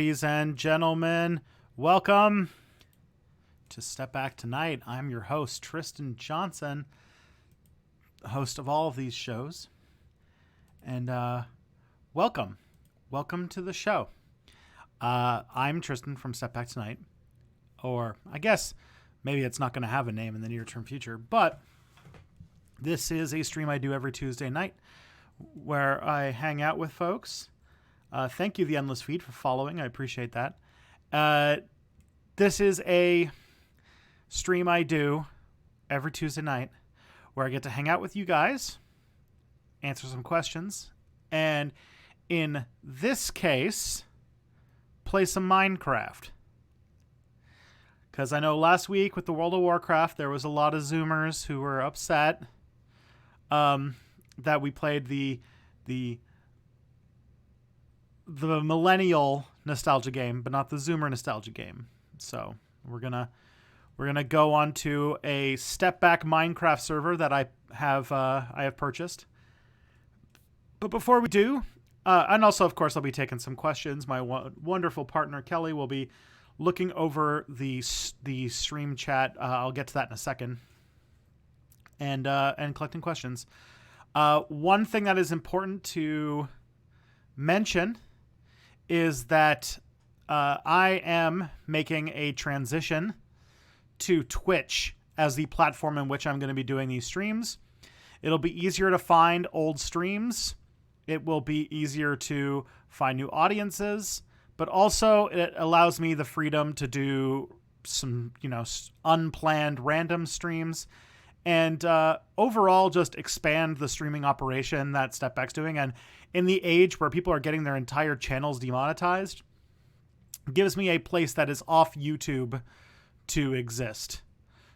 Ladies and gentlemen, welcome to Step Back Tonight. I'm your host, Tristan Johnson, host of all of these shows. And welcome to the show. I'm Tristan from Step Back Tonight, or I guess maybe it's not going to have a name in the near-term future, but this is a stream I do every Tuesday night where I hang out with folks. Thank you, The Endless Feed, for following. I appreciate that. This is a stream I do every Tuesday night where I get to hang out with you guys, answer some questions, and in this case, play some Minecraft. Because I know last week with the World of Warcraft, there was a lot of Zoomers who were upset that we played the millennial nostalgia game, but not the Zoomer nostalgia game. So we're gonna go on to a Step Back Minecraft server that I have purchased. But before we do, and also of course I'll be taking some questions. My wonderful partner Kelly will be looking over the stream chat. I'll get to that in a second. And collecting questions. One thing that is important to mention is that I am making a transition to Twitch as the platform in which I'm going to be doing these streams. It'll be easier to find old streams. It will be easier to find new audiences, but also it allows me the freedom to do some, unplanned random streams and overall just expand the streaming operation that Step Back's doing. And in the age where people are getting their entire channels demonetized, gives me a place that is off YouTube to exist.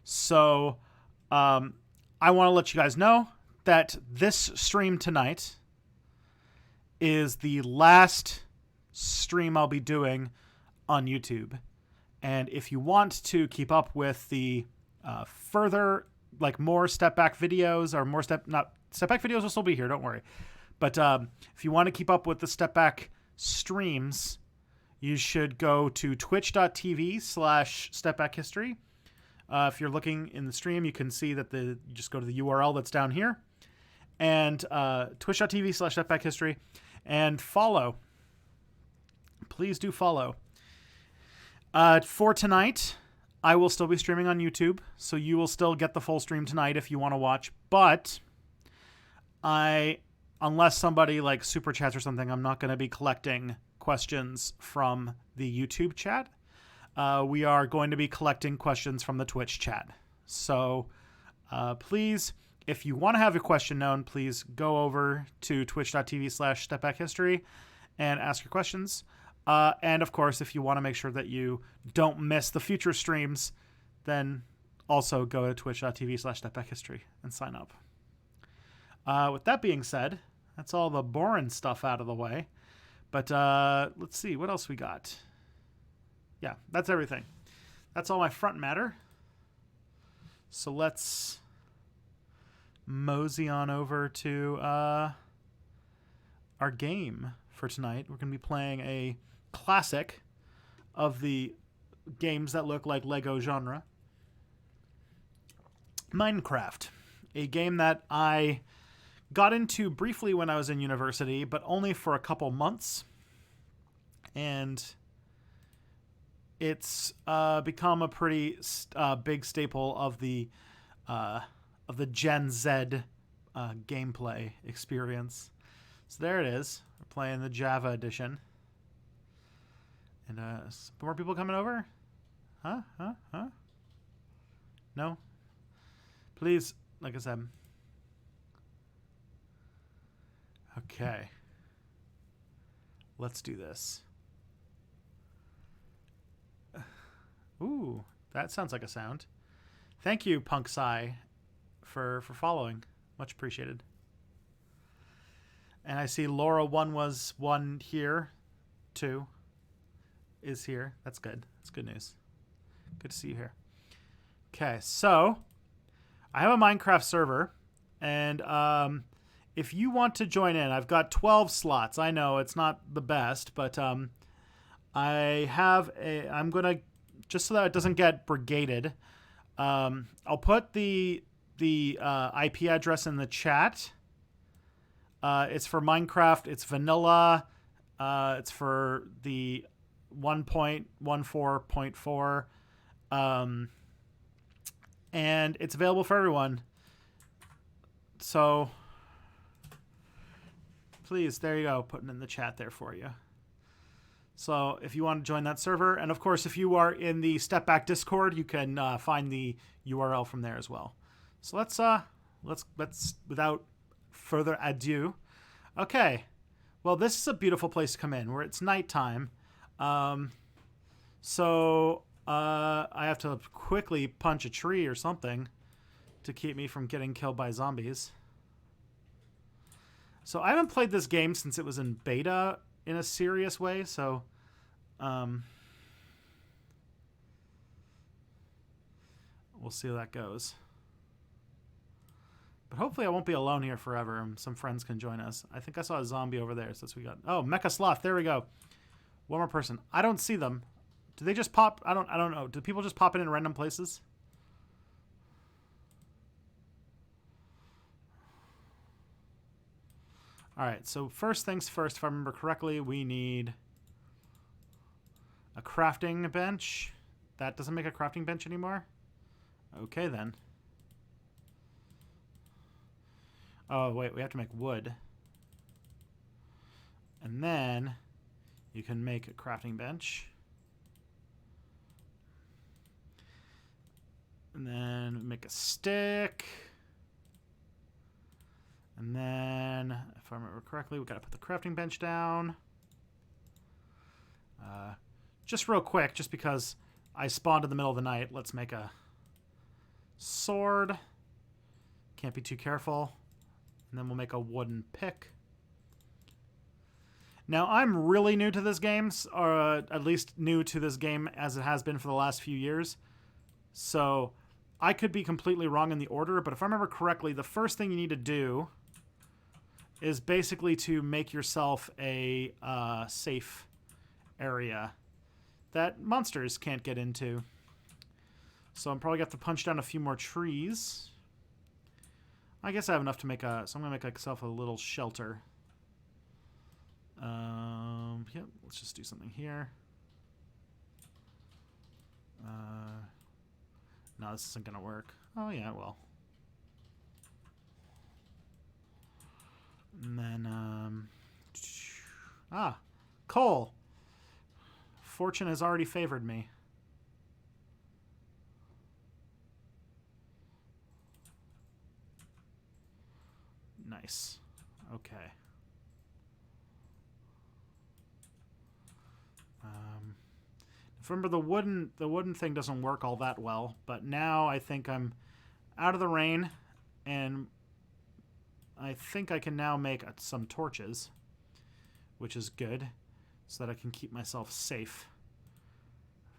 So I want to let you guys know that this stream tonight is the last stream I'll be doing on YouTube. And if you want to keep up with the further, more Step Back videos, or Step Back videos will still be here, don't worry. But if you want to keep up with the Step Back streams, you should go to twitch.tv/stepbackhistory. If you're looking in the stream, you can see that you just go to the URL that's down here, and twitch.tv/stepbackhistory, and follow. Please do follow. For tonight, I will still be streaming on YouTube, so you will still get the full stream tonight if you want to watch. But unless somebody super chats or something, I'm not going to be collecting questions from the YouTube chat. We are going to be collecting questions from the Twitch chat. So please, if you want to have a question known, please go over to twitch.tv/stepbackhistory and ask your questions. And of course, if you want to make sure that you don't miss the future streams, then also go to twitch.tv/stepbackhistory and sign up. With that being said, that's all the boring stuff out of the way. But let's see, what else we got? Yeah, that's everything. That's all my front matter. So let's mosey on over to our game for tonight. We're going to be playing a classic of the games that look like Lego genre, Minecraft, a game that I got into briefly when I was in university, but only for a couple months, and it's become a pretty big staple of the Gen Z gameplay experience. So there it is. We're playing the Java edition. And some more people coming over? Huh? No? Please, like I said. Okay. Let's do this. Ooh, that sounds like a sound. Thank you, Punk Sai, for following. Much appreciated. And I see Laura 1 was 1 here. 2 is here. That's good. That's good news. Good to see you here. Okay, so I have a Minecraft server, and if you want to join in, I've got 12 slots. I know it's not the best, but I have a. I'm gonna just so that it doesn't get brigaded. I'll put the IP address in the chat. It's for Minecraft. It's vanilla. It's for the 1.14.4. And it's available for everyone. So please, there you go. Putting it in the chat there for you. So if you want to join that server, and of course, if you are in the Step Back Discord, you can find the URL from there as well. So let's without further ado. Okay, well, this is a beautiful place to come in where it's nighttime. So I have to quickly punch a tree or something to keep me from getting killed by zombies. So I haven't played this game since it was in beta in a serious way, so we'll see how that goes. But hopefully I won't be alone here forever, and some friends can join us. I think I saw a zombie over there, so that's what we got. Oh, Mecha Sloth, there we go. One more person. I don't see them. Do they just pop? I don't know. Do people just pop in random places? All right, so first things first, if I remember correctly, we need a crafting bench. That doesn't make a crafting bench anymore? Okay, then. Oh, wait, we have to make wood. And then you can make a crafting bench. And then make a stick. And then, if I remember correctly, we got to put the crafting bench down. Just real quick, just because I spawned in the middle of the night, let's make a sword. Can't be too careful. And then we'll make a wooden pick. Now, I'm really new to this game, or at least new to this game as it has been for the last few years. So I could be completely wrong in the order, but if I remember correctly, the first thing you need to do is basically to make yourself a safe area that monsters can't get into. So I'm probably going to have to punch down a few more trees. I guess I have enough to make a... So I'm going to make myself a little shelter. Yep, let's just do something here. No, this isn't going to work. Oh, yeah, well. And then, coal. Fortune has already favored me. Nice. Okay. Remember, the wooden thing doesn't work all that well, but now I think I'm out of the rain, and I think I can now make some torches, which is good, so that I can keep myself safe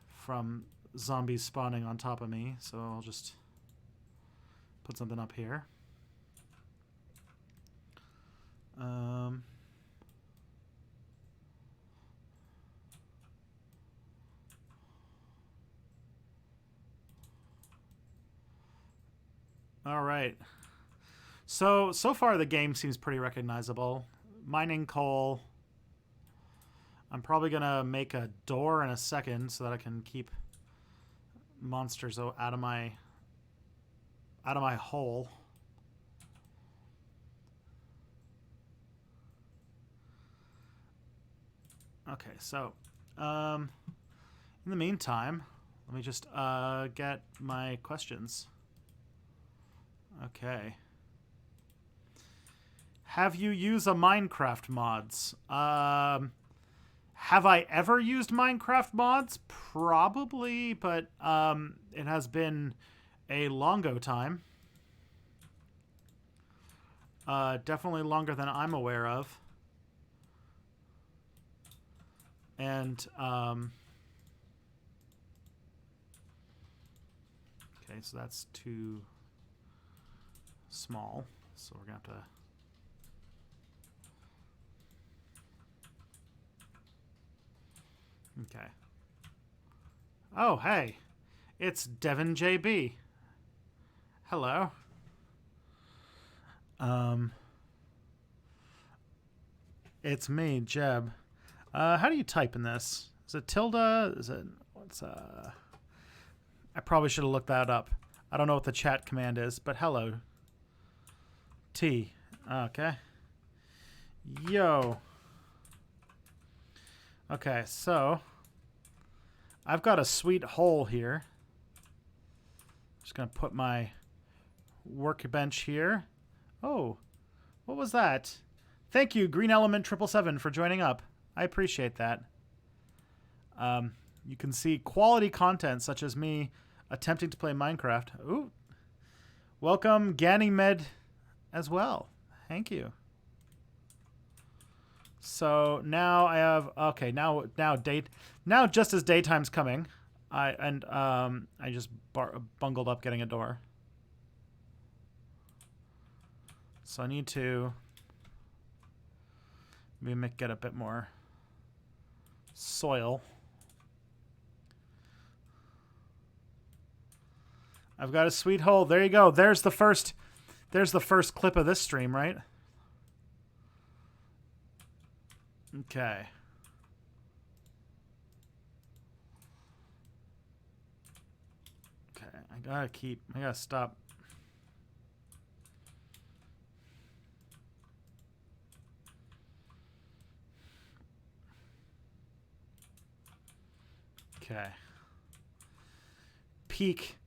from zombies spawning on top of me. So I'll just put something up here. All right. So far the game seems pretty recognizable. Mining coal. I'm probably going to make a door in a second so that I can keep monsters out of my hole. Okay, so in the meantime, let me just get my questions. Okay. Have you used a Minecraft mods? Have I ever used Minecraft mods? Probably, but it has been a longo time. Definitely longer than I'm aware of. And okay, so that's too small, so we're gonna have to Okay. Oh, hey. It's Devin JB. Hello. It's me, Jeb. How do you type in this? Is it tilde? Is it what's I probably should have looked that up. I don't know what the chat command is, but hello. T. Okay. Yo. Okay, so I've got a sweet hole here. Just gonna put my workbench here. Oh, what was that? Thank you, Green Element 777, for joining up. I appreciate that. You can see quality content such as me attempting to play Minecraft. Ooh. Welcome, Ganymed, as well. Thank you. So now I have now just as daytime's coming, I just bungled up getting a door. So I need to maybe get a bit more soil. I've got a sweet hole. There you go. There's the first clip of this stream, right? Okay. Okay, I gotta stop. Okay. Peak.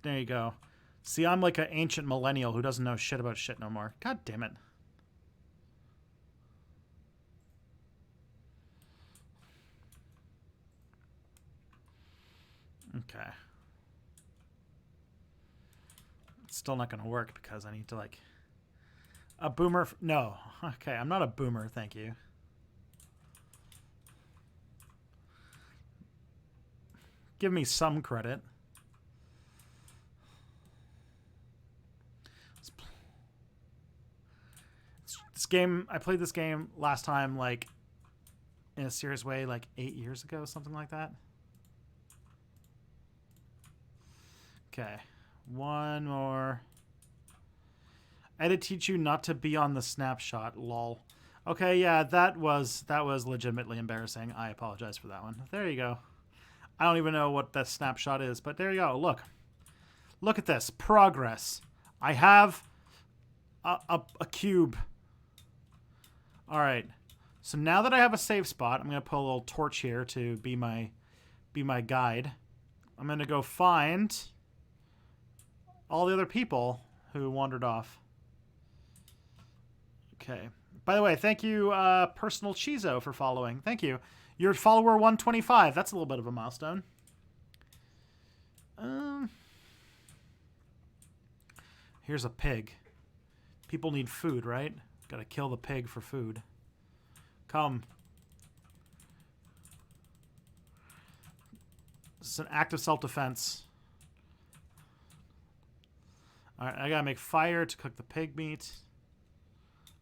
There you go. See, I'm like an ancient millennial who doesn't know shit about shit no more. God damn it. Okay. It's still not going to work because I need to, like... A boomer... No. Okay, I'm not a boomer, thank you. Give me some credit. This game... I played this game last time, like, in a serious way, like 8 years ago, something like that. Okay. One more. I had to teach you not to be on the snapshot, lol. Okay, yeah, that was legitimately embarrassing. I apologize for that one. There you go. I don't even know what that snapshot is, but there you go. Look. Look at this. Progress. I have a cube. All right. So now that I have a safe spot, I'm going to put a little torch here to be my guide. I'm going to go find all the other people who wandered off. Okay. By the way, thank you, Personal Chizo, for following. Thank you. You're follower 125. That's a little bit of a milestone. Here's a pig. People need food, right? Gotta kill the pig for food. Come. This is an act of self-defense. Alright, I gotta make fire to cook the pig meat.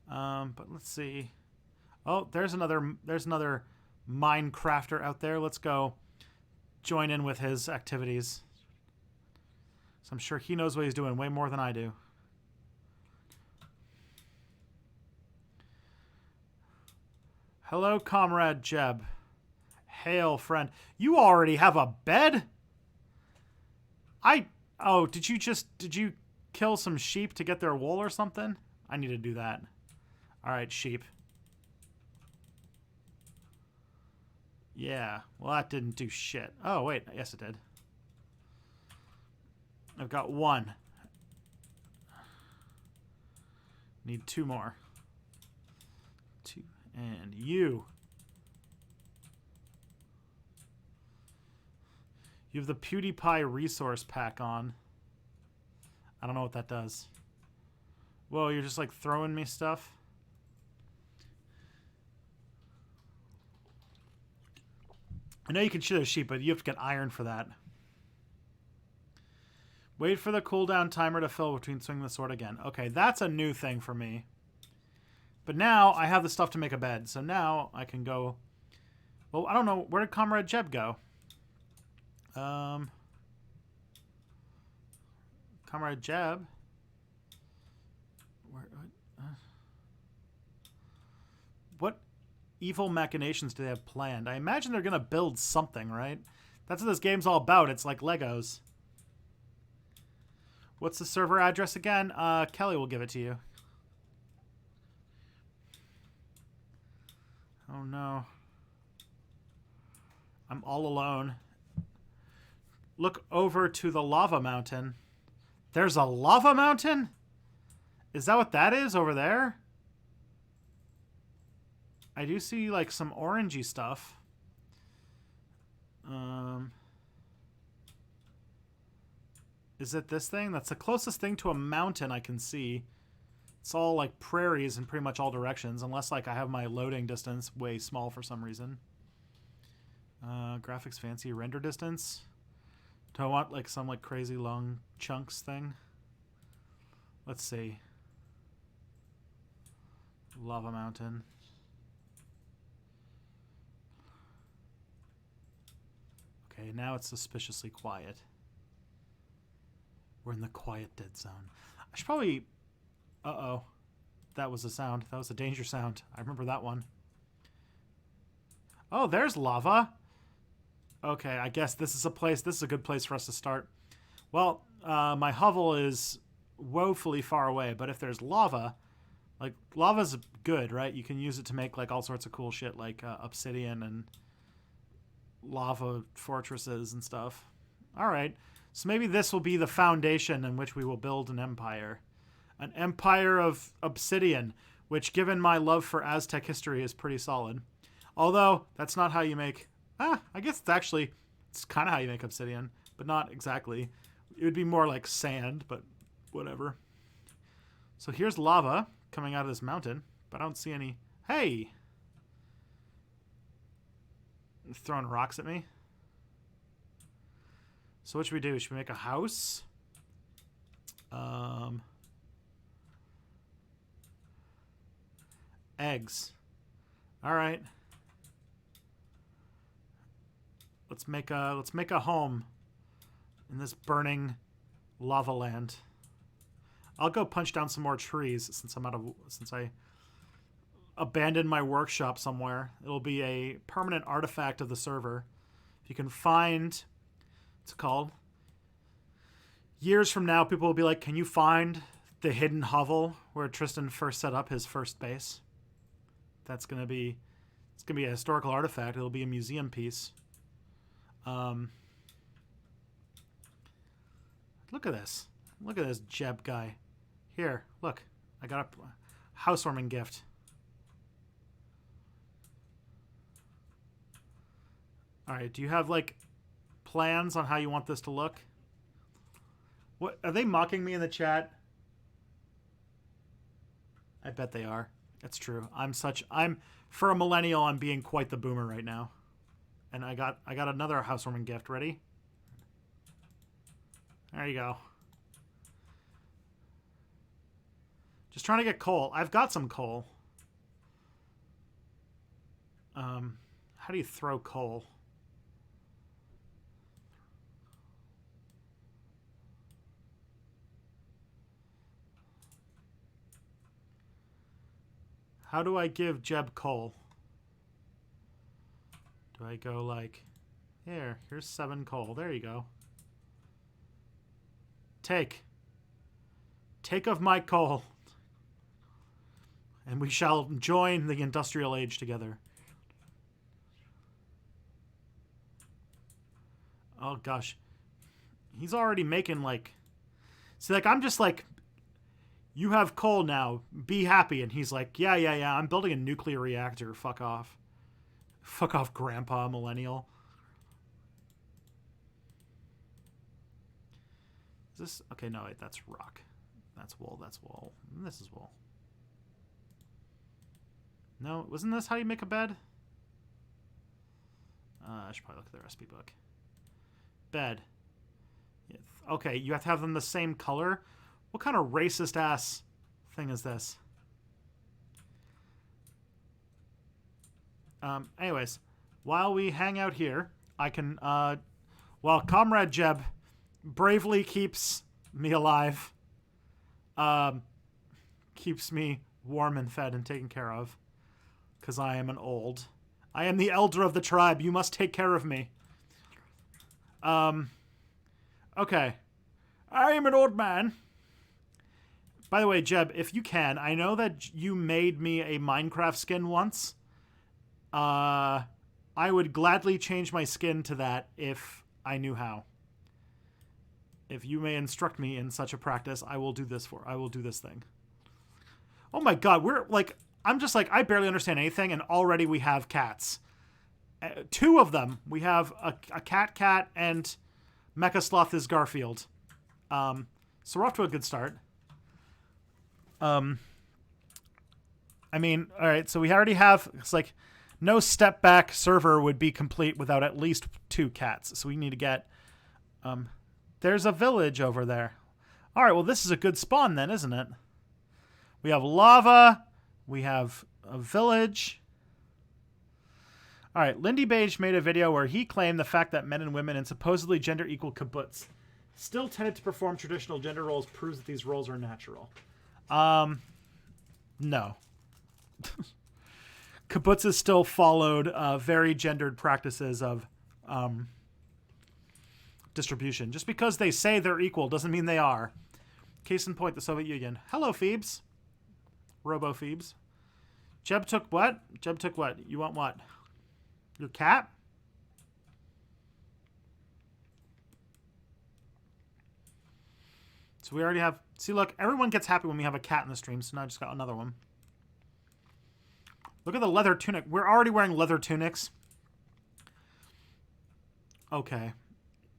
But let's see. Oh, there's another Minecrafter out there. Let's go join in with his activities. So I'm sure he knows what he's doing way more than I do. Hello, Comrade Jeb. Hail, friend. You already have a bed? Oh, did you kill some sheep to get their wool or something? I need to do that. All right, sheep. Yeah, well, that didn't do shit. Oh, wait, yes it did. I've got one. Need two more. Two. And you. You have the PewDiePie resource pack on. I don't know what that does. Whoa, you're just like throwing me stuff? I know you can shoot a sheep, but you have to get iron for that. Wait for the cooldown timer to fill between swinging the sword again. Okay, that's a new thing for me. But now I have the stuff to make a bed, so now I can go Well, I don't know. Where did Comrade Jeb go? Comrade Jeb. What evil machinations do they have planned? I imagine they're going to build something, right? That's what this game's all about. It's like Legos. What's the server address again? Kelly will give it to you. Oh, no. I'm all alone. Look over to the lava mountain. There's a lava mountain? Is that what that is over there? I do see, like, some orangey stuff. Is it this thing? That's the closest thing to a mountain I can see. It's all, like, prairies in pretty much all directions, unless, like, I have my loading distance way small for some reason. Graphics fancy. Render distance. Do I want, like, some, like, crazy long chunks thing? Let's see. Lava mountain. Okay, now it's suspiciously quiet. We're in the quiet dead zone. I should probably... Uh-oh. That was a sound. That was a danger sound. I remember that one. Oh, there's lava. Okay, I guess this is a place... This is a good place for us to start. Well, my hovel is woefully far away, but if there's lava... Like, lava's good, right? You can use it to make, like, all sorts of cool shit, like obsidian and lava fortresses and stuff. All right. So maybe this will be the foundation in which we will build an empire. An empire of obsidian, which, given my love for Aztec history, is pretty solid. Although, that's not how you make... I guess it's kind of how you make obsidian, but not exactly. It would be more like sand, but whatever. So here's lava coming out of this mountain, but I don't see any... Hey! You're throwing rocks at me? So what should we do? Should we make a house? Eggs. All right. Let's make a home in this burning lava land. I'll go punch down some more trees since I abandoned my workshop somewhere. It'll be a permanent artifact of the server. If you can find... What's it called? Years from now, people will be like, can you find the hidden hovel where Tristan first set up his first base? It's going to be a historical artifact. It'll be a museum piece. Look at this. Look at this Jeb guy. Here, look. I got a housewarming gift. All right, do you have, like, plans on how you want this to look? What are they mocking me in the chat? I bet they are. It's true. I'm for a millennial, I'm being quite the boomer right now. And I got another housewarming gift. Ready? There you go. Just trying to get coal. I've got some coal. How do you throw coal? How do I give Jeb coal? Do I go like, here's 7 coal. There you go. Take of my coal. And we shall join the industrial age together. Oh, gosh. He's already making, like... See, like, I'm just like... You have coal now. Be happy. And he's like, yeah. I'm building a nuclear reactor. Fuck off. Fuck off, Grandpa Millennial. Is this... Okay, no, wait. That's rock. That's wool. That's wool. And this is wool. No, wasn't this how you make a bed? I should probably look at the recipe book. Bed. Okay, you have to have them the same color? What kind of racist ass thing is this? Anyways, while we hang out here, I can, while Comrade Jeb bravely keeps me alive, keeps me warm and fed and taken care of, because I am an old. I am the elder of the tribe. You must take care of me. Okay. I am an old man. By the way, Jeb, if you can, I know that you made me a Minecraft skin once. I would gladly change my skin to that if I knew how. If you may instruct me in such a practice, I will do this thing. Oh my god, I'm just like, I barely understand anything, and already we have cats. Two of them. We have a cat, and Mecha Sloth is Garfield. So we're off to a good start. I mean, alright, so we already have, it's like, no step back server would be complete without at least 2 cats. So we need to get, there's a village over there. Alright, well this is a good spawn then, isn't it? We have lava. We have a village. Alright, Lindy Beige made a video where he claimed the fact that men and women in supposedly gender-equal kibbutz still tended to perform traditional gender roles proves that these roles are natural. No. Kibbutzes still followed very gendered practices of distribution. Just because they say they're equal doesn't mean they are. Case in point, the Soviet Union. Hello, Phoebes. Robo-Phoebes. Jeb took what? Jeb took what? You want what? Your cat? So we already have... See, look, everyone gets happy when we have a cat in the stream, so now I just got another one. Look at the leather tunic. We're already wearing leather tunics. Okay.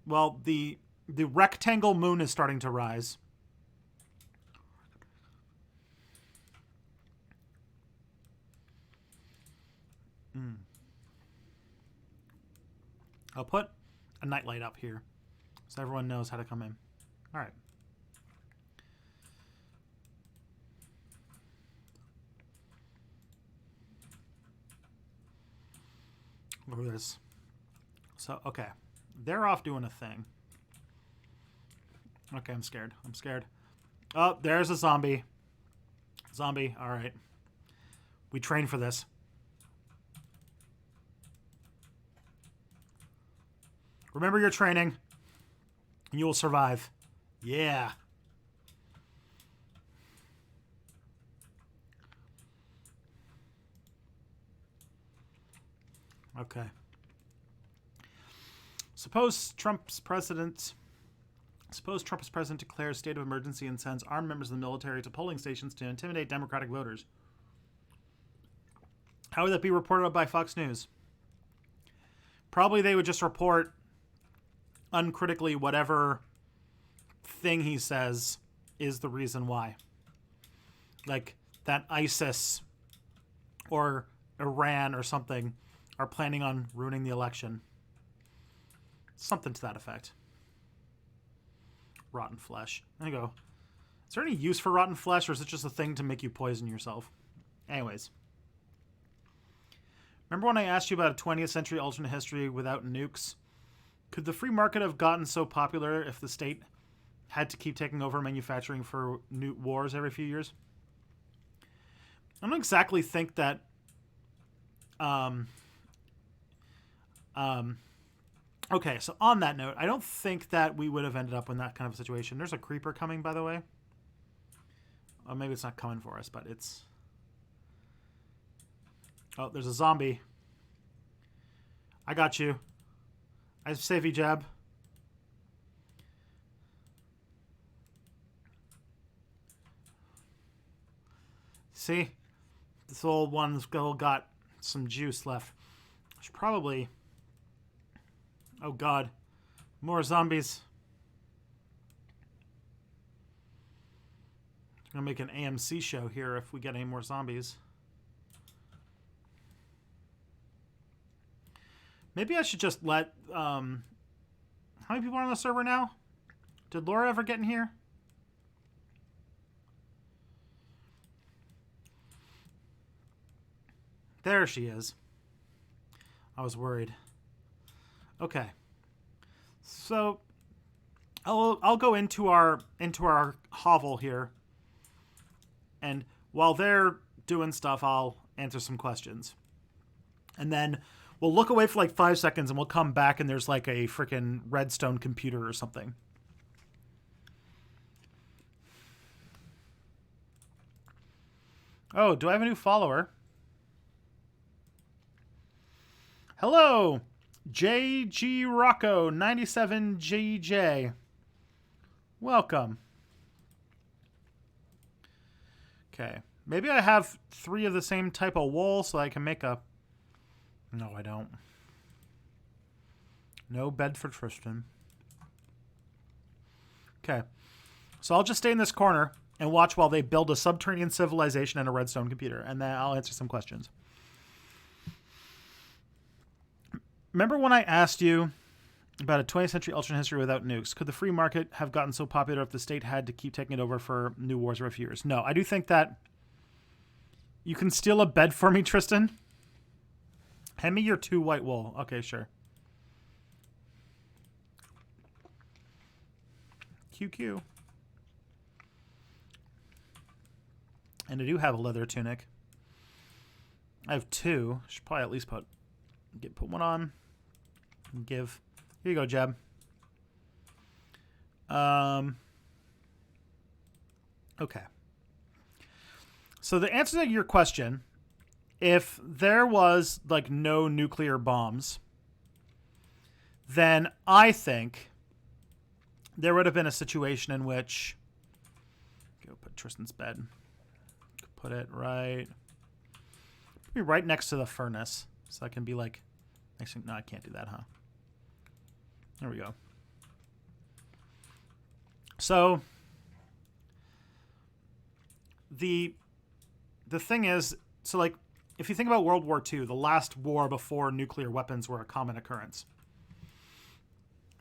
Well, the rectangle moon is starting to rise. I'll put a nightlight up here so everyone knows how to come in. All right. Look at this. So, okay. They're off doing a thing. Okay, I'm scared. I'm scared. Oh, there's a zombie. Zombie. All right. We train for this. Remember your training, and you will survive. Yeah. Okay. Suppose Trump is president declares state of emergency and sends armed members of the military to polling stations to intimidate Democratic voters. How would that be reported by Fox News? Probably they would just report uncritically whatever thing he says is the reason why. Like that ISIS or Iran or something are planning on ruining the election. Something to that effect. Rotten flesh. There you go. Is there any use for rotten flesh, or is it just a thing to make you poison yourself? Anyways. Remember when I asked you about a 20th century alternate history without nukes? Could the free market have gotten so popular if the state had to keep taking over manufacturing for new wars every few years? I don't exactly think that... Okay, so on that note, I don't think that we would have ended up in that kind of situation. There's a creeper coming, by the way. Oh, maybe it's not coming for us, but it's... Oh, there's a zombie. I got you. I save you, Jeb. See? This old one's still got some juice left. I should probably... Oh, God. More zombies. I'm going to make an AMC show here if we get any more zombies. Maybe I should just let... how many people are on the server now? Did Laura ever get in here? There she is. I was worried. Okay. So I'll go into our hovel here, and while they're doing stuff, I'll answer some questions, and then we'll look away for like 5 seconds, and we'll come back, and there's like a freaking redstone computer or something. Oh, do I have a new follower? Hello, JG Rocco 97GJ. Welcome. Okay. Maybe I have 3 of the same type of wool so I can make a... No, I don't. No bed for Tristan. Okay. So I'll just stay in this corner and watch while they build a subterranean civilization and a redstone computer, and then I'll answer some questions. Remember when I asked you about a 20th century alternate history without nukes? Could the free market have gotten so popular if the state had to keep taking it over for new wars every few years? No, I do think that you can steal a bed for me, Tristan. Hand me your 2 white wool. Okay, sure. QQ. And I do have a leather tunic. I have 2. Should probably at least put one on. And give. Here you go, Jeb. Okay. So the answer to your question, if there was like no nuclear bombs, then I think there would have been a situation in which... Go put Tristan's bed. Put it right next to the furnace. So I can be like... Actually, no, I can't do that, huh? There we go. So the thing is, so like, if you think about World War II, the last war before nuclear weapons were a common occurrence,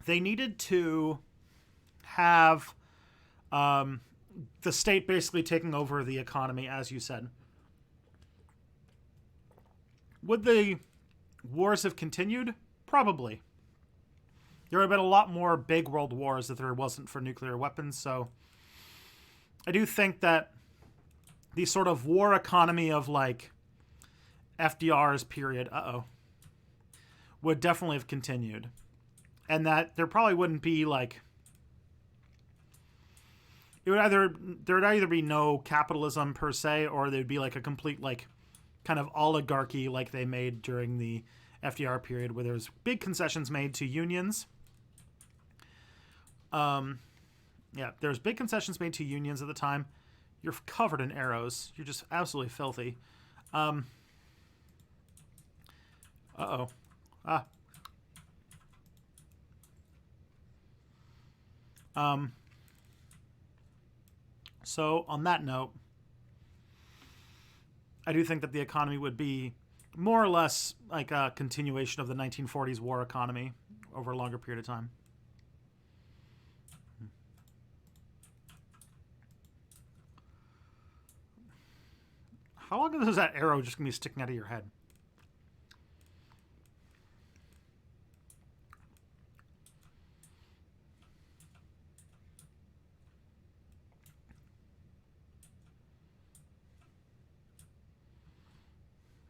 they needed to have the state basically taking over the economy, as you said. Would the wars have continued? Probably. There would have been a lot more big world wars if there wasn't for nuclear weapons, so I do think that the sort of war economy of like FDR's period, would definitely have continued. And that there probably wouldn't be like... there would either be no capitalism per se, or there'd be like a complete like kind of oligarchy like they made during the FDR period, where there's big concessions made to unions. There's big concessions made to unions at the time. You're covered in arrows. You're just absolutely filthy. So on that note, I do think that the economy would be more or less like a continuation of the 1940s war economy over a longer period of time. How long is that arrow just going to be sticking out of your head?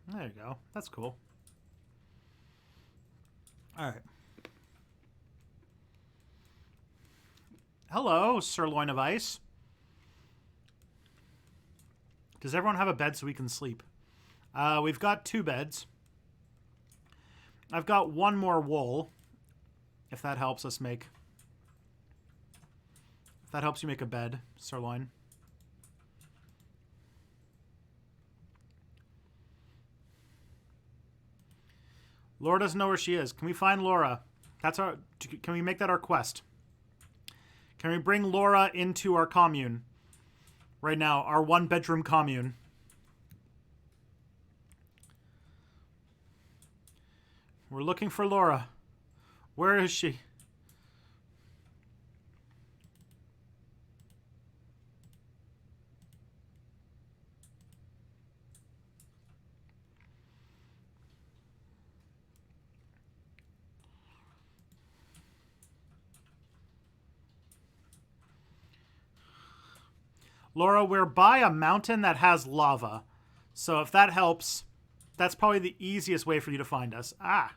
There you go. That's cool. All right. Hello, sirloin of ice. Does everyone have a bed so we can sleep? We've got 2 beds. I've got 1 more wool, if that helps us make... If that helps you make a bed, sirloin. Laura doesn't know where she is. Can we find Laura? Can we make that our quest? Can we bring Laura into our commune? Right now, our 1-bedroom commune. We're looking for Laura. Where is she? Laura, we're by a mountain that has lava. So if that helps, that's probably the easiest way for you to find us. Ah.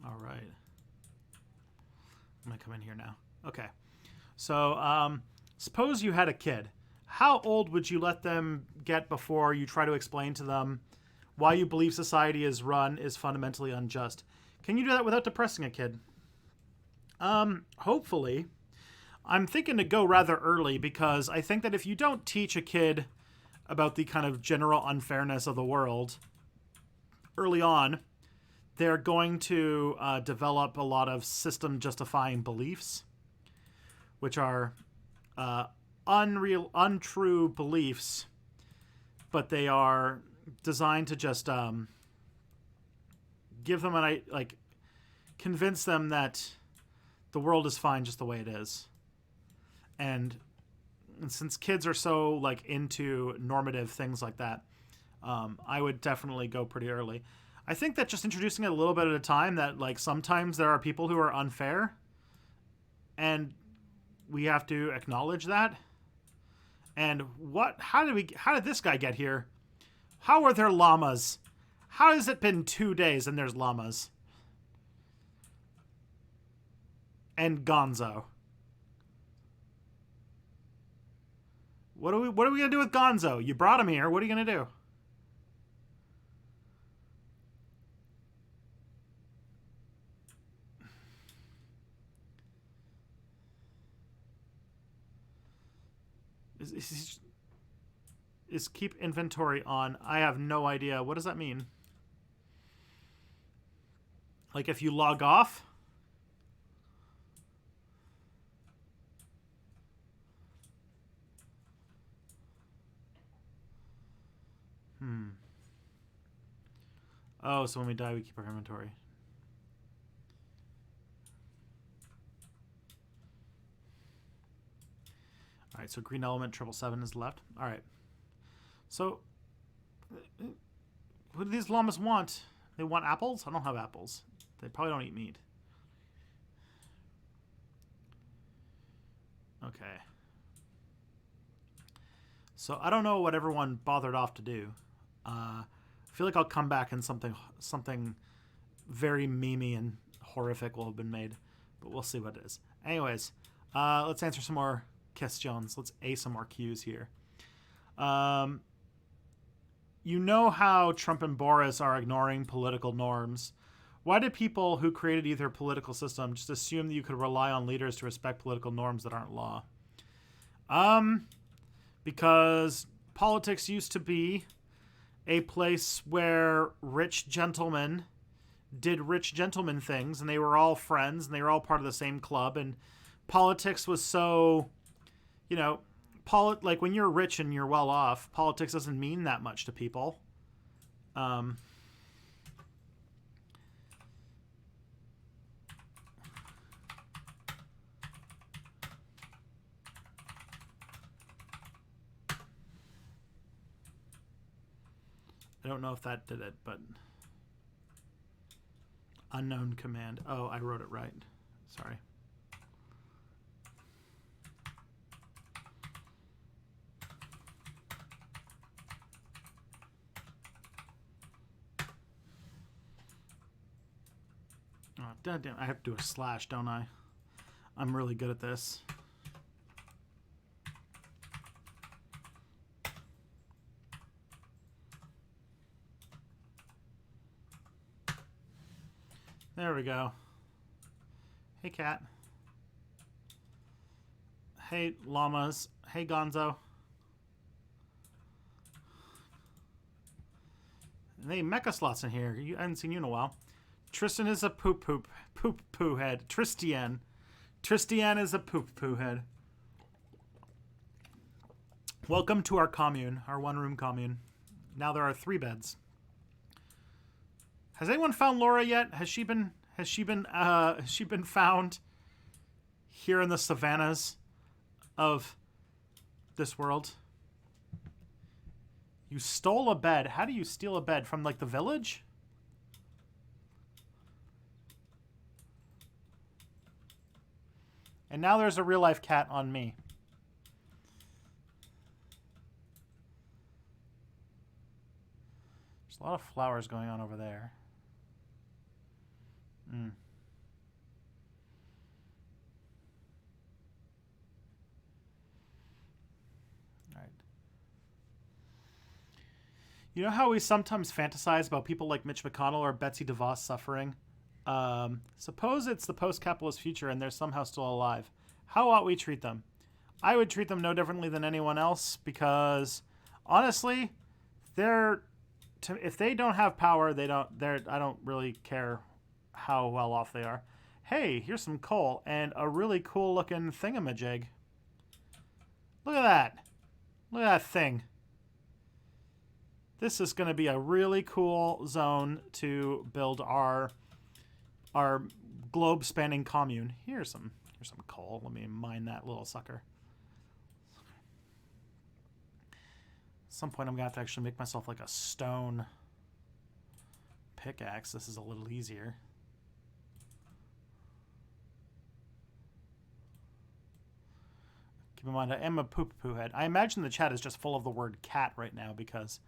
All right. I'm going to come in here now. Okay. So, suppose you had a kid. How old would you let them get before you try to explain to them why you believe society is fundamentally unjust? Can you do that without depressing a kid? Hopefully. I'm thinking to go rather early because I think that if you don't teach a kid about the kind of general unfairness of the world early on, they're going to develop a lot of system-justifying beliefs, which are untrue beliefs, but they are designed to just give them convince them that the world is fine just the way it is. And since kids are so into normative things like that, I would definitely go pretty early. I think that just introducing it a little bit at a time, that sometimes there are people who are unfair, and we have to acknowledge that. And how did this guy get here? How are there llamas? How has it been 2 days and there's llamas? And Gonzo. What are we gonna do with Gonzo? You brought him here. What are you gonna do? Is keep inventory on. I have no idea. What does that mean? Like if you log off? Oh, so when we die, we keep our inventory. All right, so green element 777 is left. All right. So, what do these llamas want? They want apples? I don't have apples. They probably don't eat meat. Okay. So, I don't know what everyone bothered off to do. I feel like I'll come back and something very memey and horrific will have been made. But we'll see what it is. Anyways, let's answer some more questions. Let's A some more Qs here. You know how Trump and Boris are ignoring political norms. Why did people who created either political system just assume that you could rely on leaders to respect political norms that aren't law? Because politics used to be a place where rich gentlemen did rich gentleman things, and they were all friends, and they were all part of the same club, and politics was so, when you're rich and you're well off, politics doesn't mean that much to people. I don't know if that did it, but unknown command. Oh, I wrote it right. Sorry. Oh, damn, I have to do a slash, don't I? I'm really good at this. There we go. Hey, cat. Hey, llamas. Hey, Gonzo. Hey, mecha slots in here. I haven't seen you in a while. Tristan is a poop poo head. Tristian is a poop poo head. Welcome to our commune, our one-room commune. Now there are 3 beds. Has anyone found Laura yet? Has she been found here in the savannas of this world? You stole a bed. How do you steal a bed? From, like, the village? And now there's a real-life cat on me. There's a lot of flowers going on over there. Mm. All right. You know how we sometimes fantasize about people like Mitch McConnell or Betsy DeVos suffering? Suppose it's the post-capitalist future and they're somehow still alive. How ought we treat them? I would treat them no differently than anyone else because, honestly, if they don't have power, I don't really care how well off they are. Hey, here's some coal and a really cool looking thingamajig. Look at that. Look at that thing. This is going to be a really cool zone to build our globe-spanning commune. Here's some coal. Let me mine that little sucker. At some point, I'm going to have to actually make myself like a stone pickaxe. This is a little easier. Keep in mind, I am a poo-poo head. I imagine the chat is just full of the word cat right now because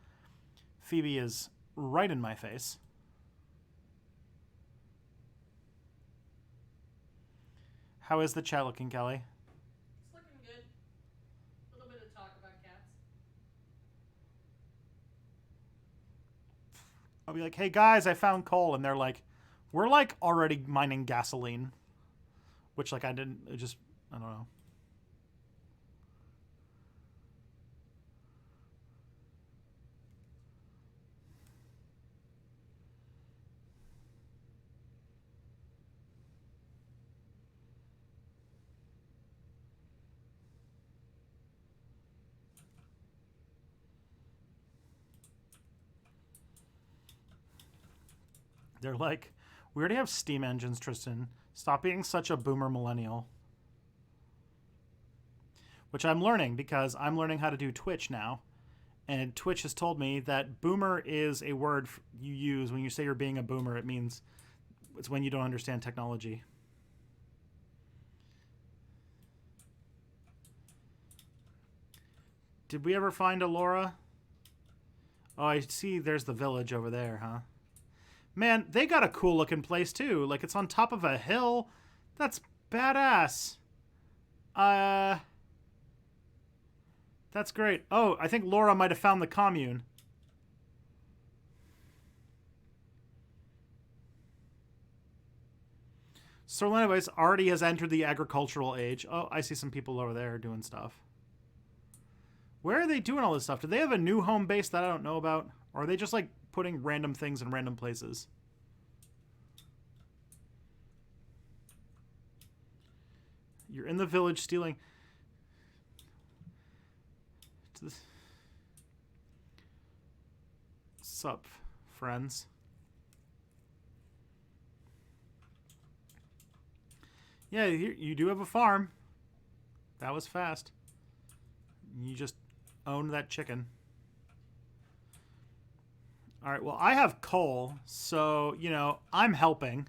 Phoebe is right in my face. How is the chat looking, Kelly? It's looking good. A little bit of talk about cats. I'll be like, hey guys, I found coal. And they're like, we're like already mining gasoline. Which like I don't know. They're like, we already have steam engines, Tristan. Stop being such a boomer millennial. Which I'm learning because I'm learning how to do Twitch now. And Twitch has told me that boomer is a word you use when you say you're being a boomer. It means it's when you don't understand technology. Did we ever find a Laura? Oh, I see there's the village over there, huh? Man, they got a cool looking place too. Like it's on top of a hill. That's badass. That's great. Oh, I think Laura might have found the commune. So anyways, already has entered the agricultural age. Oh, I see some people over there doing stuff. Where are they doing all this stuff? Do they have a new home base that I don't know about? Or are they just like putting random things in random places? You're in the village stealing. Sup, friends? Yeah, you do have a farm. That was fast. You just owned that chicken. All right, well, I have coal, so, you know, I'm helping.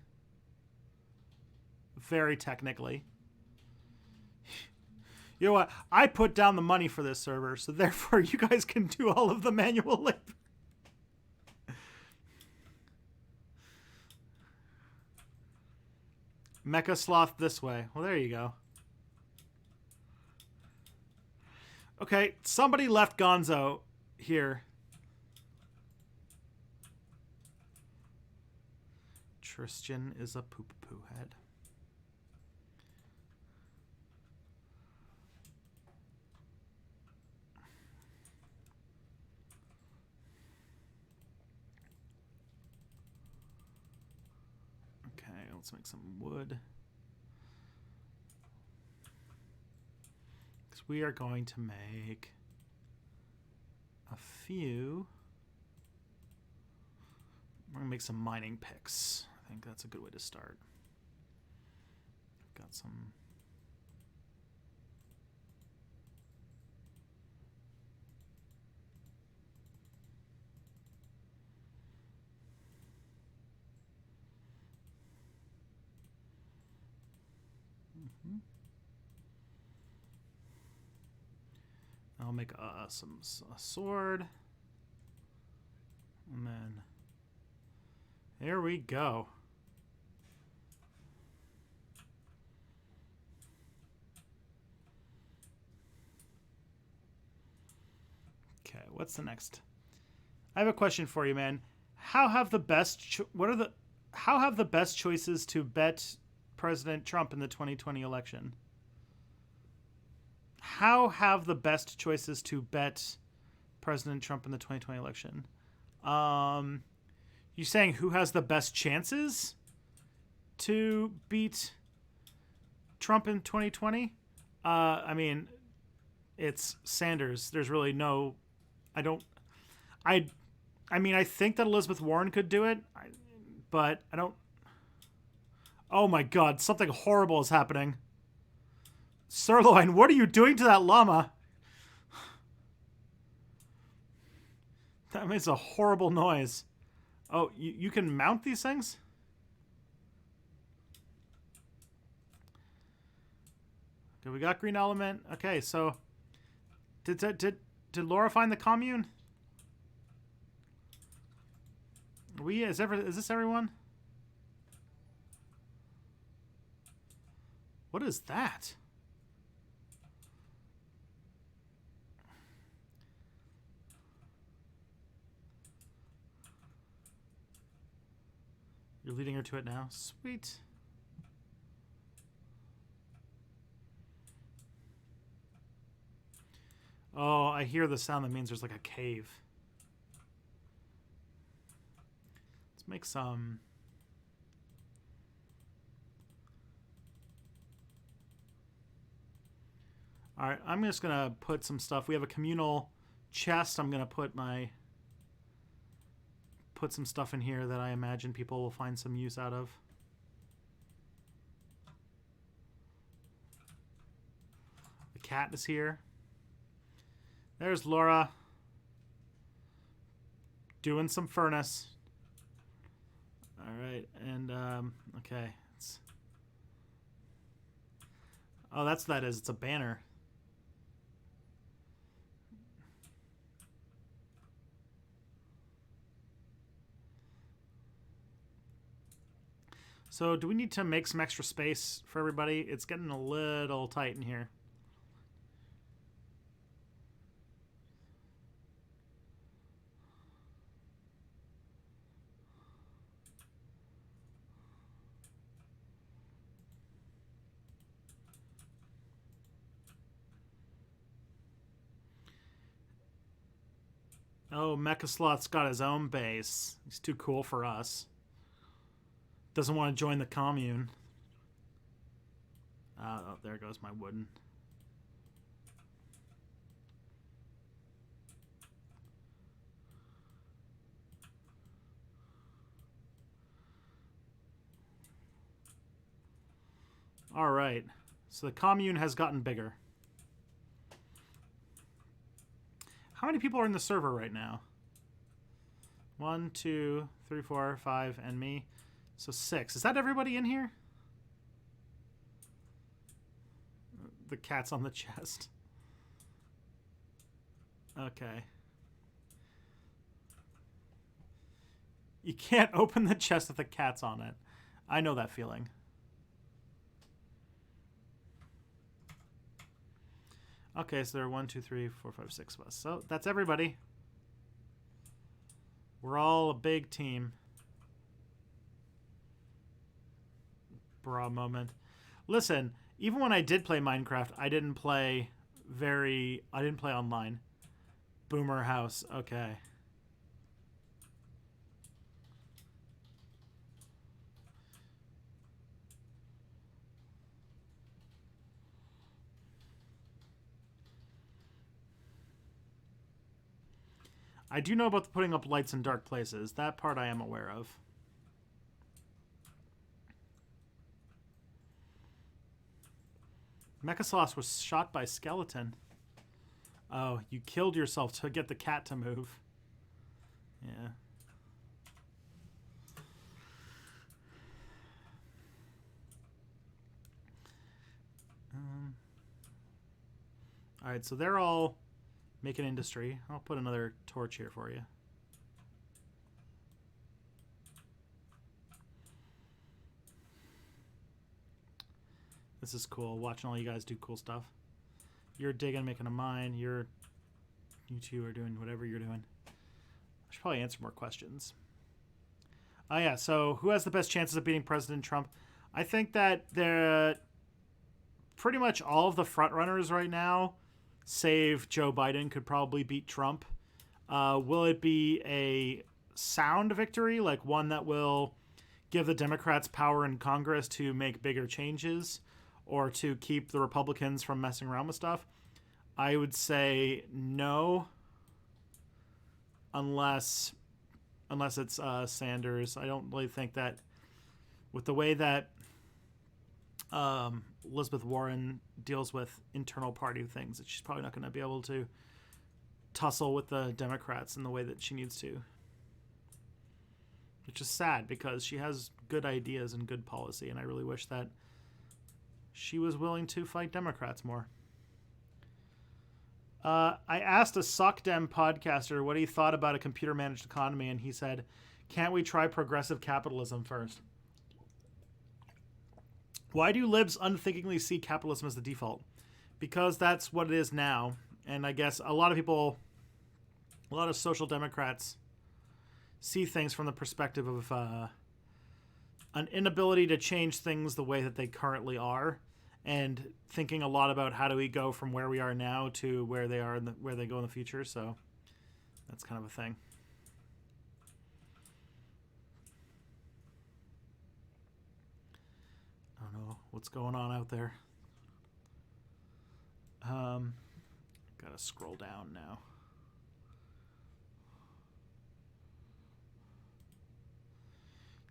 Very technically. You know what? I put down the money for this server, so therefore you guys can do all of the manual labor. Mecha Sloth this way. Well, there you go. Okay, somebody left Gonzo here. Tristan is a poo-poo head. Okay, let's make some wood. Because we are going to make a few. We're going to make some mining picks. I think that's a good way to start. I've got some. I'll make a sword. And then here we go. Okay, what's the next? I have a question for you, man. How have the best how have the best choices to bet President Trump in the 2020 election? How have the best choices to bet President Trump in the 2020 election? You saying who has the best chances to beat Trump in 2020? I mean, it's Sanders. There's really no. I mean, I think that Elizabeth Warren could do it, but I don't. Oh my God! Something horrible is happening. Sirloin, what are you doing to that llama? That makes a horrible noise. Oh, you can mount these things? Okay, we got green element. Okay, so did Laura find the commune? Is this everyone? What is that? You're leading her to it now. Sweet. Oh, I hear the sound. That means there's like a cave. Let's make some. All right, I'm just going to put some stuff. We have a communal chest. I'm going to put some stuff in here that I imagine people will find some use out of. The cat is here. There's Laura doing some furnace. All right, and okay. Oh, that's what that is. It's a banner. So do we need to make some extra space for everybody? It's getting a little tight in here. Oh, Mecha Sloth's got his own base. He's too cool for us. Doesn't want to join the commune. Oh, there goes my wooden. All right. So the commune has gotten bigger. How many people are in the server right now? 1, 2, 3, 4, 5, and me. So 6. Is that everybody in here? The cat's on the chest. Okay. You can't open the chest if the cat's on it. I know that feeling. Okay, so there are 1, 2, 3, 4, 5, 6 of us. So that's everybody. We're all a big team. Bra moment. Listen, even when I did play Minecraft, I didn't play online. Boomer house. Okay. I do know about the putting up lights in dark places. That part I am aware of. Mechasaurus was shot by skeleton. Oh, you killed yourself to get the cat to move. Yeah. All right, so they're all making industry. I'll put another torch here for you. This is cool, watching all you guys do cool stuff. You're digging, making a mine. You two are doing whatever you're doing. I should probably answer more questions. Oh, yeah, so who has the best chances of beating President Trump? I think that pretty much all of the frontrunners right now, save Joe Biden, could probably beat Trump. Will it be a sound victory, like one that will give the Democrats power in Congress to make bigger changes or to keep the Republicans from messing around with stuff? I would say no, unless it's Sanders. I don't really think that with the way that Elizabeth Warren deals with internal party things, that she's probably not going to be able to tussle with the Democrats in the way that she needs to. Which is sad because she has good ideas and good policy, and I really wish that she was willing to fight Democrats more. I asked a SockDem podcaster what he thought about a computer-managed economy, and he said, "Can't we try progressive capitalism first?" Why do libs unthinkingly see capitalism as the default? Because that's what it is now. And I guess a lot of social democrats see things from the perspective of an inability to change things the way that they currently are, and thinking a lot about how do we go from where we are now to where they are where they go in the future. So that's kind of a thing. I don't know what's going on out there. Gotta scroll down now.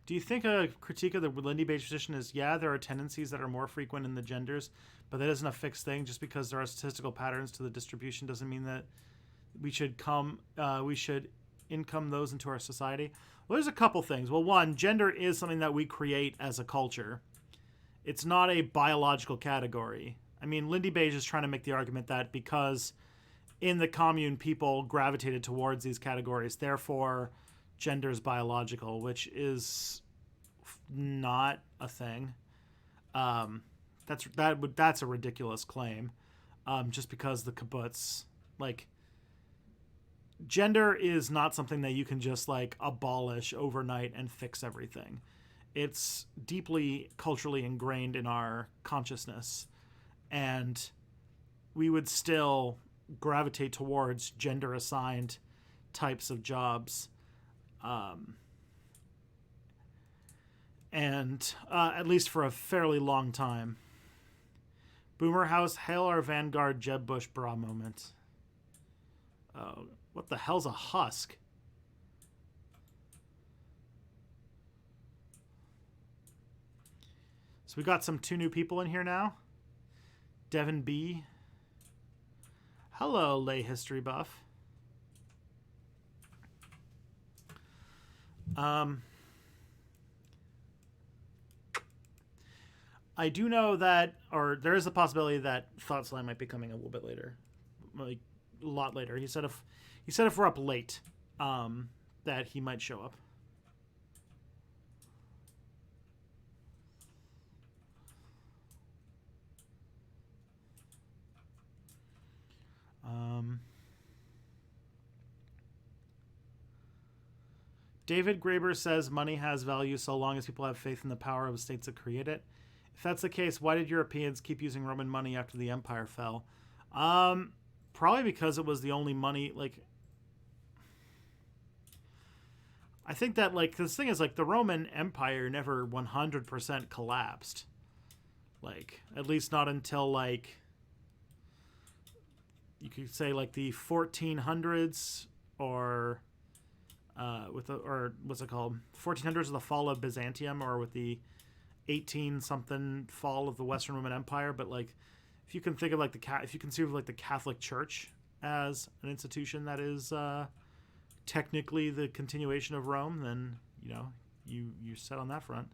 Do you think a critique of the Lindy Page position is, yeah, there are tendencies that are more frequent in the genders, but that isn't a fixed thing? Just because there are statistical patterns to the distribution doesn't mean that we should income those into our society. Well, there's a couple things. Well, one, gender is something that we create as a culture. It's not a biological category. I mean, Lindy Page is trying to make the argument that because in the commune people gravitated towards these categories, therefore gender is biological, which is not a thing. That's a ridiculous claim. Just because the kibbutz, like, gender is not something that you can just like abolish overnight and fix everything. It's deeply culturally ingrained in our consciousness, and we would still gravitate towards gender assigned types of jobs. And at least for a fairly long time. Boomer House, hail our Vanguard Jeb Bush bra moment. Oh, what the hell's a husk? So we got two new people in here now. Devin B. Hello, lay history buff. I do know that, or there is a possibility that Thoughtslime might be coming a little bit later, like a lot later. He said if we're up late, that he might show up. David Graeber says money has value so long as people have faith in the power of states that create it. If that's the case, why did Europeans keep using Roman money after the empire fell? Probably because it was the only money, like, I think that, like, this thing is, like, the Roman Empire never 100% collapsed. Like, at least not until, like, you could say, like, the 1400s, or or what's it called? 1400s with the fall of Byzantium, or with the 18-something fall of the Western Roman Empire. But, like, if you can think of, like, if you conceive of, like, the Catholic Church as an institution that is technically the continuation of Rome, then, you know, you're set on that front.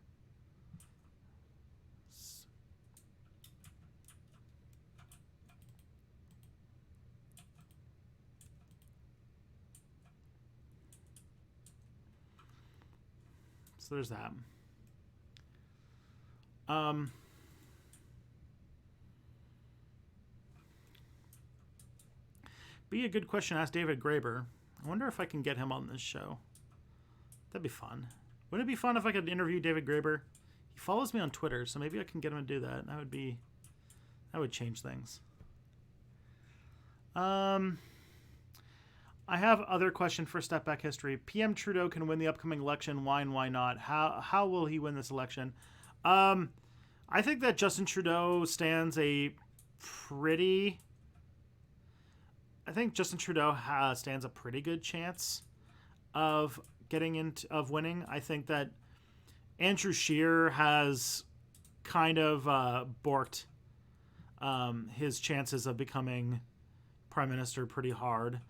So there's that. Be a good question to ask David Graeber. I wonder if I can get him on this show. That'd be fun. Wouldn't it be fun if I could interview David Graeber? He follows me on Twitter, so maybe I can get him to do that. That would change things. I have other question for Step Back History. PM Trudeau can win the upcoming election. Why and why not? How will he win this election? I think that Justin Trudeau stands a pretty good chance of winning. I think that Andrew Scheer has kind of borked his chances of becoming prime minister pretty hard,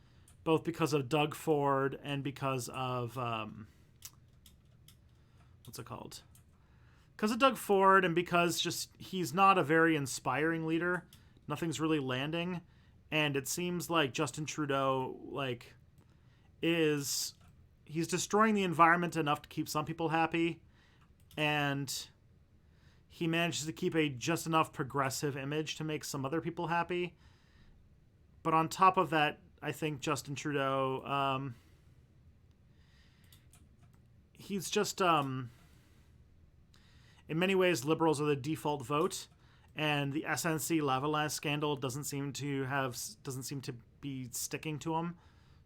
both because of Doug Ford and because of because of Doug Ford, and because just he's not a very inspiring leader. Nothing's really landing, and it seems like Justin Trudeau he's destroying the environment enough to keep some people happy, and he manages to keep a just enough progressive image to make some other people happy. But on top of that, I think Justin Trudeau, he's just, in many ways, Liberals are the default vote, and the SNC Lavalin scandal doesn't seem to be sticking to him,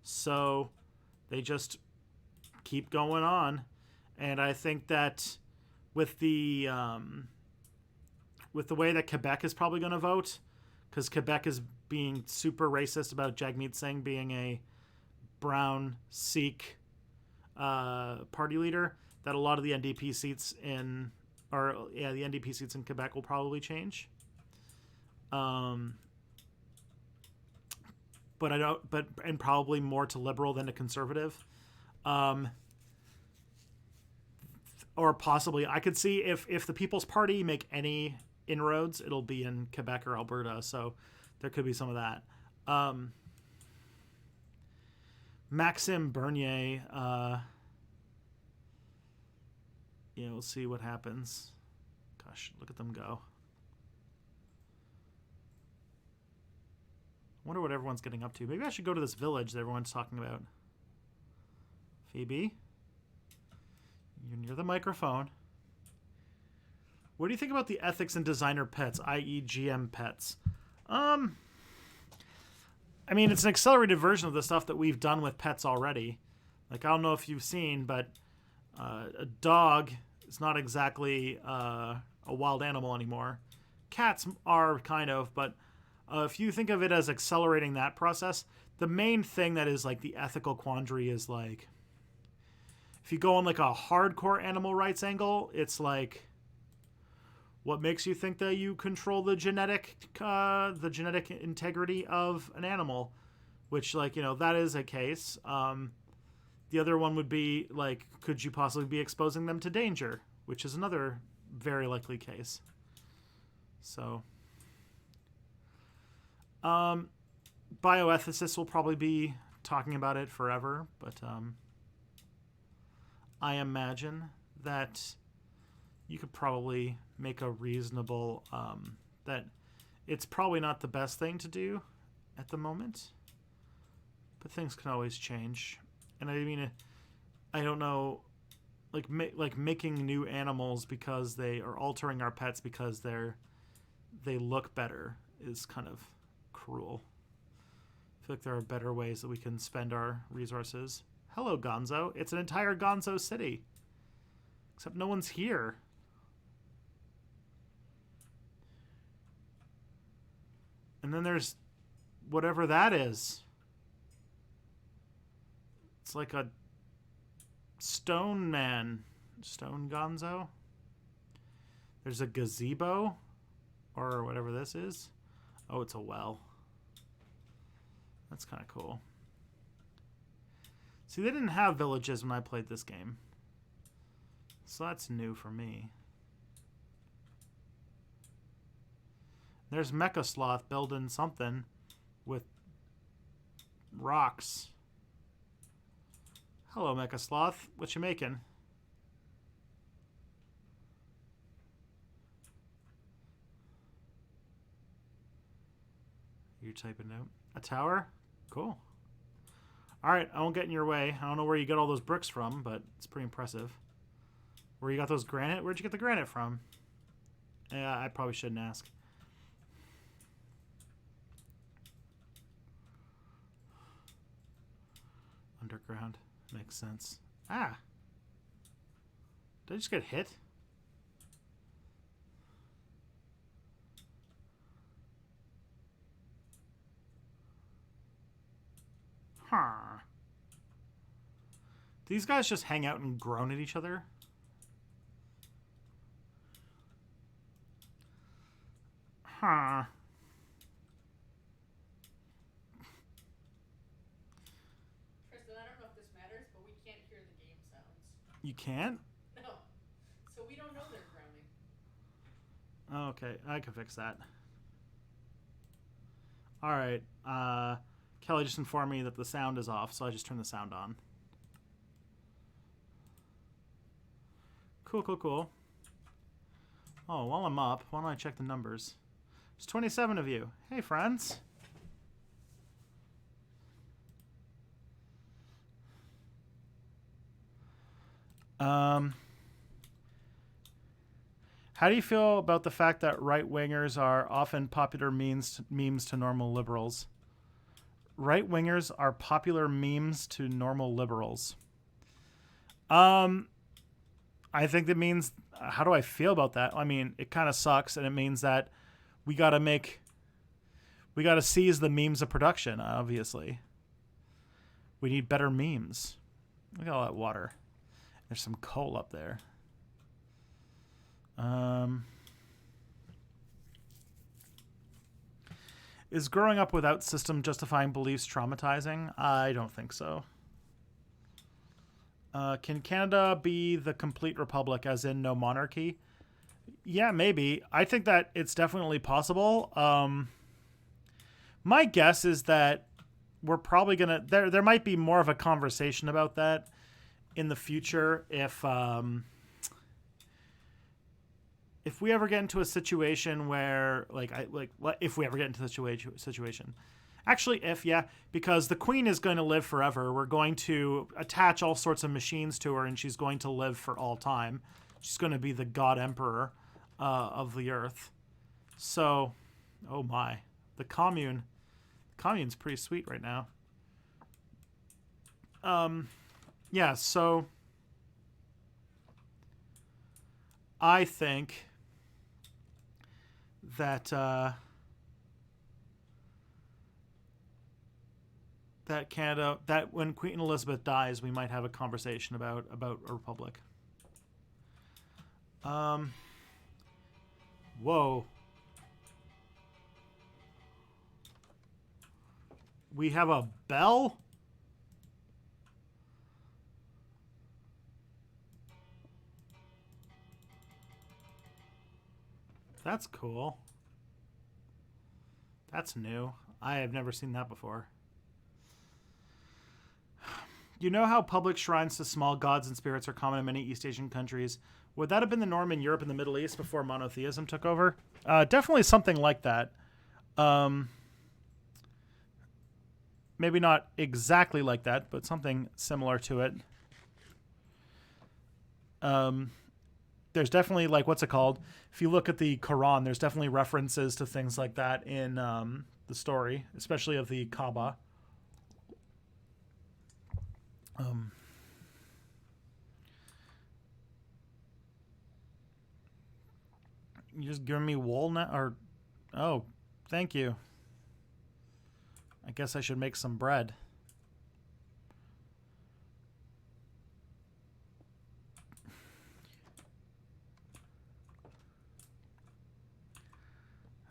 so they just keep going on. And I think that with the way that Quebec is probably going to vote, because Quebec is being super racist about Jagmeet Singh being a brown Sikh party leader, that a lot of the NDP seats in Quebec will probably change. And probably more to Liberal than to Conservative. Or possibly, I could see if the People's Party make any inroads, it'll be in Quebec or Alberta, so there could be some of that. Maxime Bernier, we'll see what happens. Gosh, look at them go. I wonder what everyone's getting up to. Maybe I should go to this village that everyone's talking about. Phoebe? You're near the microphone. What do you think about the ethics in designer pets, i.e. GM pets? I mean, it's an accelerated version of the stuff that we've done with pets already. I don't know if you've seen, but a dog is not exactly a wild animal anymore. Cats are kind of, but if you think of it as accelerating that process, the main thing that is the ethical quandary is if you go on a hardcore animal rights angle, it's what makes you think that you control the genetic integrity of an animal, which that is a case. The other one would be could you possibly be exposing them to danger, which is another very likely case. So bioethicists will probably be talking about it forever, but I imagine that you could probably make a reasonable that it's probably not the best thing to do at the moment, but things can always change. And I mean, I don't know, making new animals because they are altering our pets because they look better is kind of cruel. I feel like there are better ways that we can spend our resources. Hello, Gonzo. It's an entire Gonzo city. Except no one's here. And then there's whatever that is. It's like a stone man. Stone Gonzo. There's a gazebo. Or whatever this is. Oh, it's a well. That's kind of cool. See, they didn't have villages when I played this game. So that's new for me. There's Mecha Sloth building something with rocks. Hello, Mecha Sloth. What you making? you typing out? A tower? Cool. Alright, I won't get in your way. I don't know where you got all those bricks from, but it's pretty impressive. Where you got those granite? Where'd you get the granite from? Yeah, I probably shouldn't ask. Underground. Makes sense. Ah! Did I just get hit? Huh. These guys just hang out and groan at each other? Huh. Tristan, I don't know if this matters, but we can't hear the game sounds. You can't? No. So we don't know they're grounding. Oh, okay, I can fix that. Alright, Kelly just informed me that the sound is off, so I just turned the sound on. Cool, cool, cool. Oh, while I'm up, why don't I check the numbers? There's 27 of you. Hey, friends. How do you feel about the fact that right-wingers are often popular memes to normal liberals? Right-wingers are popular memes to normal liberals. I think that means... How do I feel about that? I mean, it kind of sucks, and it means that we got to seize the memes of production, obviously. We need better memes. Look at all that water. There's some coal up there. Is growing up without system justifying beliefs traumatizing? I don't think so. Can Canada be the complete republic, as in no monarchy? Yeah, maybe. I think that it's definitely possible. My guess is that we're probably gonna there might be more of a conversation about that in the future if we ever get into a situation where if we ever get into the situation. Actually, because the queen is going to live forever. We're going to attach all sorts of machines to her, and she's going to live for all time. She's going to be the god emperor of the earth. So, oh my, the commune's pretty sweet right now. Yeah. So, I think that that Canada, that when Queen Elizabeth dies, we might have a conversation about a republic. Whoa. We have a bell? That's cool. That's new. I have never seen that before. You know how public shrines to small gods and spirits are common in many East Asian countries? Would that have been the norm in Europe and the Middle East before monotheism took over? Definitely something like that. Maybe not exactly like that, but something similar to it. There's definitely, like, what's it called? If you look at the Quran, there's definitely references to things like that in the story, especially of the Kaaba. You just giving me wool now? Or, oh, thank you. I guess I should make some bread.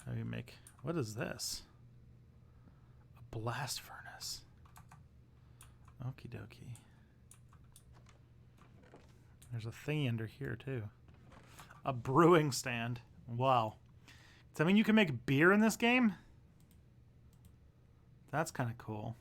How do you make... What is this? A blast furnace. Okie dokie. There's a thingy under here, too. A brewing stand. Wow. Does that mean you can make beer in this game? That's kind of cool.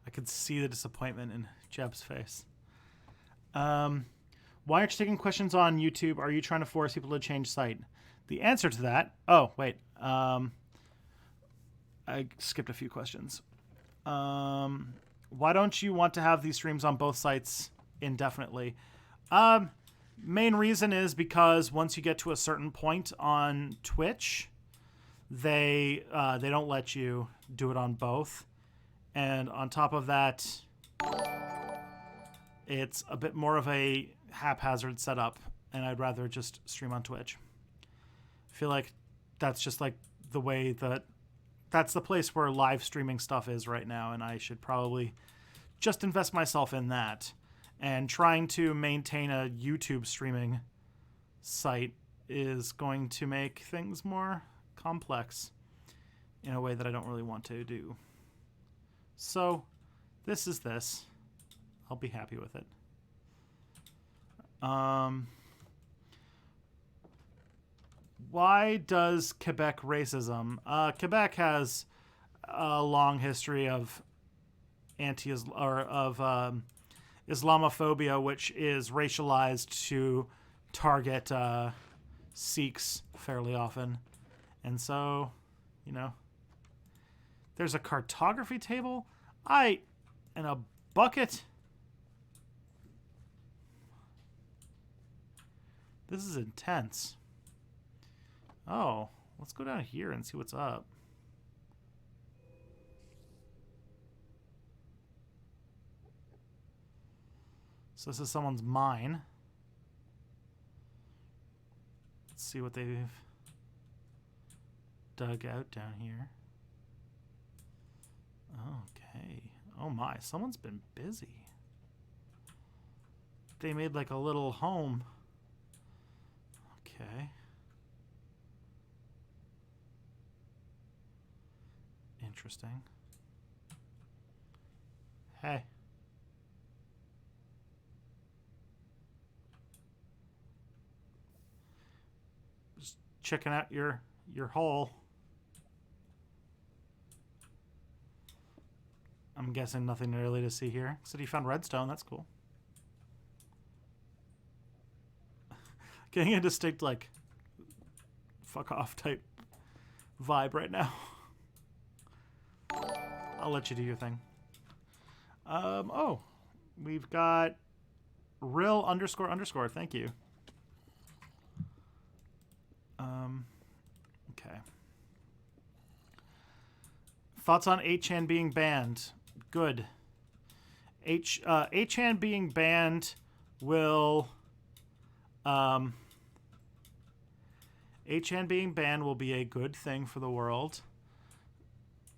I could see the disappointment in Jeb's face. Why aren't you taking questions on YouTube? Are you trying to force people to change site? The answer to that... Oh, wait. I skipped a few questions. Why don't you want to have these streams on both sites indefinitely? Main reason is because once you get to a certain point on Twitch, they don't let you do it on both. And on top of that, it's a bit more of a haphazard setup, and I'd rather just stream on Twitch. I feel like that's just like the way that's the place where live streaming stuff is right now, and I should probably just invest myself in that. And trying to maintain a YouTube streaming site is going to make things more complex in a way that I don't really want to do. So, this is this. I'll be happy with it. Why does Quebec racism? Quebec has a long history of Islamophobia, which is racialized to target Sikhs fairly often. And so, you know, there's a cartography table. And a bucket. This is intense. Oh, let's go down here and see what's up. So this is someone's mine. Let's see what they've dug out down here. Okay. Oh my, someone's been busy. They made like a little home. Okay. Interesting. Hey. Just checking out your hole. I'm guessing nothing really to see here. Said he found redstone. That's cool. Getting a distinct, like, fuck off type vibe right now. I'll let you do your thing. Oh, we've got real __. Thank you. Okay. Thoughts on 8chan being banned? Good. 8chan being banned will 8chan being banned will be a good thing for the world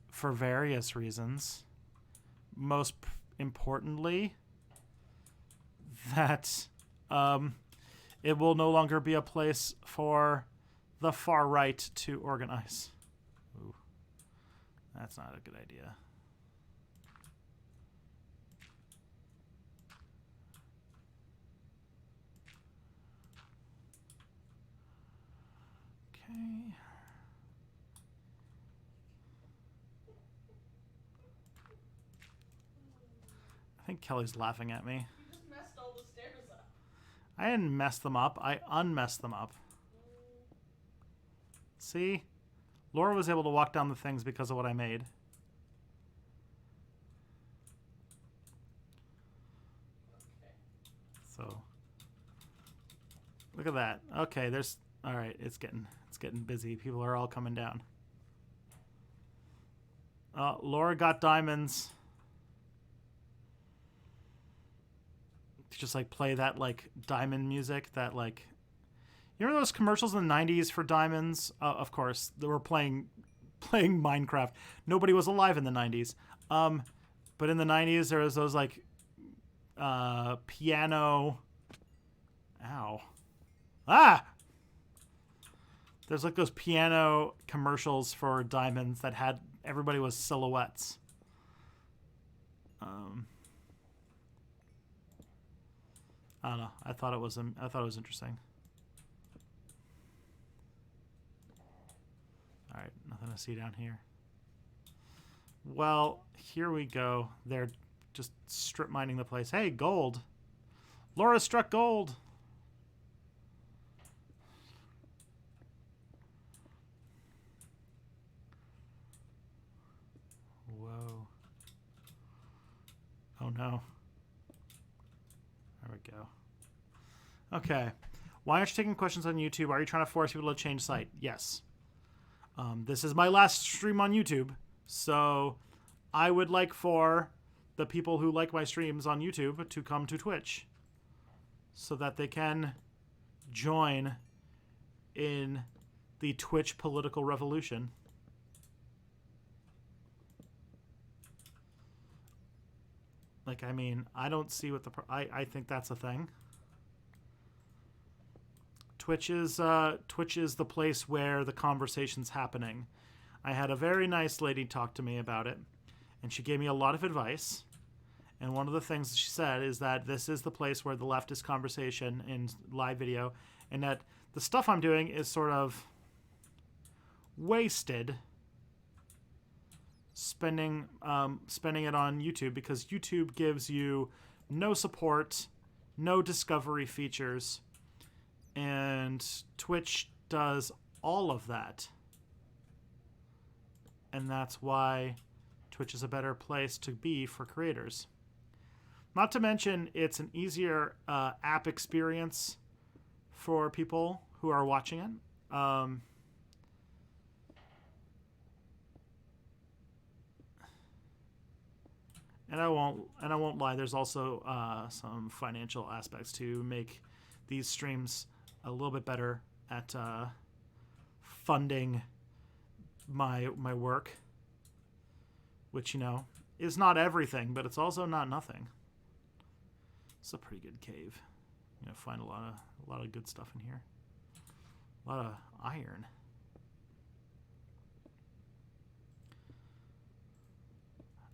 for various reasons. Most importantly, that it will no longer be a place for the far right to organize. Ooh, that's not a good idea. Okay. I think Kelly's laughing at me. You just messed all the stairs up. I didn't mess them up. I unmessed them up. See? Laura was able to walk down the things because of what I made. Okay. So look at that. Okay, there's all right, it's getting busy. People are all coming down. Laura got diamonds. Just like play that like diamond music that like, you remember those commercials in the 90s for diamonds? Of course, they were playing Minecraft. Nobody was alive in the 90s. But in the 90s there was those like piano. Ow. Ah. There's like those piano commercials for diamonds that had everybody was silhouettes. I don't know. I thought it was interesting. All right, nothing to see down here. Well, here we go. They're just strip mining the place. Hey, gold. Laura struck gold. Whoa. Oh no. There we go. Okay. Why aren't you taking questions on YouTube? Are you trying to force people to change site? Yes. This is my last stream on YouTube, so I would like for the people who like my streams on YouTube to come to Twitch so that they can join in the Twitch political revolution. Like, I mean, I don't see what the... I think that's a thing. Twitch is the place where the conversation's happening. I had a very nice lady talk to me about it, and she gave me a lot of advice. And one of the things she said is that this is the place where the leftist conversation in live video, and that the stuff I'm doing is sort of wasted spending it on YouTube, because YouTube gives you no support, no discovery features, and Twitch does all of that. And that's why Twitch is a better place to be for creators. Not to mention, it's an easier app experience for people who are watching it. And I won't lie. There's also some financial aspects to make these streams a little bit better at funding my work, which, you know, is not everything, but it's also not nothing. It's a pretty good cave. You know, find a lot of good stuff in here. A lot of iron.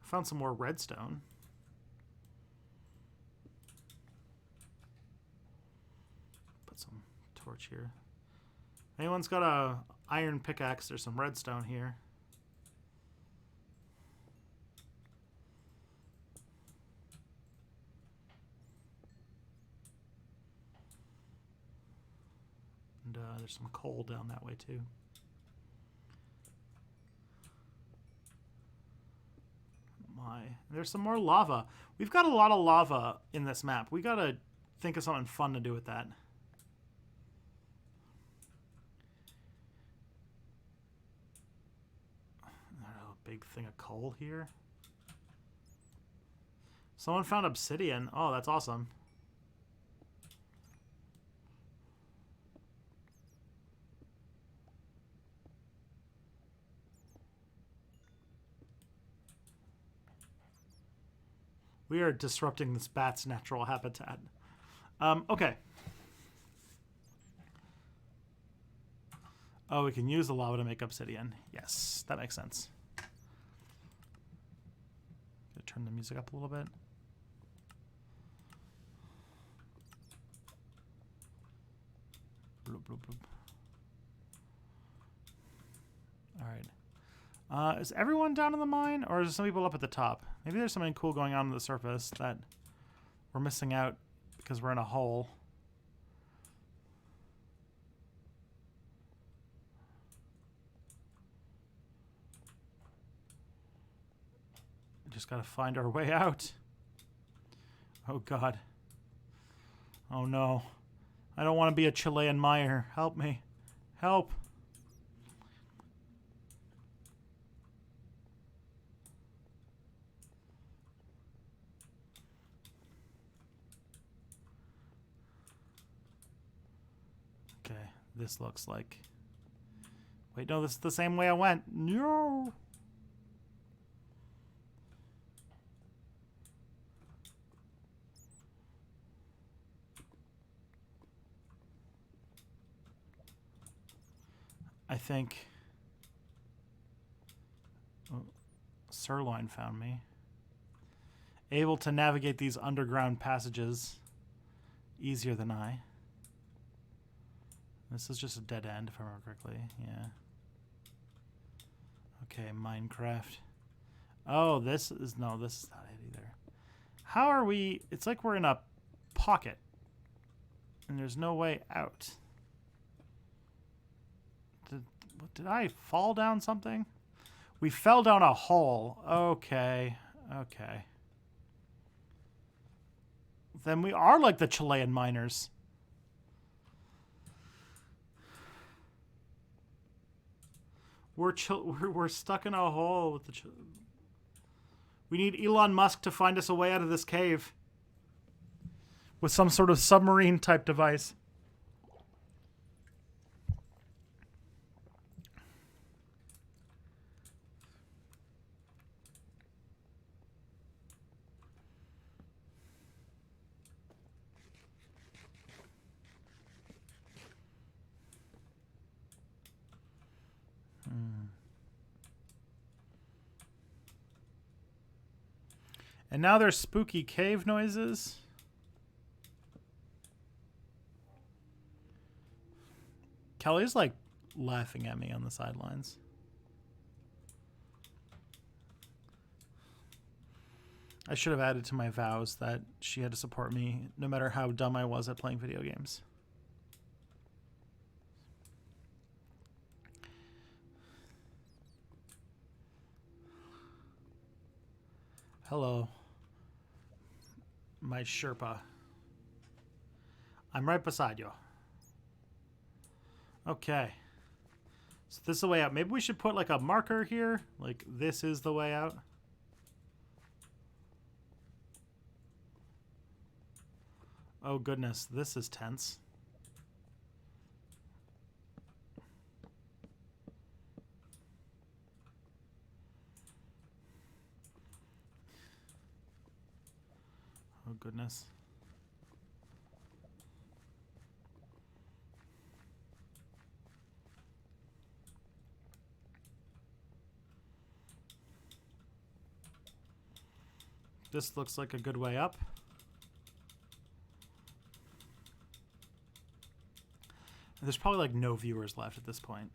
Found some more redstone. Put some torch here. Anyone's got a iron pickaxe? There's some redstone here. And there's some coal down that way too. There's some more lava. We've got a lot of lava in this map. We gotta think of something fun to do with that. A big thing of coal here. Someone found obsidian. Oh, that's awesome. We are disrupting this bat's natural habitat. Okay. Oh, we can use the lava to make obsidian. Yes, that makes sense. Gonna turn the music up a little bit. Bloop, bloop, bloop. All right. Is everyone down in the mine, or is there some people up at the top? Maybe there's something cool going on the surface that we're missing out because we're in a hole. We just gotta find our way out. Oh God. Oh no. I don't want to be a Chilean mire. Help me. Help. Okay, this looks like... Wait, no, this is the same way I went. No! I think... Oh, Sirloin found me. Able to navigate these underground passages easier than I. This is just a dead end, if I remember correctly. Yeah. Okay, Minecraft. Oh, this is... No, this is not it either. How are we... It's like we're in a pocket. And there's no way out. Did I fall down something? We fell down a hole. Okay. Okay. Then we are like the Chilean miners. We're stuck in a hole with the... We need Elon Musk to find us a way out of this cave. With some sort of submarine type device. And now there's spooky cave noises. Kelly's like laughing at me on the sidelines. I should have added to my vows that she had to support me no matter how dumb I was at playing video games. Hello. My Sherpa. I'm right beside you. Okay. So this is the way out. Maybe we should put like a marker here. Like this is the way out. Oh goodness, this is tense. Oh goodness. This looks like a good way up. There's probably like no viewers left at this point.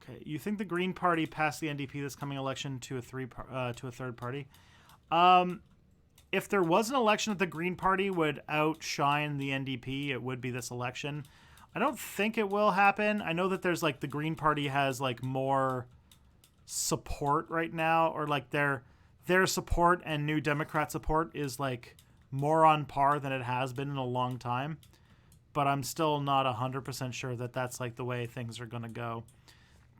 Okay, you think the Green Party passed the NDP this coming election to a third party? If there was an election that the Green Party would outshine the NDP, it would be this election. I don't think it will happen. I know that there's like the Green Party has like more support right now, or like their support and New Democrat support is like more on par than it has been in a long time. But I'm still not 100% sure that that's like the way things are going to go.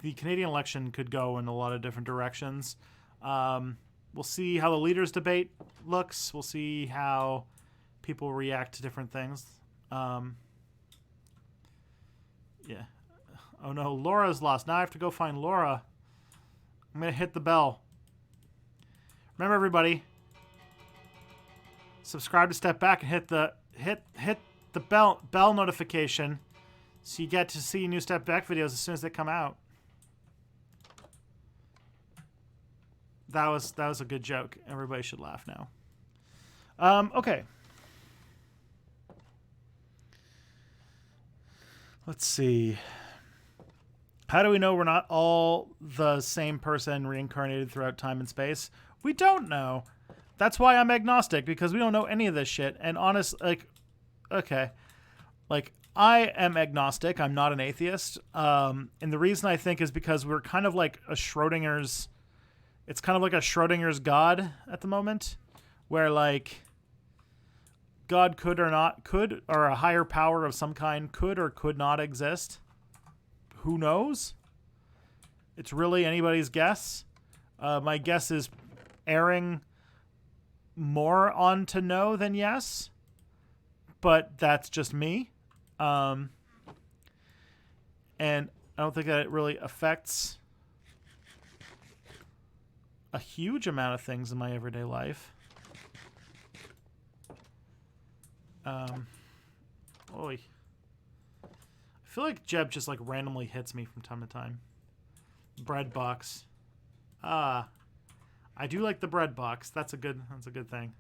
The Canadian election could go in a lot of different directions. We'll see how the leaders debate looks. We'll see how people react to different things. Yeah. Oh no, Laura's lost. Now I have to go find Laura. I'm going to hit the bell. Remember everybody, subscribe to Step Back and hit the bell notification so you get to see new Step Back videos as soon as they come out. That was a good joke. Everybody should laugh now. Okay. Let's see. How do we know we're not all the same person reincarnated throughout time and space? We don't know. That's why I'm agnostic, because we don't know any of this shit. And honest, like, okay. Like, I am agnostic. I'm not an atheist. And the reason I think is because we're kind of like a Schrodinger's... It's kind of like a Schrodinger's God at the moment, where like God could or a higher power of some kind could or could not exist. Who knows? It's really anybody's guess. My guess is erring more on to no than yes, but that's just me. And I don't think that it really affects a huge amount of things in my everyday life. Oy. I feel like Jeb just like randomly hits me from time to time. Bread box. I do like the bread box. That's a good thing.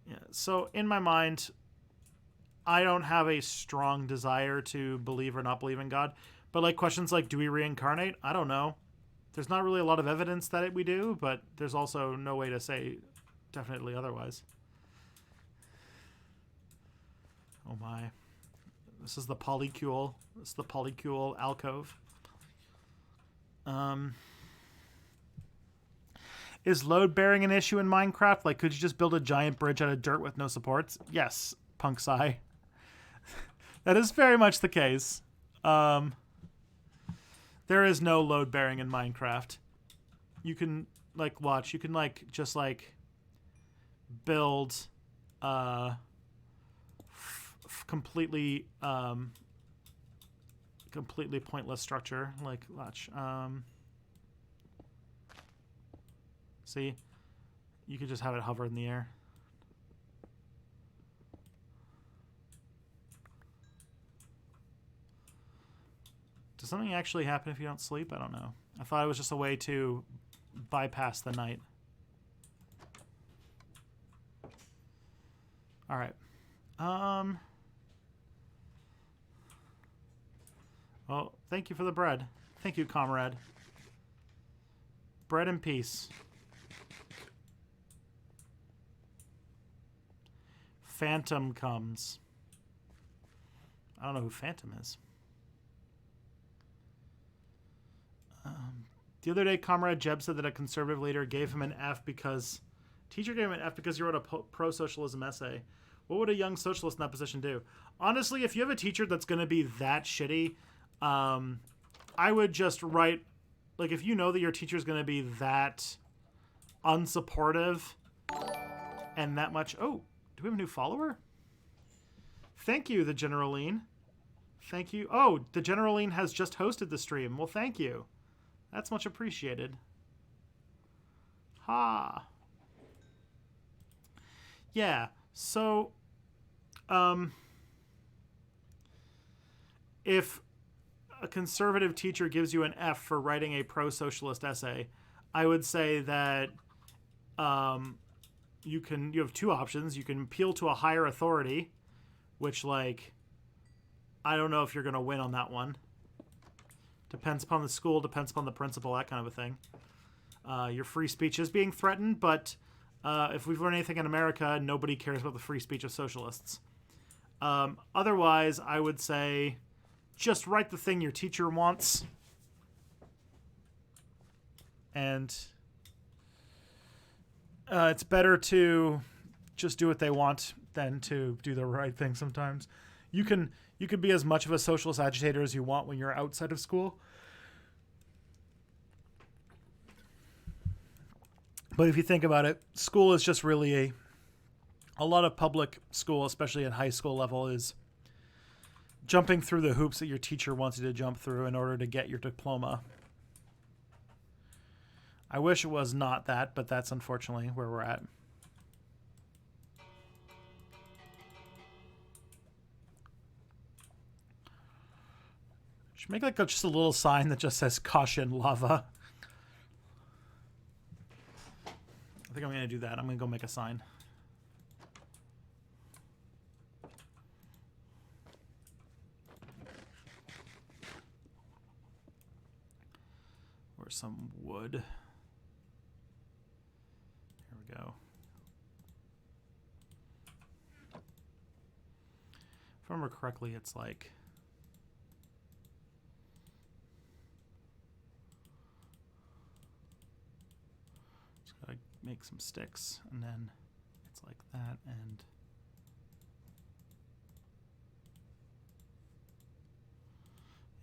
Yeah. So in my mind, I don't have a strong desire to believe or not believe in God. But like questions like, do we reincarnate? I don't know. There's not really a lot of evidence that we do, but there's also no way to say definitely otherwise. Oh my. This is the polycule. This is the polycule alcove. Is load bearing an issue in Minecraft? Like, could you just build a giant bridge out of dirt with no supports? Yes, Punksai. That is very much the case. There is no load bearing in Minecraft. You can like watch. You can like just like build completely completely pointless structure. Like watch. See, you could just have it hover in the air. Does something actually happen if you don't sleep? I don't know. I thought it was just a way to bypass the night. All right. Well, thank you for the bread. Thank you, comrade. Bread and peace. Phantom comes. I don't know who Phantom is. The other day, Comrade Jeb said that a conservative leader gave him an F because... Teacher gave him an F because he wrote a pro-socialism essay. What would a young socialist in that position do? Honestly, if you have a teacher that's going to be that shitty, I would just write... Like, if you know that your teacher is going to be that unsupportive and that much... Oh, do we have a new follower? Thank you, the Generaline. Thank you. Oh, the Generaline has just hosted the stream. Well, thank you. That's much appreciated. Ha. Yeah, so... if a conservative teacher gives you an F for writing a pro-socialist essay, I would say that you have two options. You can appeal to a higher authority, which, like, I don't know if you're going to win on that one. Depends upon the school, depends upon the principal, that kind of a thing. Your free speech is being threatened, but if we've learned anything in America, nobody cares about the free speech of socialists. Otherwise, I would say just write the thing your teacher wants. And it's better to just do what they want than to do the right thing sometimes. You can be as much of a socialist agitator as you want when you're outside of school. But if you think about it, school is just really a lot of public school, especially at high school level, is jumping through the hoops that your teacher wants you to jump through in order to get your diploma. I wish it was not that, but that's unfortunately where we're at. Should make like just a little sign that just says caution lava. I think I'm going to do that. I'm going to go make a sign. Or some wood. Here we go. If I remember correctly, it's like... make some sticks, and then it's like that, and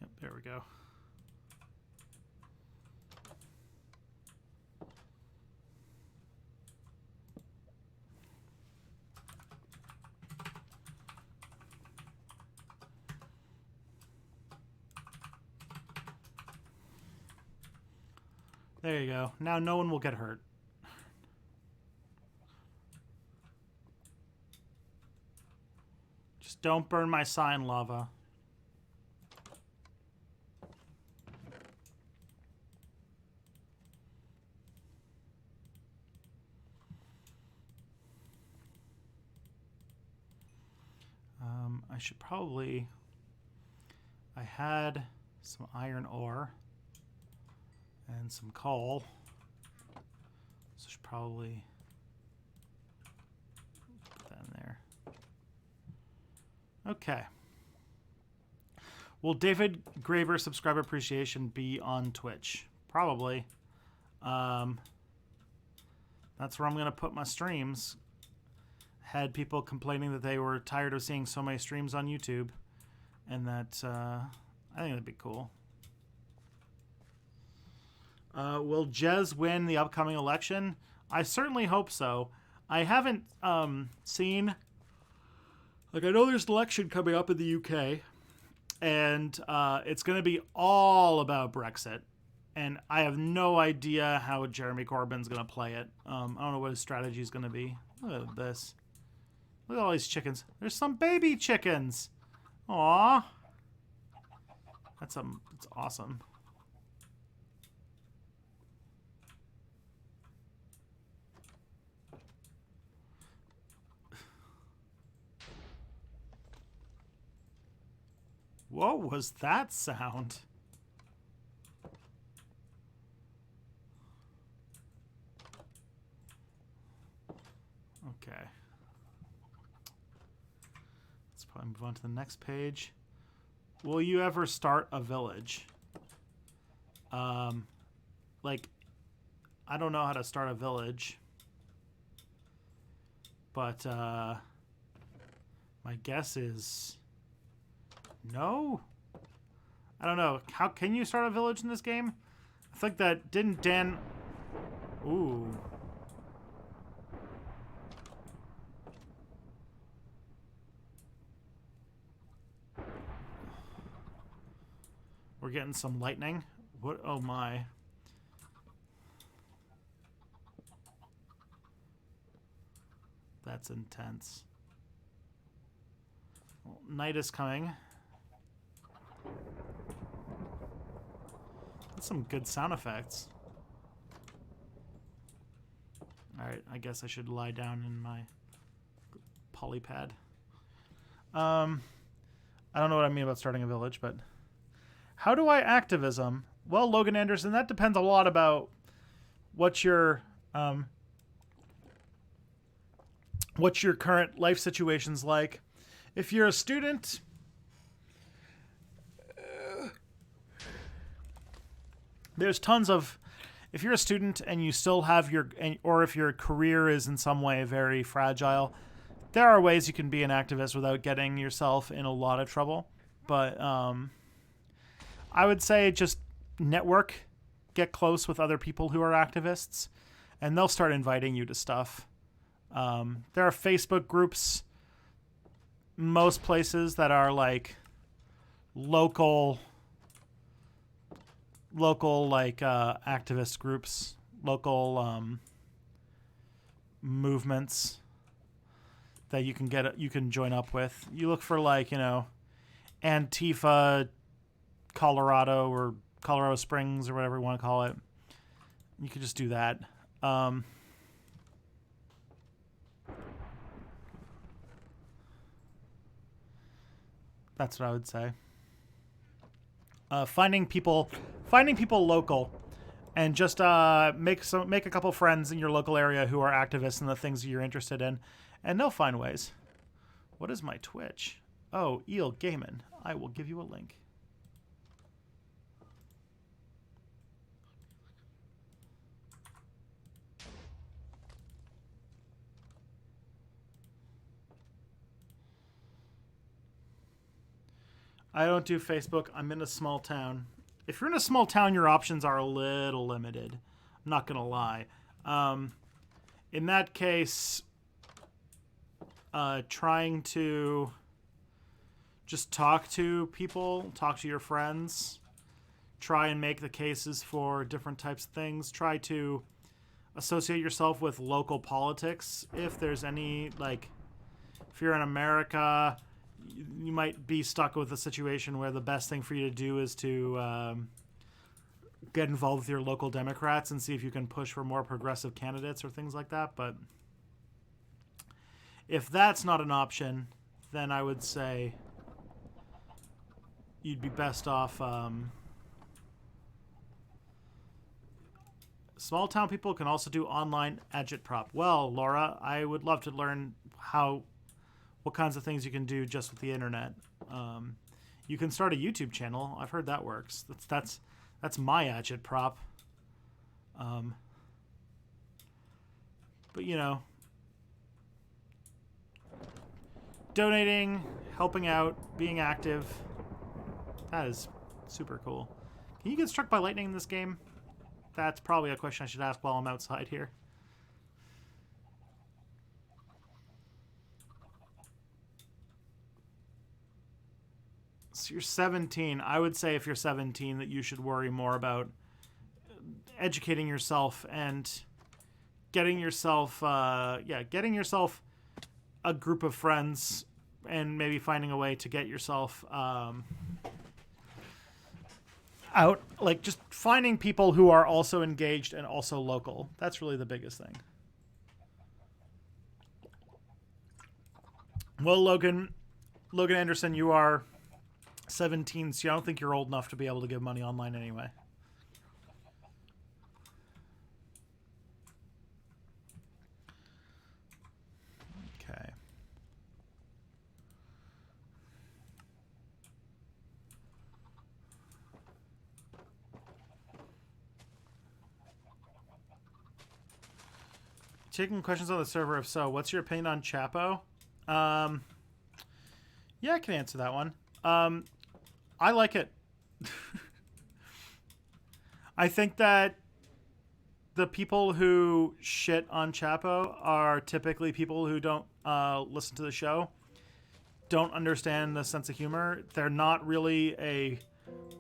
yep, there we go. There you go. Now no one will get hurt. Don't burn my sign, lava. I should probably... I had some iron ore, and some coal. So I should probably put that in there. Okay. Will David Graver subscriber appreciation be on Twitch? Probably. That's where I'm going to put my streams. Had people complaining that they were tired of seeing so many streams on YouTube, and that I think that'd be cool. Will Jez win the upcoming election? I certainly hope so. I haven't seen... Like, I know there's an election coming up in the UK, and it's going to be all about Brexit. And I have no idea how Jeremy Corbyn's going to play it. I don't know what his strategy is going to be. Look at this. Look at all these chickens. There's some baby chickens. Aww. That's awesome. What was that sound? Okay. Let's probably move on to the next page. Will you ever start a village? Like, I don't know how to start a village. But, my guess is no? I don't know. How can you start a village in this game? I think that didn't Dan... Ooh. We're getting some lightning. What? Oh my. That's intense. Well, night is coming. That's some good sound effects. Alright, I guess I should lie down in my polypad. I don't know what I mean about starting a village, but... How do I activism? Well, Logan Anderson, that depends a lot about what your current life situation's like. If you're a student... There's tons of... If you're a student and you still have your... Or if your career is in some way very fragile, there are ways you can be an activist without getting yourself in a lot of trouble. But I would say just network, get close with other people who are activists, and they'll start inviting you to stuff. There are Facebook groups, most places that are like local like activist groups, local movements that you can join up with. You look for like, you know, Antifa Colorado or Colorado Springs or whatever you want to call it. You could just do that. That's what I would say. Finding people local, and just make a couple friends in your local area who are activists in the things you're interested in, and they'll find ways. What is my Twitch? Oh, Eel Gaiman. I will give you a link. I don't do Facebook. I'm in a small town. If you're in a small town, your options are a little limited. I'm not going to lie. In that case, trying to just talk to people, talk to your friends, try and make the cases for different types of things. Try to associate yourself with local politics. If there's any, like, if you're in America... You might be stuck with a situation where the best thing for you to do is to get involved with your local Democrats and see if you can push for more progressive candidates or things like that. But if that's not an option, then I would say you'd be best off. Small town people can also do online agitprop. Well, Laura, I would love to learn what kinds of things you can do just with the internet. You can start a YouTube channel. I've heard that works. That's my agitprop. But you know, donating, helping out, being active, that is super cool. Can you get struck by lightning in this game? That's probably a question I should ask while I'm outside here. So you're 17. I would say if you're 17 that you should worry more about educating yourself and getting yourself, getting yourself a group of friends and maybe finding a way to get yourself out, like just finding people who are also engaged and also local. That's really the biggest thing. Well, Logan Anderson, you are 17, so I don't think you're old enough to be able to give money online anyway. Okay. Taking questions on the server. If so, what's your opinion on Chapo? Yeah, I can answer that one. I like it. I think that the people who shit on Chapo are typically people who don't listen to the show, don't understand the sense of humor. They're not really a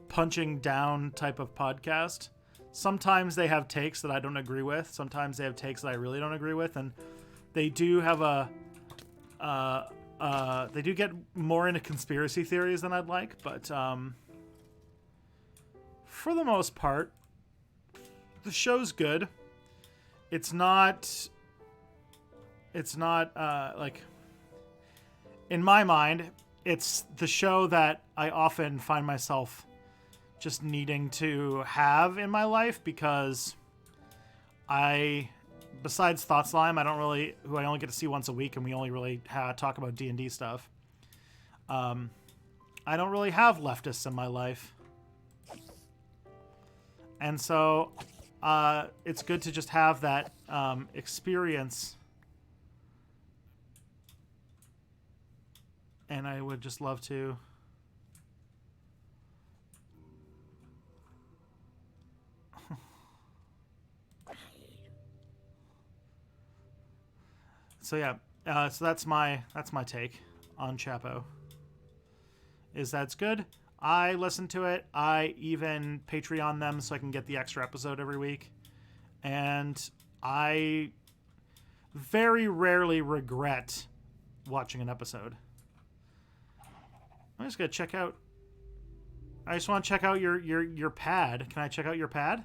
punching down type of podcast. Sometimes they have takes that I don't agree with. Sometimes they have takes that I really don't agree with, and they do have they do get more into conspiracy theories than I'd like, but for the most part, the show's good. It's not like, in my mind, it's the show that I often find myself just needing to have in my life, because besides Thought Slime, who I only get to see once a week, and we only really talk about D&D stuff. I don't really have leftists in my life. And so it's good to just have that experience. And I would just love to... So yeah, so that's my take on Chapo. Is that's good. I listen to it. I even Patreon them so I can get the extra episode every week. And I very rarely regret watching an episode. I'm just gonna check out. I just want to check out your pad. Can I check out your pad?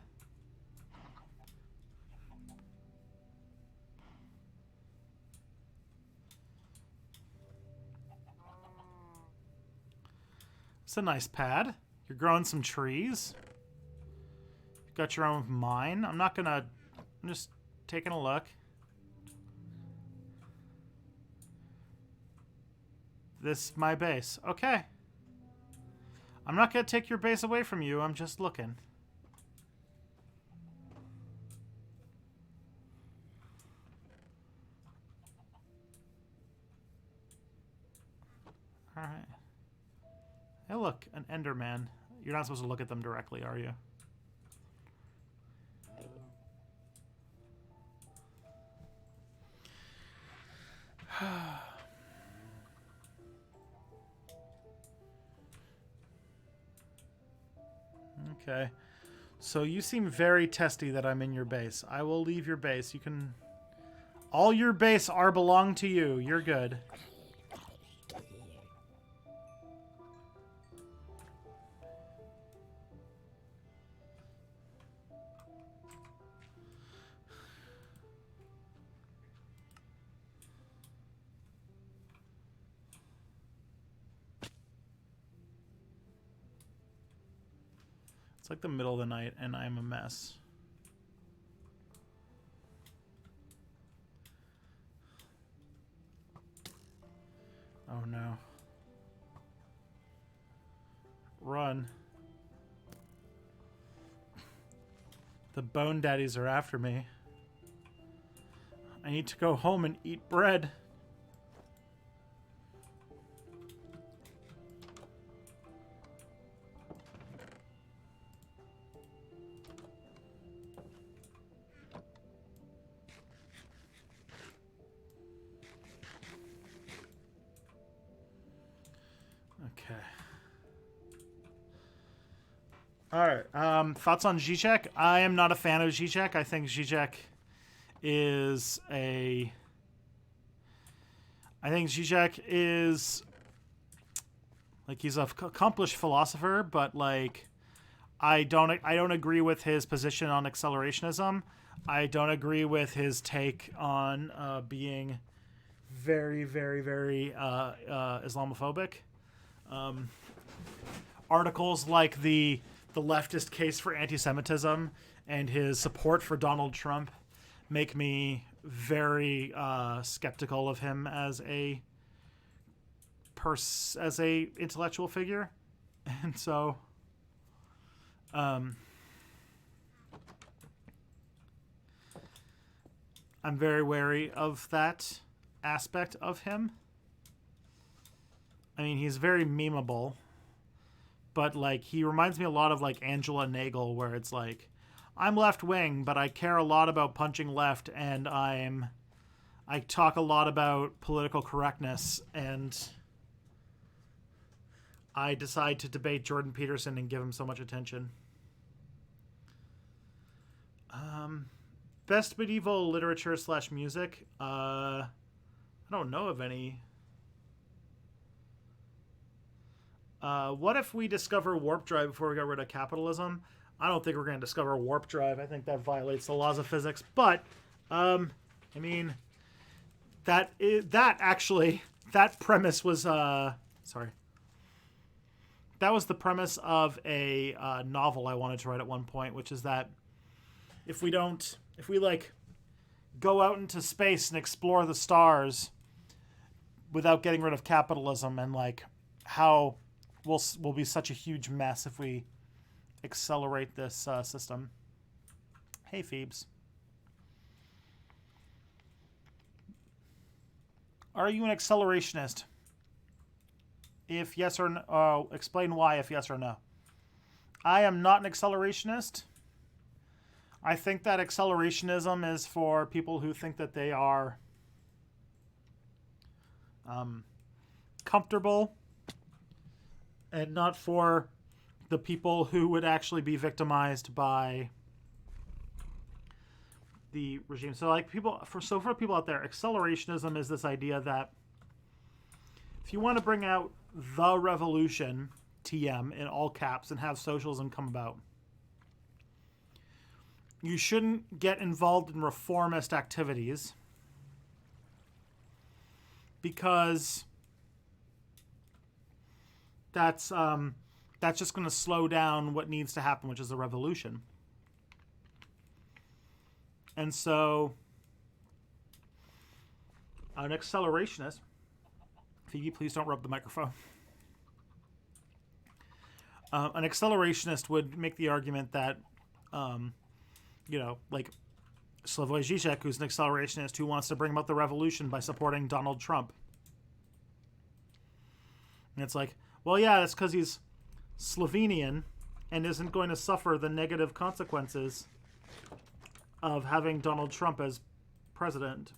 It's a nice pad. You're growing some trees. You've got your own mine. I'm just taking a look. This is my base. Okay. I'm not going to take your base away from you. I'm just looking. All right. Hey, look, an Enderman. You're not supposed to look at them directly, are you? Okay. So you seem very testy that I'm in your base. I will leave your base. You can... All your base belong to you. You're good. It's like the middle of the night, and I'm a mess. Oh no. Run. The Bone Daddies are after me. I need to go home and eat bread. Okay. All right. Thoughts on Zizek? I am not a fan of Zizek. I think Zizek is a. I think Zizek is like he's an accomplished philosopher, but like I don't agree with his position on accelerationism. I don't agree with his take on being very, very, very Islamophobic. Articles like the leftist case for anti-Semitism and his support for Donald Trump make me very skeptical of him as a intellectual figure, and so I'm very wary of that aspect of him. I mean, he's very memeable, but like he reminds me a lot of like Angela Nagel, where it's like I'm left wing, but I care a lot about punching left, and I talk a lot about political correctness, and I decide to debate Jordan Peterson and give him so much attention. Best medieval literature / music. I don't know of any. What if we discover warp drive before we get rid of capitalism? I don't think we're going to discover warp drive. I think that violates the laws of physics. But, I mean, that premise was, sorry. That was the premise of a novel I wanted to write at one point, which is that if we like go out into space and explore the stars without getting rid of capitalism, and like how we'll be such a huge mess if we accelerate this system. Hey, Phoebes. Are you an accelerationist? If yes or no, explain why if yes or no. I am not an accelerationist. I think that accelerationism is for people who think that they are comfortable, and not for the people who would actually be victimized by the regime. So like for people out there, accelerationism is this idea that if you want to bring out the revolution, TM, in all caps, and have socialism come about, you shouldn't get involved in reformist activities, because that's just going to slow down what needs to happen, which is a revolution. And so an accelerationist, Phoebe, please don't rub the microphone. An accelerationist would make the argument that, like Slavoj Žižek, who's an accelerationist who wants to bring about the revolution by supporting Donald Trump. And it's like, well, yeah, that's because he's Slovenian and isn't going to suffer the negative consequences of having Donald Trump as president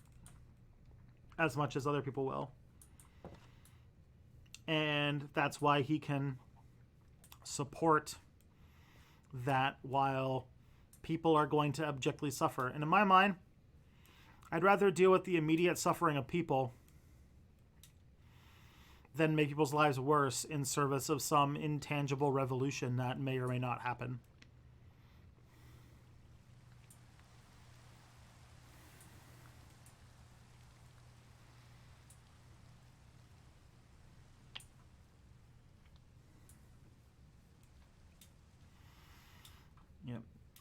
as much as other people will. And that's why he can support that while people are going to abjectly suffer. And in my mind, I'd rather deal with the immediate suffering of people than make people's lives worse in service of some intangible revolution that may or may not happen.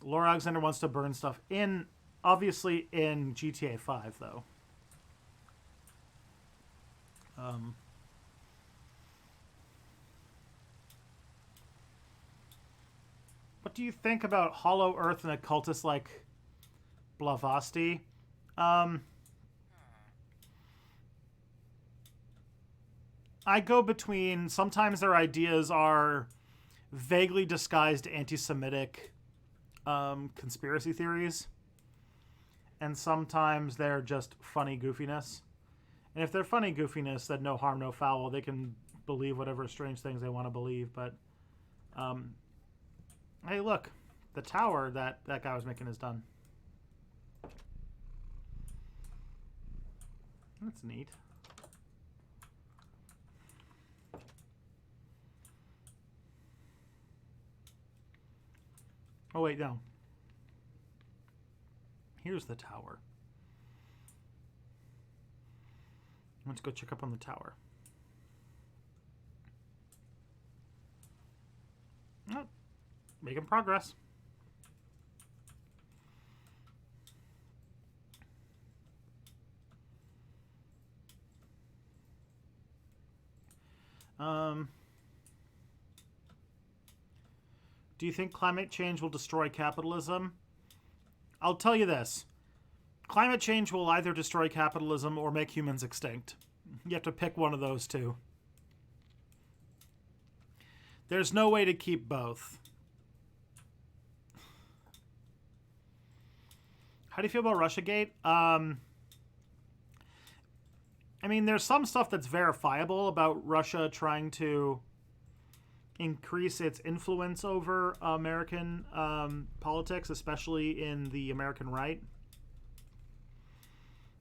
Laura Alexander wants to burn stuff in, obviously in GTA 5 though. What do you think about Hollow Earth and a cultist like Blavatsky? I go between, sometimes their ideas are vaguely disguised anti-Semitic conspiracy theories, and sometimes they're just funny goofiness. And if they're funny goofiness, then no harm, no foul. They can believe whatever strange things they want to believe. But, hey, look, the tower that guy was making is done. That's neat. Oh, wait, no. Here's the tower. Let's go check up on the tower. Oh, making progress. Do you think climate change will destroy capitalism? I'll tell you this. Climate change will either destroy capitalism or make humans extinct. You have to pick one of those two. There's no way to keep both. How do you feel about Russiagate? I mean, there's some stuff that's verifiable about Russia trying to increase its influence over American politics, especially in the American right.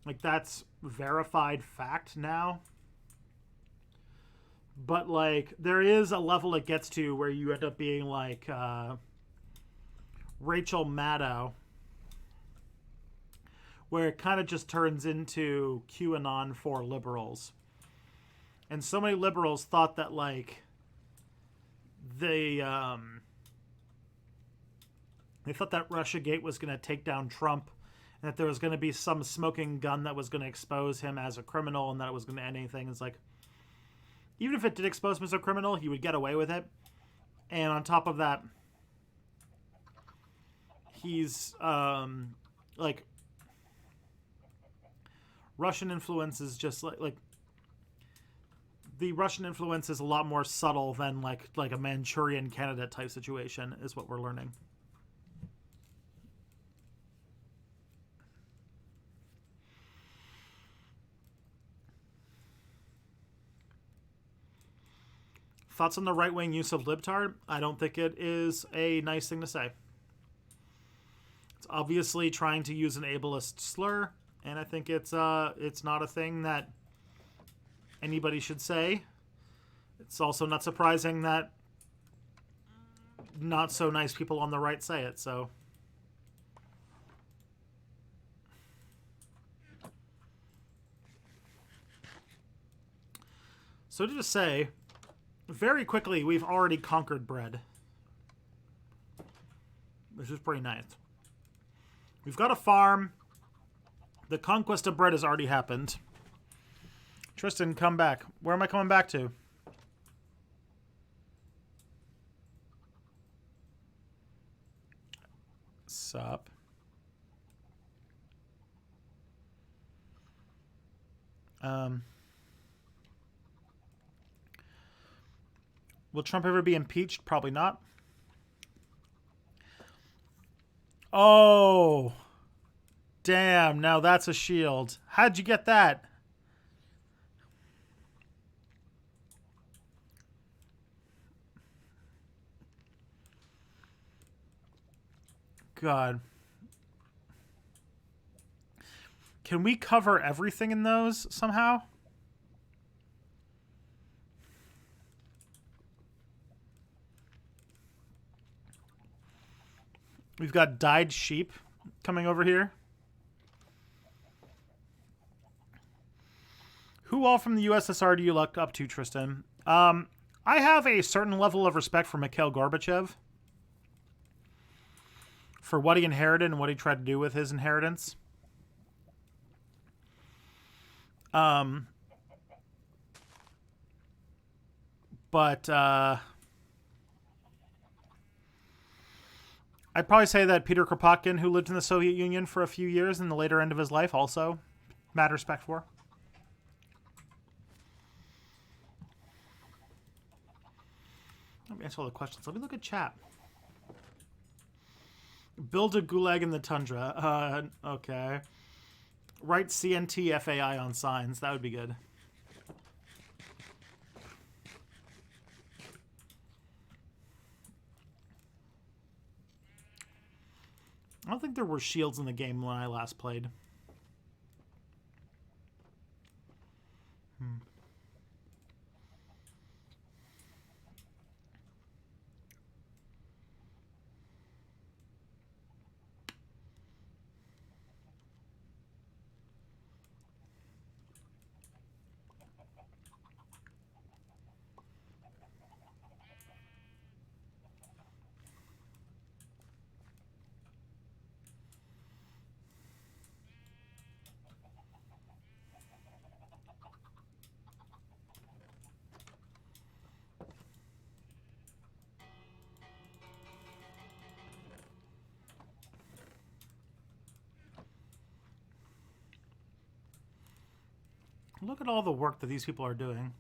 Like, that's verified fact now. But, like, there is a level it gets to where you end up being like Rachel Maddow, where it kind of just turns into QAnon for liberals. And so many liberals thought that, like, they thought that Russiagate was going to take down Trump, and that there was going to be some smoking gun that was going to expose him as a criminal, and that it was going to end anything. It's like, even if it did expose him as a criminal, he would get away with it. And on top of that, he's like, Russian influence is just like the Russian influence is a lot more subtle than like a Manchurian candidate type situation, is what we're learning. Thoughts on the right-wing use of libtard? I don't think it is a nice thing to say. It's obviously trying to use an ableist slur, and I think it's not a thing that anybody should say. It's also not surprising that not so nice people on the right say it, so. So to just say, very quickly, we've already conquered bread, which is pretty nice. We've got a farm. The conquest of bread has already happened. Tristan, come back. Where am I coming back to? Sup? Will Trump ever be impeached? Probably not. Oh. Damn, now that's a shield. How'd you get that? God. Can we cover everything in those somehow? We've got dyed sheep coming over here. Who all from the USSR do you look up to, Tristan? I have a certain level of respect for Mikhail Gorbachev. for what he inherited and what he tried to do with his inheritance. But I'd probably say that Peter Kropotkin, who lived in the Soviet Union for a few years in the later end of his life, also mad respect for. Let me answer all the questions. Let me look at chat. Build a gulag in the tundra. Okay. Write CNT FAI on signs. That would be good. I don't think there were shields in the game when I last played. Look at all the work that these people are doing.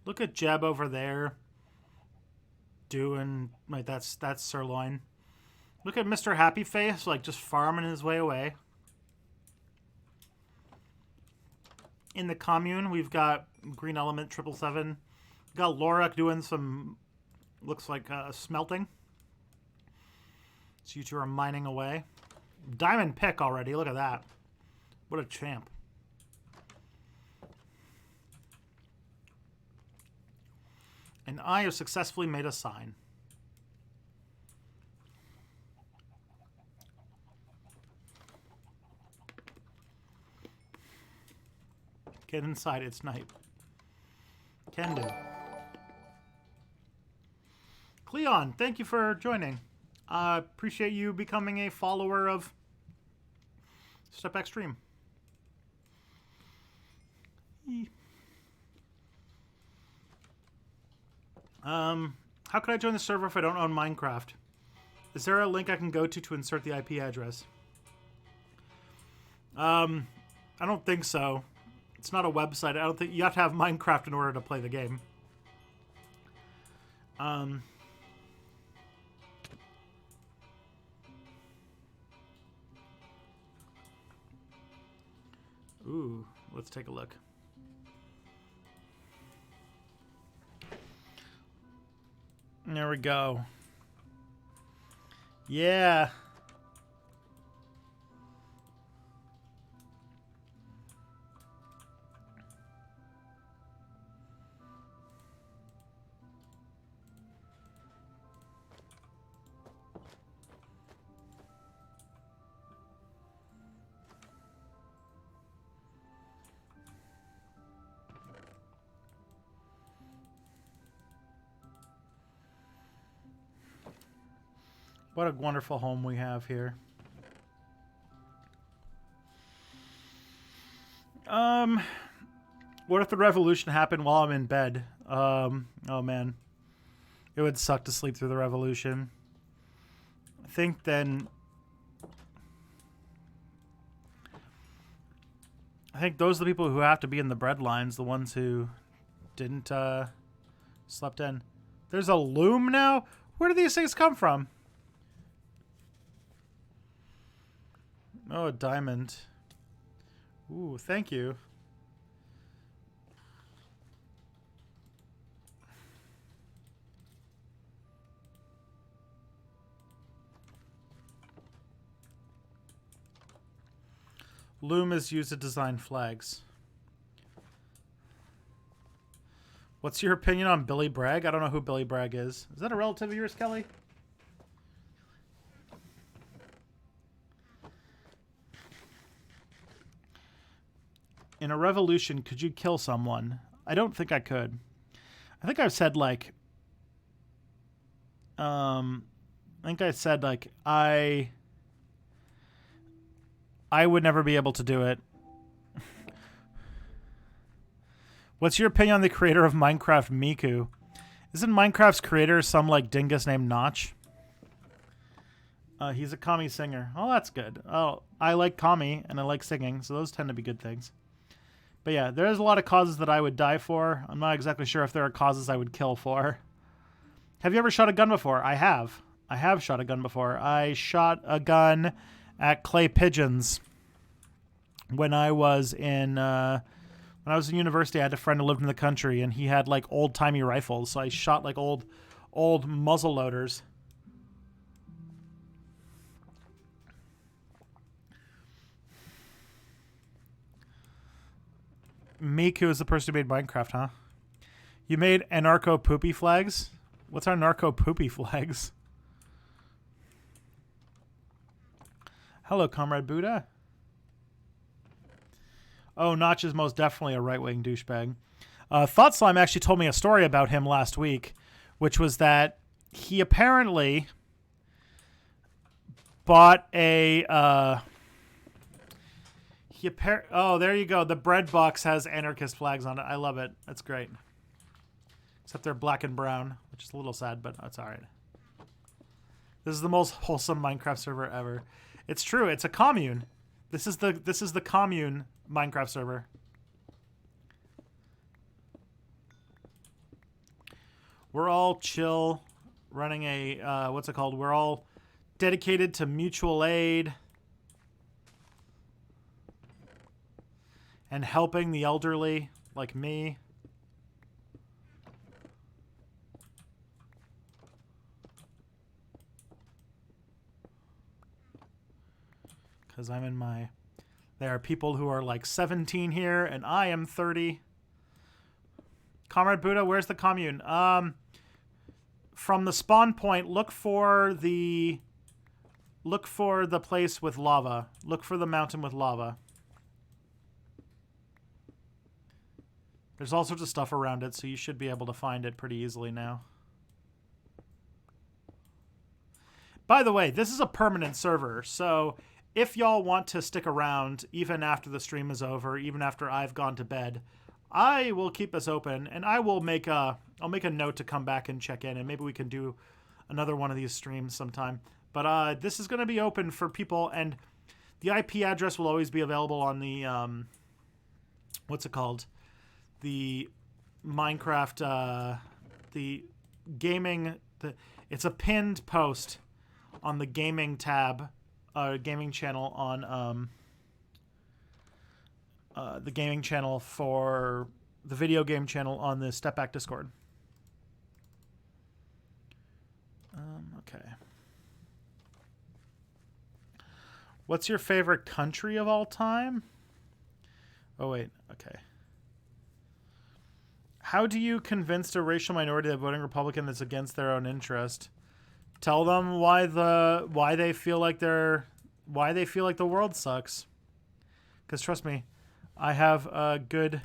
Look at Jeb over there doing, like, that's sirloin. Look at Mr. Happy Face, like, just farming his way away. In the commune, we've got Green Element 777. We've got Lorak doing some, looks like smelting. So you two are mining away. Diamond pick already, look at that. What a champ. And I have successfully made a sign. Get inside, it's night. Can do. Cleon, thank you for joining. Appreciate you becoming a follower of Step Back Stream. How can I join the server if I don't own Minecraft? Is there a link I can go to insert the IP address? I don't think so. It's not a website. I don't think you have to have Minecraft in order to play the game. Ooh, let's take a look. There we go. Yeah. What a wonderful home we have here. What if the revolution happened while I'm in bed? Oh man. It would suck to sleep through the revolution. I think then... I think those are the people who have to be in the bread lines, the ones who didn't slept in. There's a loom now? Where do these things come from? Oh, a diamond. Ooh, thank you. Loom is used to design flags. What's your opinion on Billy Bragg? I don't know who Billy Bragg is. Is that a relative of yours, Kelly? In a revolution, could you kill someone? I don't think I could. I think I've said, like, I think I said like I would never be able to do it. What's your opinion on the creator of Minecraft, Miku? Isn't Minecraft's creator some like dingus named Notch? He's a Kami singer. Oh, that's good. Oh, I like Kami and I like singing, so those tend to be good things. But yeah, there's a lot of causes that I would die for. I'm not exactly sure if there are causes I would kill for. Have you ever shot a gun before? I have. I have shot a gun before. I shot a gun at clay pigeons when I was in university. I had a friend who lived in the country, and he had like old timey rifles. So I shot like old muzzle loaders. Miku is the person who made Minecraft, huh? You made anarcho poopy flags? What's our narco poopy flags? Hello, Comrade Buddha. Oh, Notch is most definitely a right-wing douchebag. Thought Slime actually told me a story about him last week, which was that he apparently bought a... oh, there you go. The bread box has anarchist flags on it. I love it. That's great. Except they're black and brown, which is a little sad, but that's all right. This is the most wholesome Minecraft server ever. It's true. It's a commune. This is the commune Minecraft server. We're all chill, running a what's it called? We're all dedicated to mutual aid and helping the elderly, like me. Because I'm in my... There are people who are like 17 here, and I am 30. Comrade Buddha, where's the commune? From the spawn point, look for the place with lava. Look for the mountain with lava. There's all sorts of stuff around it, so you should be able to find it pretty easily now. By the way, this is a permanent server, so if y'all want to stick around, even after the stream is over, even after I've gone to bed, I will keep this open, and I'll make a note to come back and check in, and maybe we can do another one of these streams sometime. But this is going to be open for people, and the IP address will always be available on the what's it called? The Minecraft, the gaming. It's a pinned post on the gaming tab, gaming channel on the gaming channel for the video game channel on the Step Back Discord. Okay. What's your favorite country of all time? Oh, wait. Okay. How do you convince a racial minority that voting Republican is against their own interest? Tell them why they feel like the world sucks. Because trust me, there's a good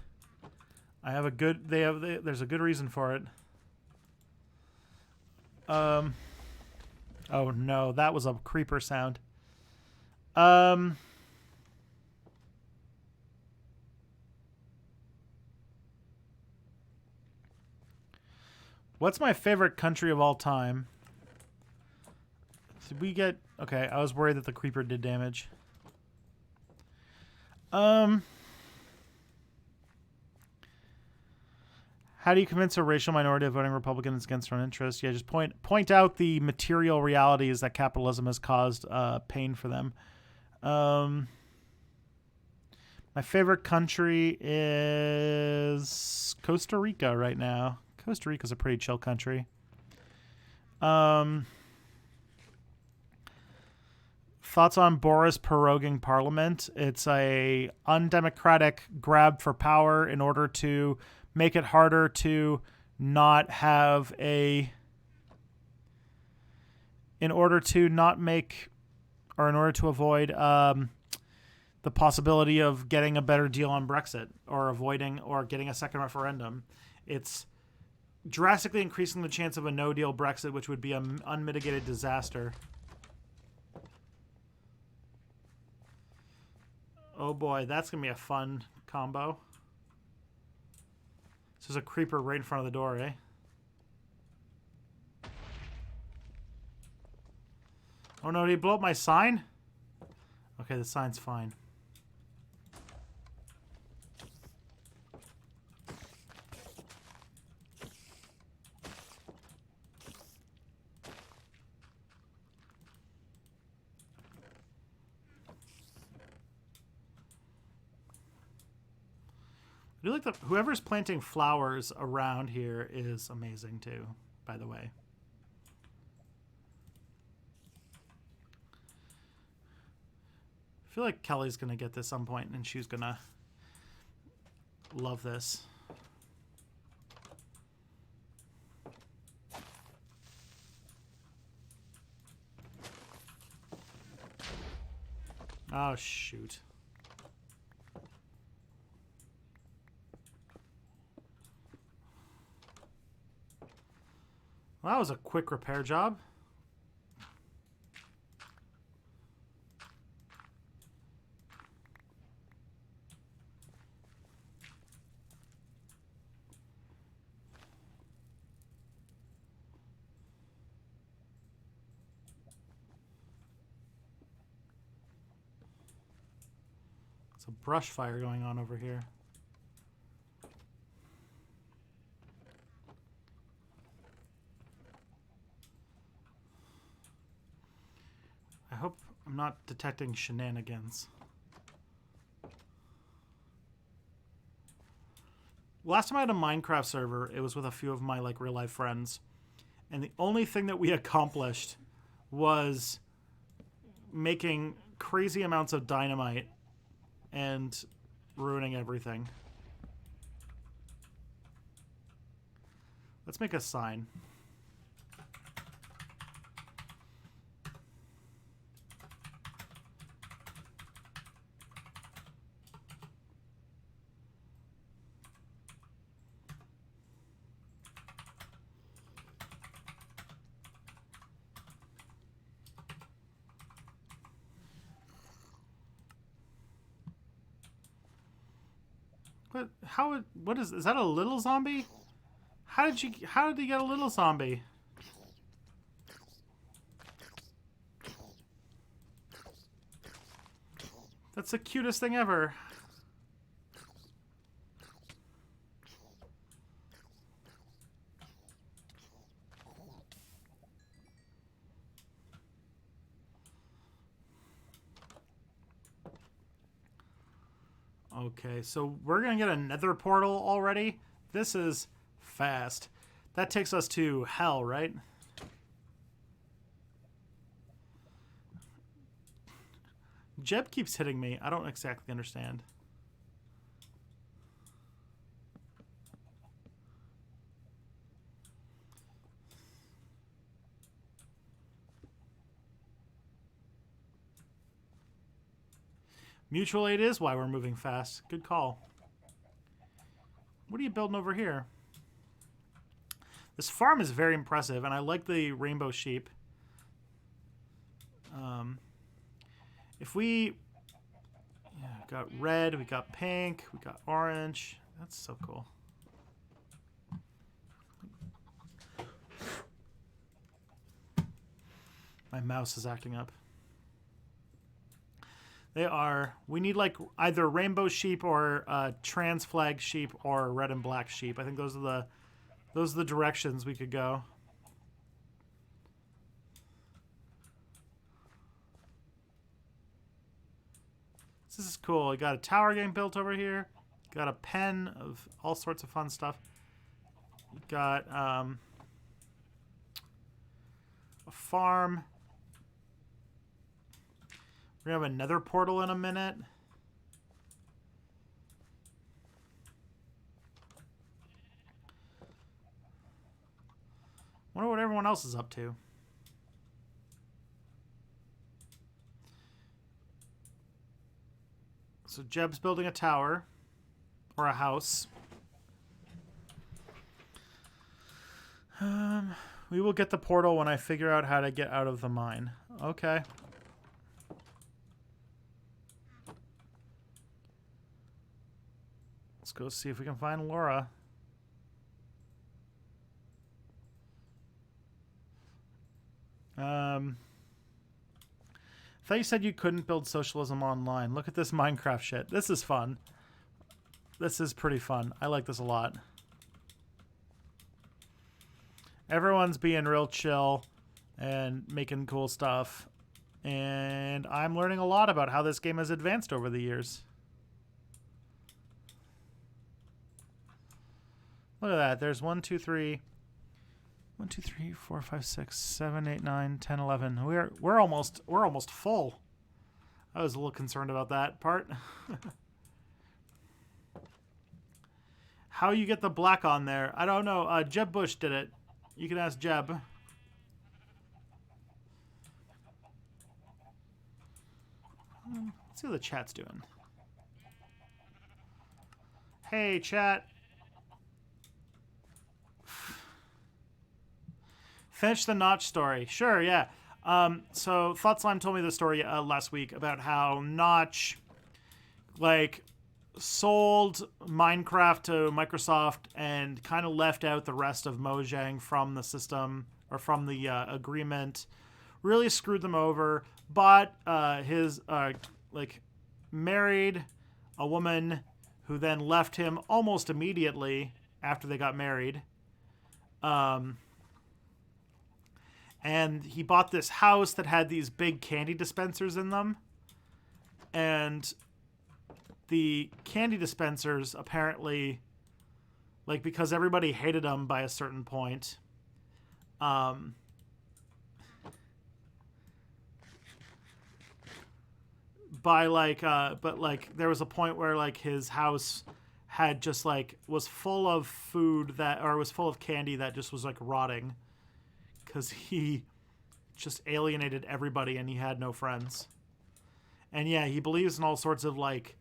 reason for it. Oh no, that was a creeper sound. What's my favorite country of all time? Did we get... Okay, I was worried that the creeper did damage. How do you convince a racial minority of voting Republican is against their own interest? Yeah, just point out the material realities that capitalism has caused pain for them. My favorite country is Costa Rica right now. Costa Rica's a pretty chill country. Thoughts on Boris proroguing Parliament? It's a undemocratic grab for power in order to make it harder to not have a... In order to avoid the possibility of getting a better deal on Brexit or getting a second referendum. It's drastically increasing the chance of a no-deal Brexit, which would be an unmitigated disaster. Oh boy, that's going to be a fun combo. So there's a creeper right in front of the door, eh? Oh no, did he blow up my sign? Okay, the sign's fine. I do like that whoever's planting flowers around here is amazing too, by the way. I feel like Kelly's gonna get this some point and she's gonna love this. Oh shoot. Well, that was a quick repair job. It's a brush fire going on over here. I hope I'm not detecting shenanigans. Last time I had a Minecraft server, it was with a few of my like real life friends. And the only thing that we accomplished was making crazy amounts of dynamite and ruining everything. Let's make a sign. What? How? What is that? A little zombie? How did he get a little zombie? That's the cutest thing ever. Okay, so we're gonna get a nether portal already. This is fast. That takes us to hell, right? Jeb keeps hitting me. I don't exactly understand. Mutual aid is why we're moving fast. Good call. What are you building over here? This farm is very impressive, and I like the rainbow sheep. If we got red, we got pink, we got orange. That's so cool. My mouse is acting up. They are. We need like either rainbow sheep or trans flag sheep or red and black sheep. I think those are the directions we could go. This is cool. We got a tower getting built over here. Got a pen of all sorts of fun stuff. We got a farm. We're gonna have another portal in a minute. Wonder what everyone else is up to. So Jeb's building a tower or a house. We will get the portal when I figure out how to get out of the mine. Okay. Let's go see if we can find Laura. I thought you said you couldn't build socialism online. Look at this Minecraft shit. This is fun. This is pretty fun. I like this a lot. Everyone's being real chill and making cool stuff. And I'm learning a lot about how this game has advanced over the years. Look at that. There's 1, 2, 3, 4, 5, 6, 7, 8, 9, 10, 11. We're almost full. I was a little concerned about that part. How you get the black on there? I don't know. Jeb Bush did it. You can ask Jeb. Let's see what the chat's doing. Hey, chat. Finish the Notch story. Sure, yeah. So Thought Slime told me the story last week about how Notch, like, sold Minecraft to Microsoft and kind of left out the rest of Mojang from the system or from the agreement. Really screwed them over. Bought his married a woman who then left him almost immediately after they got married. And he bought this house that had these big candy dispensers in them. And the candy dispensers apparently, like, because everybody hated them by a certain point, there was a point where, like, his house had just, like, was full of food that, or was full of candy that just was, like, rotting because he just alienated everybody and he had no friends. And yeah, he believes in all sorts of, like,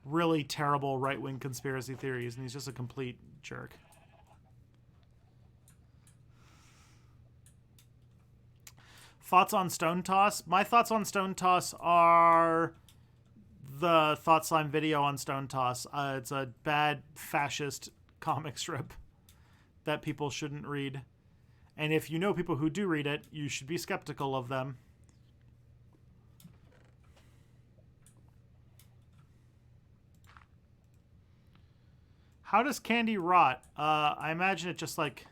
really terrible right-wing conspiracy theories, and he's just a complete jerk. Thoughts on Stone Toss? My thoughts on Stone Toss are the Thought Slime video on Stone Toss. It's a bad fascist comic strip that people shouldn't read. And if you know people who do read it, you should be skeptical of them. How does candy rot? I imagine it just, like...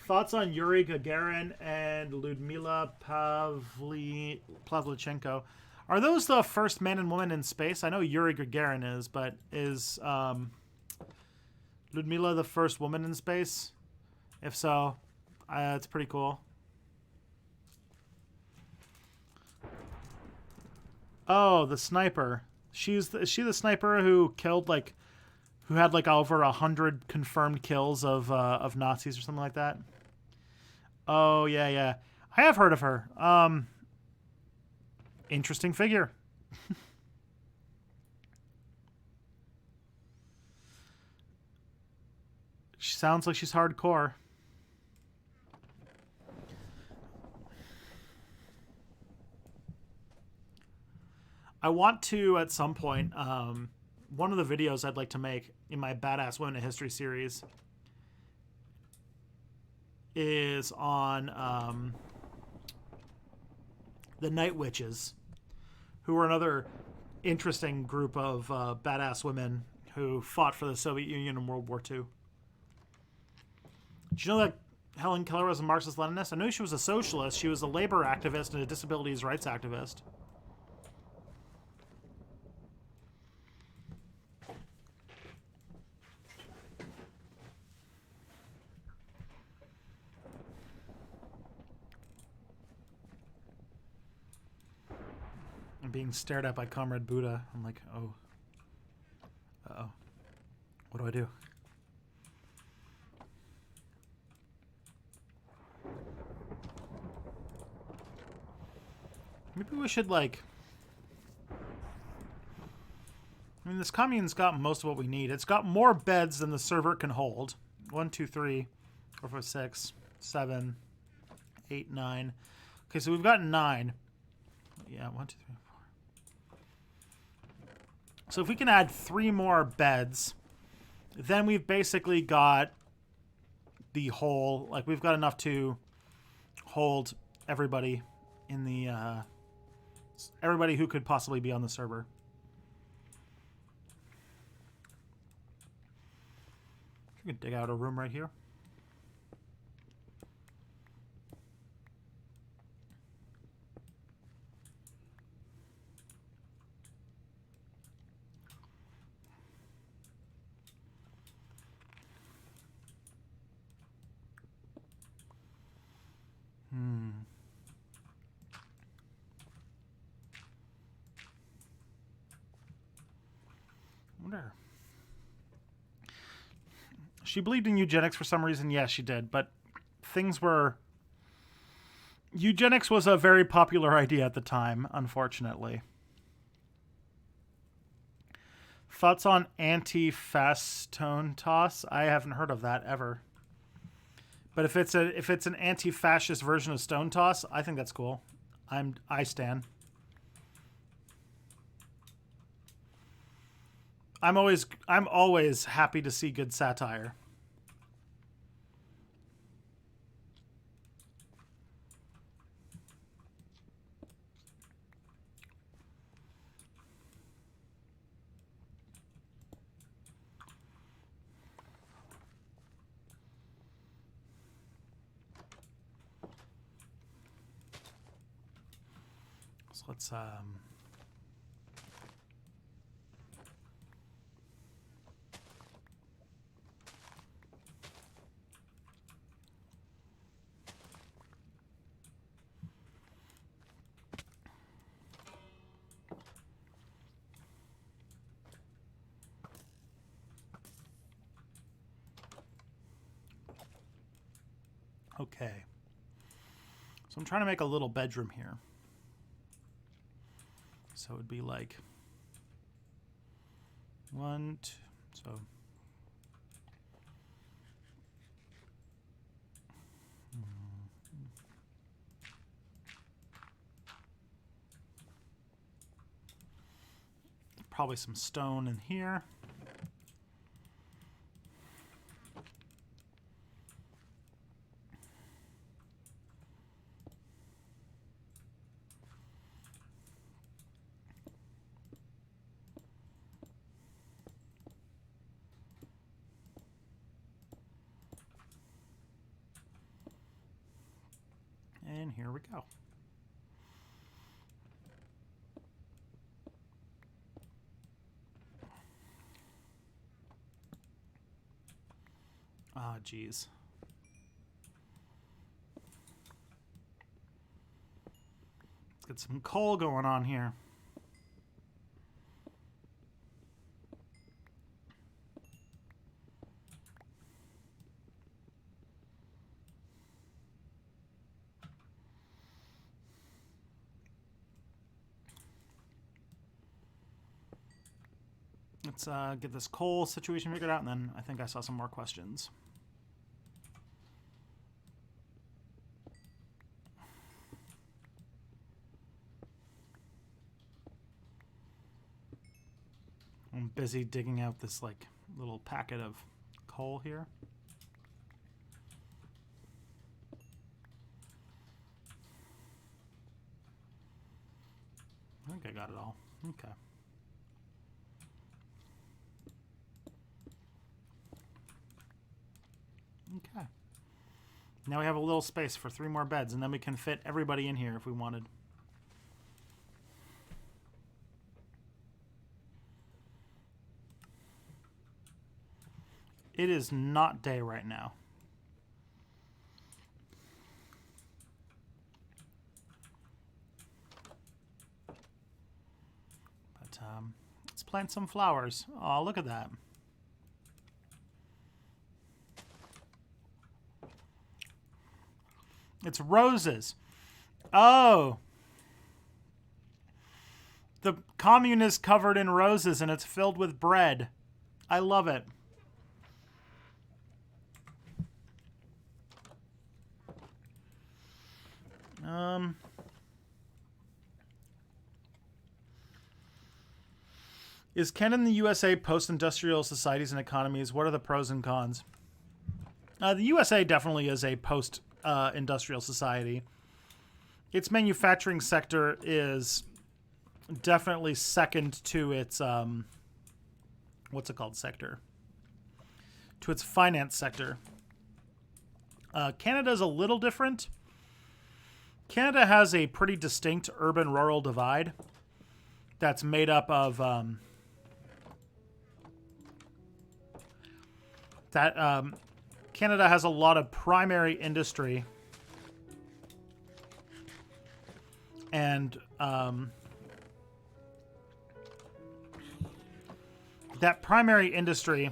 Thoughts on Yuri Gagarin and Ludmila Pavlichenko. Are those the first man and woman in space? I know Yuri Gagarin is, but is Ludmila the first woman in space? If so, it's pretty cool. Oh, the sniper. Is she the sniper who killed, like, who had, like, over 100 confirmed kills of Nazis or something like that? Oh, yeah. I have heard of her. Interesting figure. She sounds like she's hardcore. I want to, at some point, one of the videos I'd like to make in my Badass Women in History series is on the Night Witches, who were another interesting group of badass women who fought for the Soviet Union in World War II. Did you know that Helen Keller was a Marxist-Leninist? I knew she was a socialist. She was a labor activist and a disabilities rights activist. I'm being stared at by Comrade Buddha. I'm like, oh. Uh-oh. What do I do? Maybe we should, like... I mean, this commune's got most of what we need. It's got more beds than the server can hold. 1, 2, 3, 4, 5, 6, 7, 8, 9. Okay, so we've got 9. Yeah, 1, 2, 3, 4. So if we can add 3 more beds, then we've basically got the whole, like, we've got enough to hold everybody in the, everybody who could possibly be on the server. We can dig out a room right here. Wonder. She believed in eugenics for some reason. Yes, she did. But things were... Eugenics was a very popular idea at the time, unfortunately. Thoughts on anti-fast stone toss? I haven't heard of that ever. But if it's an anti-fascist version of stone toss, I think that's cool. I stan. I'm always happy to see good satire. So let's okay. So I'm trying to make a little bedroom here. So it would be like 1, 2, so probably some stone in here. And here we go. Ah, geez. Let's get some coal going on here. Let's get this coal situation figured out, and then I think I saw some more questions. I'm busy digging out this like little packet of coal here. I think I got it all. Okay. Okay. Now we have a little space for 3 more beds, and then we can fit everybody in here if we wanted. It is not day right now. But let's plant some flowers. Oh, look at that. It's roses. Oh. The commune is covered in roses and it's filled with bread. I love it. Is Canada and the USA post-industrial societies and economies? What are the pros and cons? The USA definitely is a post-industrial society. Its manufacturing sector is definitely second to its what's it called sector? To its finance sector. Canada is a little different. Canada has a pretty distinct urban-rural divide that's made up of Canada has a lot of primary industry and that primary industry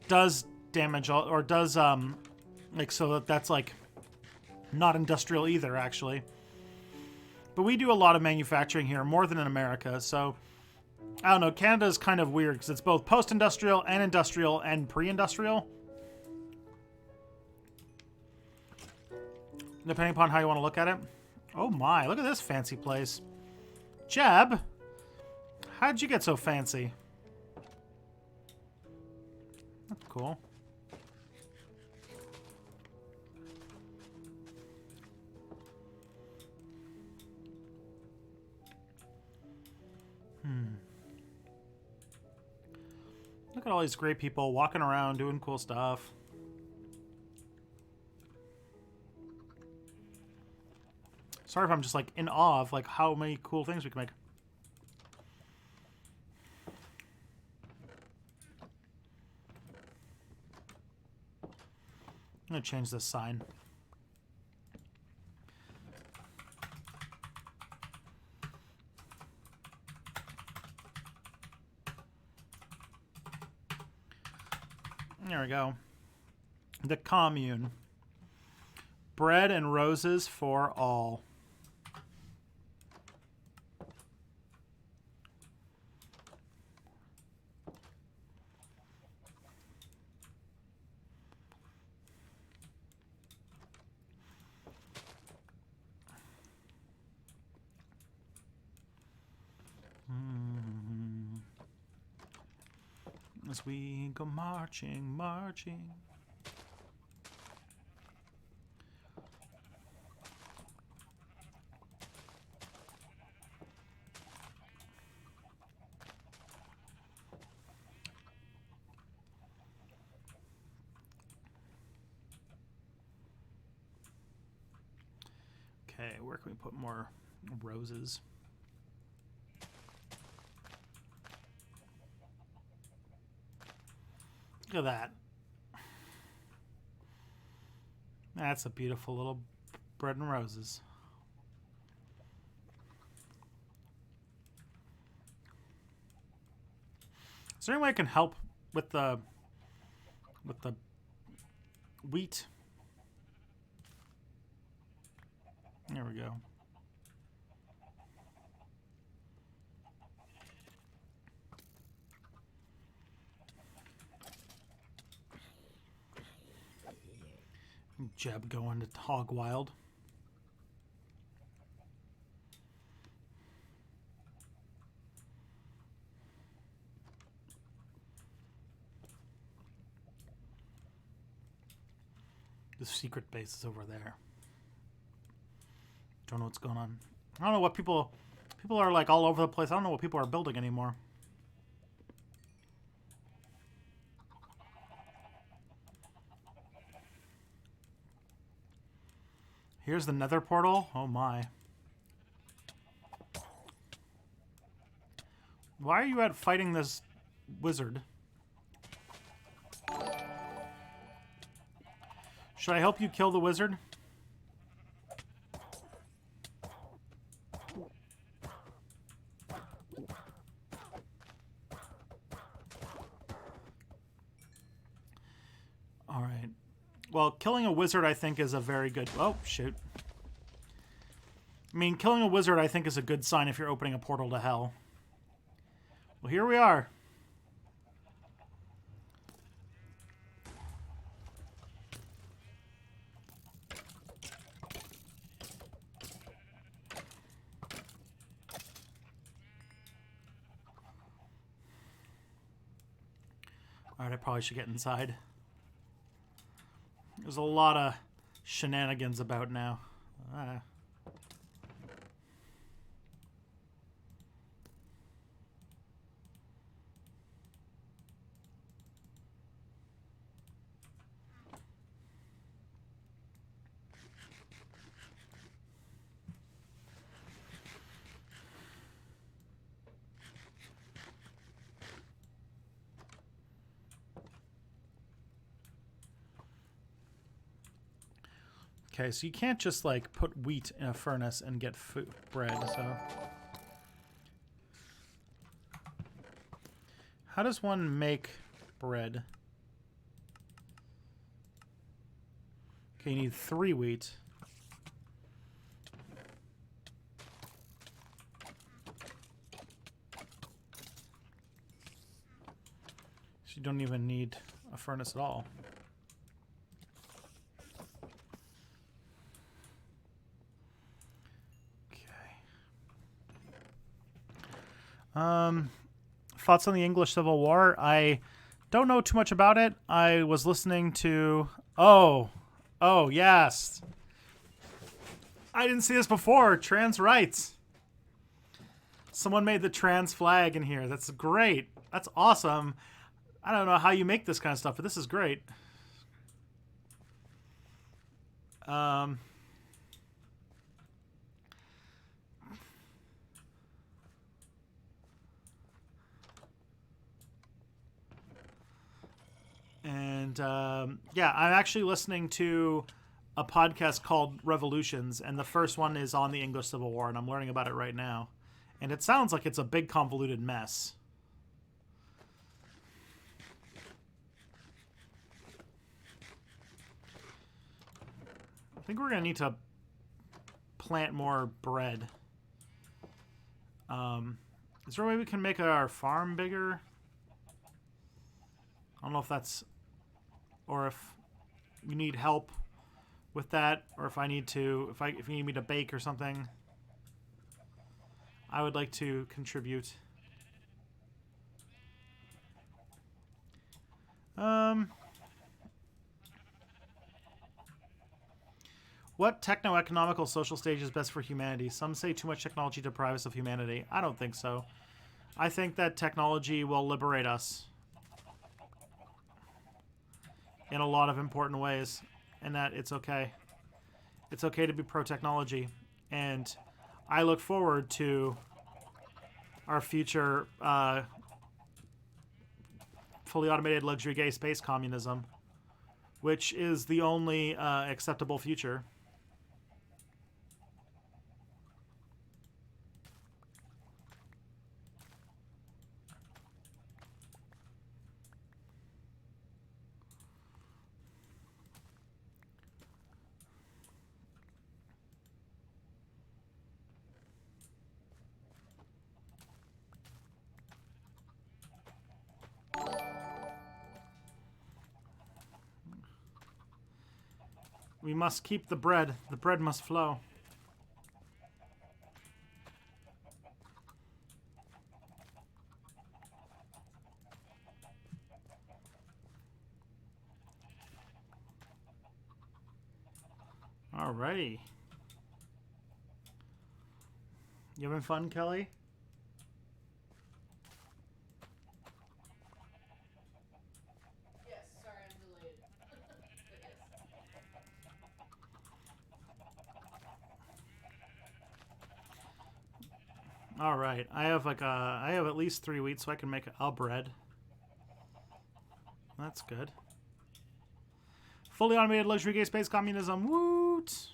does damage or does like so that's like not industrial either actually, but we do a lot of manufacturing here, more than in America. So I don't know, Canada is kind of weird because it's both post-industrial and pre-industrial, depending upon how you want to look at it. Oh my, look at this fancy place. Jeb, how'd you get so fancy? That's cool. Look at all these great people walking around doing cool stuff. Sorry if I'm just like in awe of like how many cool things we can make. I'm gonna change this sign. There we go. The commune. Bread and roses for all. As we go marching, marching. Okay, where can we put more roses? Look at that. That's a beautiful little bread and roses. Is there any way I can help with the wheat? There we go. Jeb going to hog wild. The secret base is over there. Don't know what's going on. I don't know what people are like all over the place. I don't know what people are building anymore. Here's the nether portal. Oh my. Why are you out fighting this wizard? Should I help you kill the wizard? All right. Well, killing a wizard, I think, is a very good... Oh, shoot. I mean, killing a wizard, I think, is a good sign if you're opening a portal to hell. Well, here we are. Alright, I probably should get inside. There's a lot of shenanigans about now. Okay, so you can't just, like, put wheat in a furnace and get food, bread, so... How does one make bread? Okay, you need 3 wheat. So you don't even need a furnace at all. Thoughts on the English Civil War? I don't know too much about it. I was listening to... Oh, yes. I didn't see this before. Trans rights. Someone made the trans flag in here. That's great. That's awesome. I don't know how you make this kind of stuff, but this is great. And yeah, I'm actually listening to a podcast called Revolutions, and the first one is on the English Civil War, and I'm learning about it right now. And it sounds like it's a big convoluted mess. I think we're going to need to plant more bread. Is there a way we can make our farm bigger? I don't know if that's... Or if you need help with that, or if I need to... If you need me to bake or something, I would like to contribute. What techno-economical social stage is best for humanity? Some say too much technology deprives us of humanity. I don't think so. I think that technology will liberate us in a lot of important ways, and that it's okay. It's okay to be pro-technology, and I look forward to our future fully automated luxury gay space communism, which is the only acceptable future. We must keep the bread. The bread must flow. Alrighty. You having fun, Kelly? Yes, sorry I'm delayed. But yes. All right. I have at least 3 wheat, so I can make a bread. That's good. Fully automated luxury gay space communism. Woot!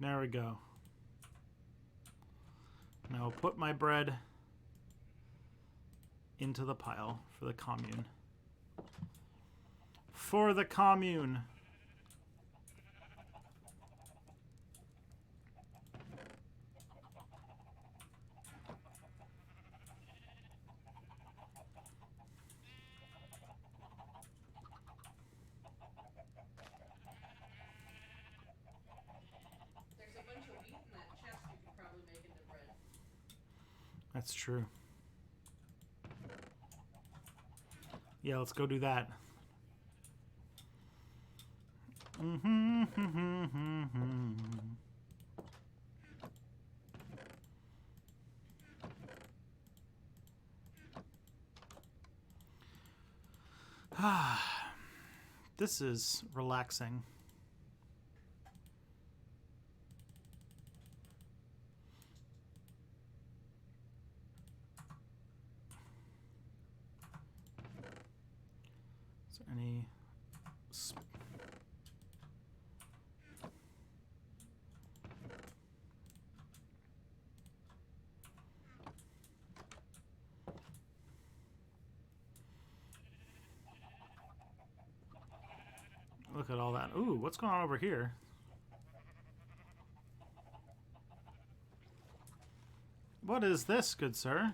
There we go. Now I'll put my bread into the pile for the commune. For the commune. There's a bunch of wheat in that chest you could probably make into bread. That's true. Yeah, let's go do that. This is relaxing. Is there any... Look at all that. Ooh, what's going on over here? What is this, good sir?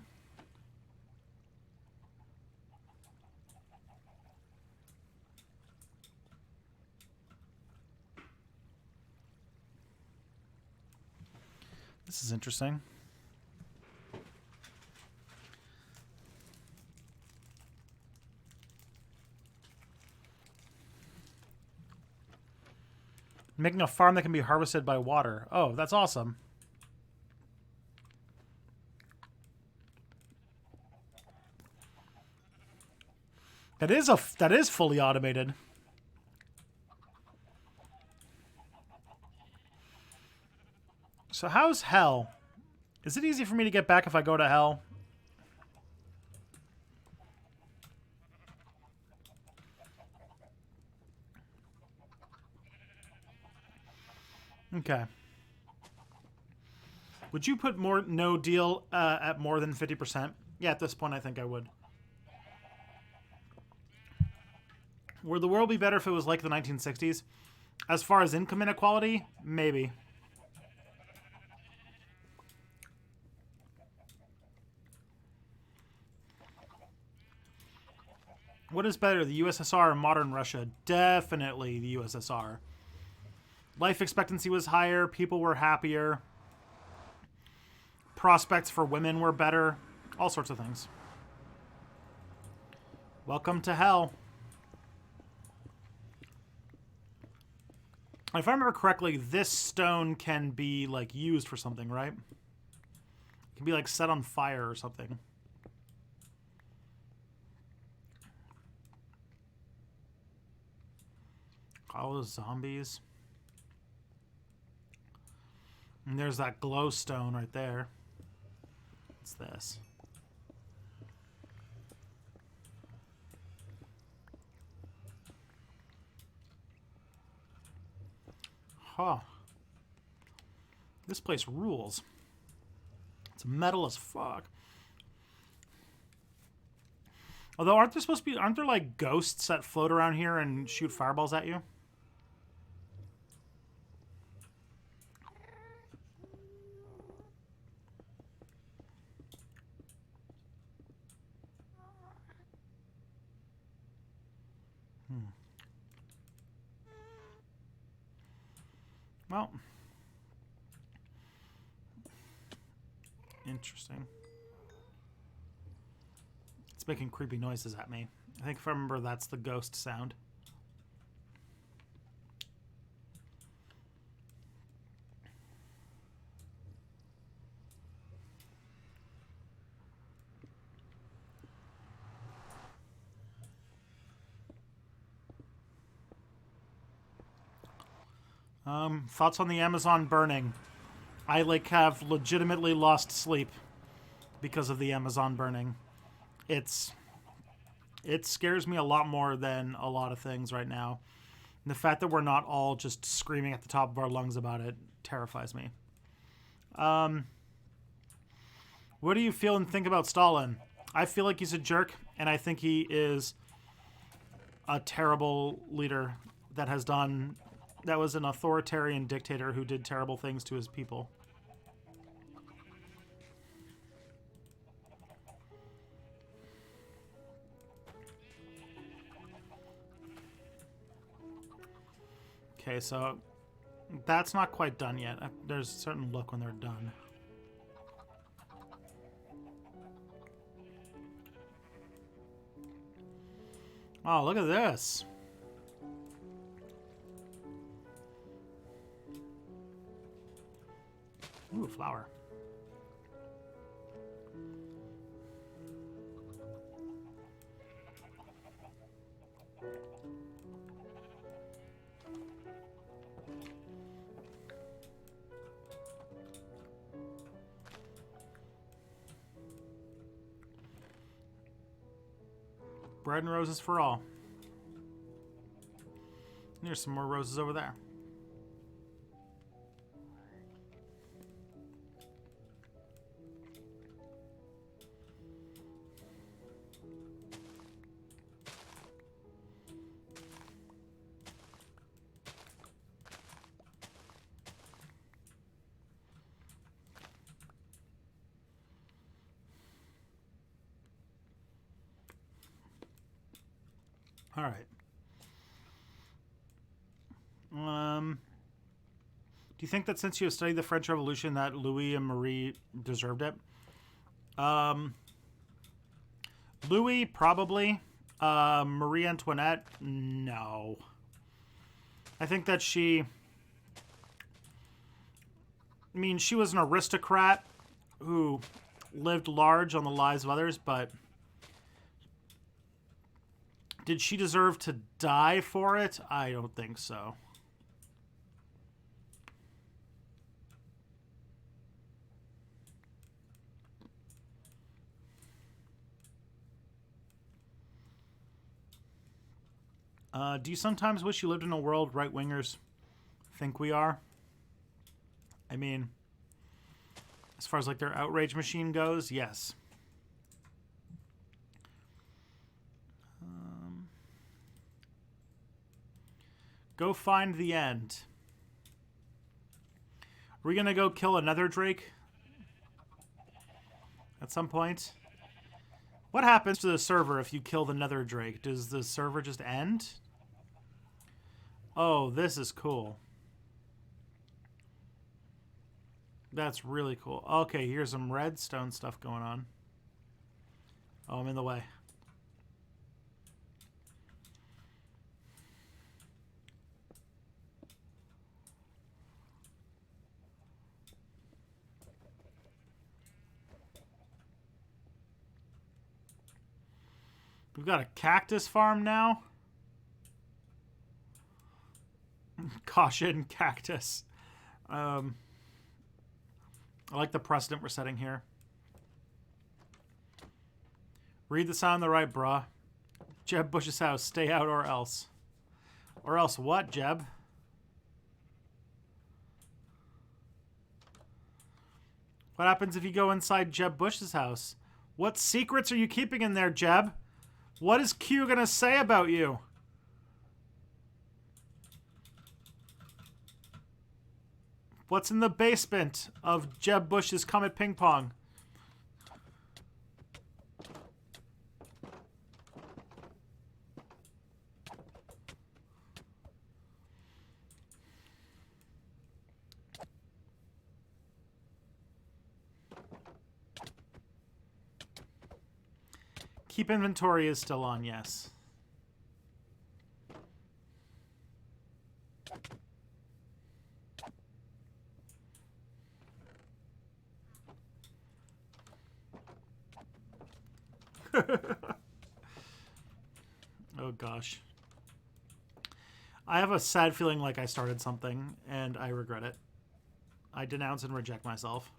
This is interesting. Making a farm that can be harvested by water. Oh, that's awesome. That is fully automated. So how's hell? Is it easy for me to get back if I go to hell? Okay. Would you put more no deal at more than 50%? Yeah, at this point, I think I would. Would the world be better if it was like the 1960s? As far as income inequality, maybe. What is better, the USSR or modern Russia? Definitely the USSR. Life expectancy was higher. People were happier. Prospects for women were better. All sorts of things. Welcome to hell. If I remember correctly, this stone can be, like, used for something, right? It can be, like, set on fire or something. All those zombies. And there's that glowstone right there. What's this? Huh. This place rules. It's metal as fuck. Although, aren't there like ghosts that float around here and shoot fireballs at you? Well, interesting. It's making creepy noises at me. I think if I remember, that's the ghost sound. Thoughts on the Amazon burning? I have legitimately lost sleep because of the Amazon burning. It scares me a lot more than a lot of things right now. And the fact that we're not all just screaming at the top of our lungs about it terrifies me. What do you feel and think about Stalin? I feel like he's a jerk, and I think he is a terrible leader that was an authoritarian dictator who did terrible things to his people. Okay, so that's not quite done yet. There's a certain look when they're done. Oh, look at this. Ooh, flower. Bread and roses for all. There's some more roses over there. All right. Do you think that since you have studied the French Revolution that Louis and Marie deserved it? Louis, probably. Marie Antoinette, no. I think that she was an aristocrat who lived large on the lives of others, but did she deserve to die for it? I don't think so. Do you sometimes wish you lived in a world right-wingers think we are? I mean, as far as like their outrage machine goes, yes. Go find the end. Are we gonna go kill another Drake at some point? What happens to the server if you kill the nether Drake? Does the server just end? Oh, this is cool. That's really cool. Okay, here's some redstone stuff going on. Oh, I'm in the way. We've got a cactus farm now. Caution, cactus. I like the precedent we're setting here. Read the sign on the right, bruh. Jeb Bush's house. Stay out or else. Or else what, Jeb? What happens if you go inside Jeb Bush's house? What secrets are you keeping in there, Jeb? What is Q gonna say about you? What's in the basement of Jeb Bush's Comet Ping Pong? Keep inventory is still on, yes. Oh gosh. I have a sad feeling like I started something and I regret it. I denounce and reject myself.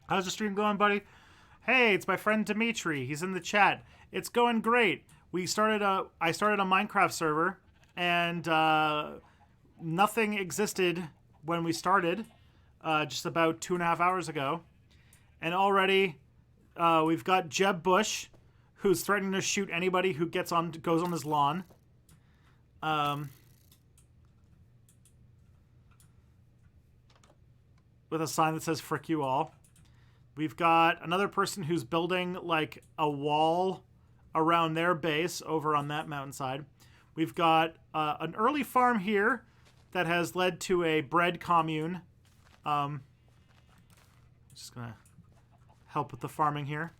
How's the stream going, buddy? Hey, it's my friend Dimitri. He's in the chat. It's going great. I started a Minecraft server, and nothing existed when we started, just about 2.5 hours ago, and already we've got Jeb Bush, who's threatening to shoot anybody who goes on his lawn. With a sign that says "Frick you all." We've got another person who's building like a wall around their base over on that mountainside. We've got an early farm here that has led to a bread commune. Just gonna help with the farming here.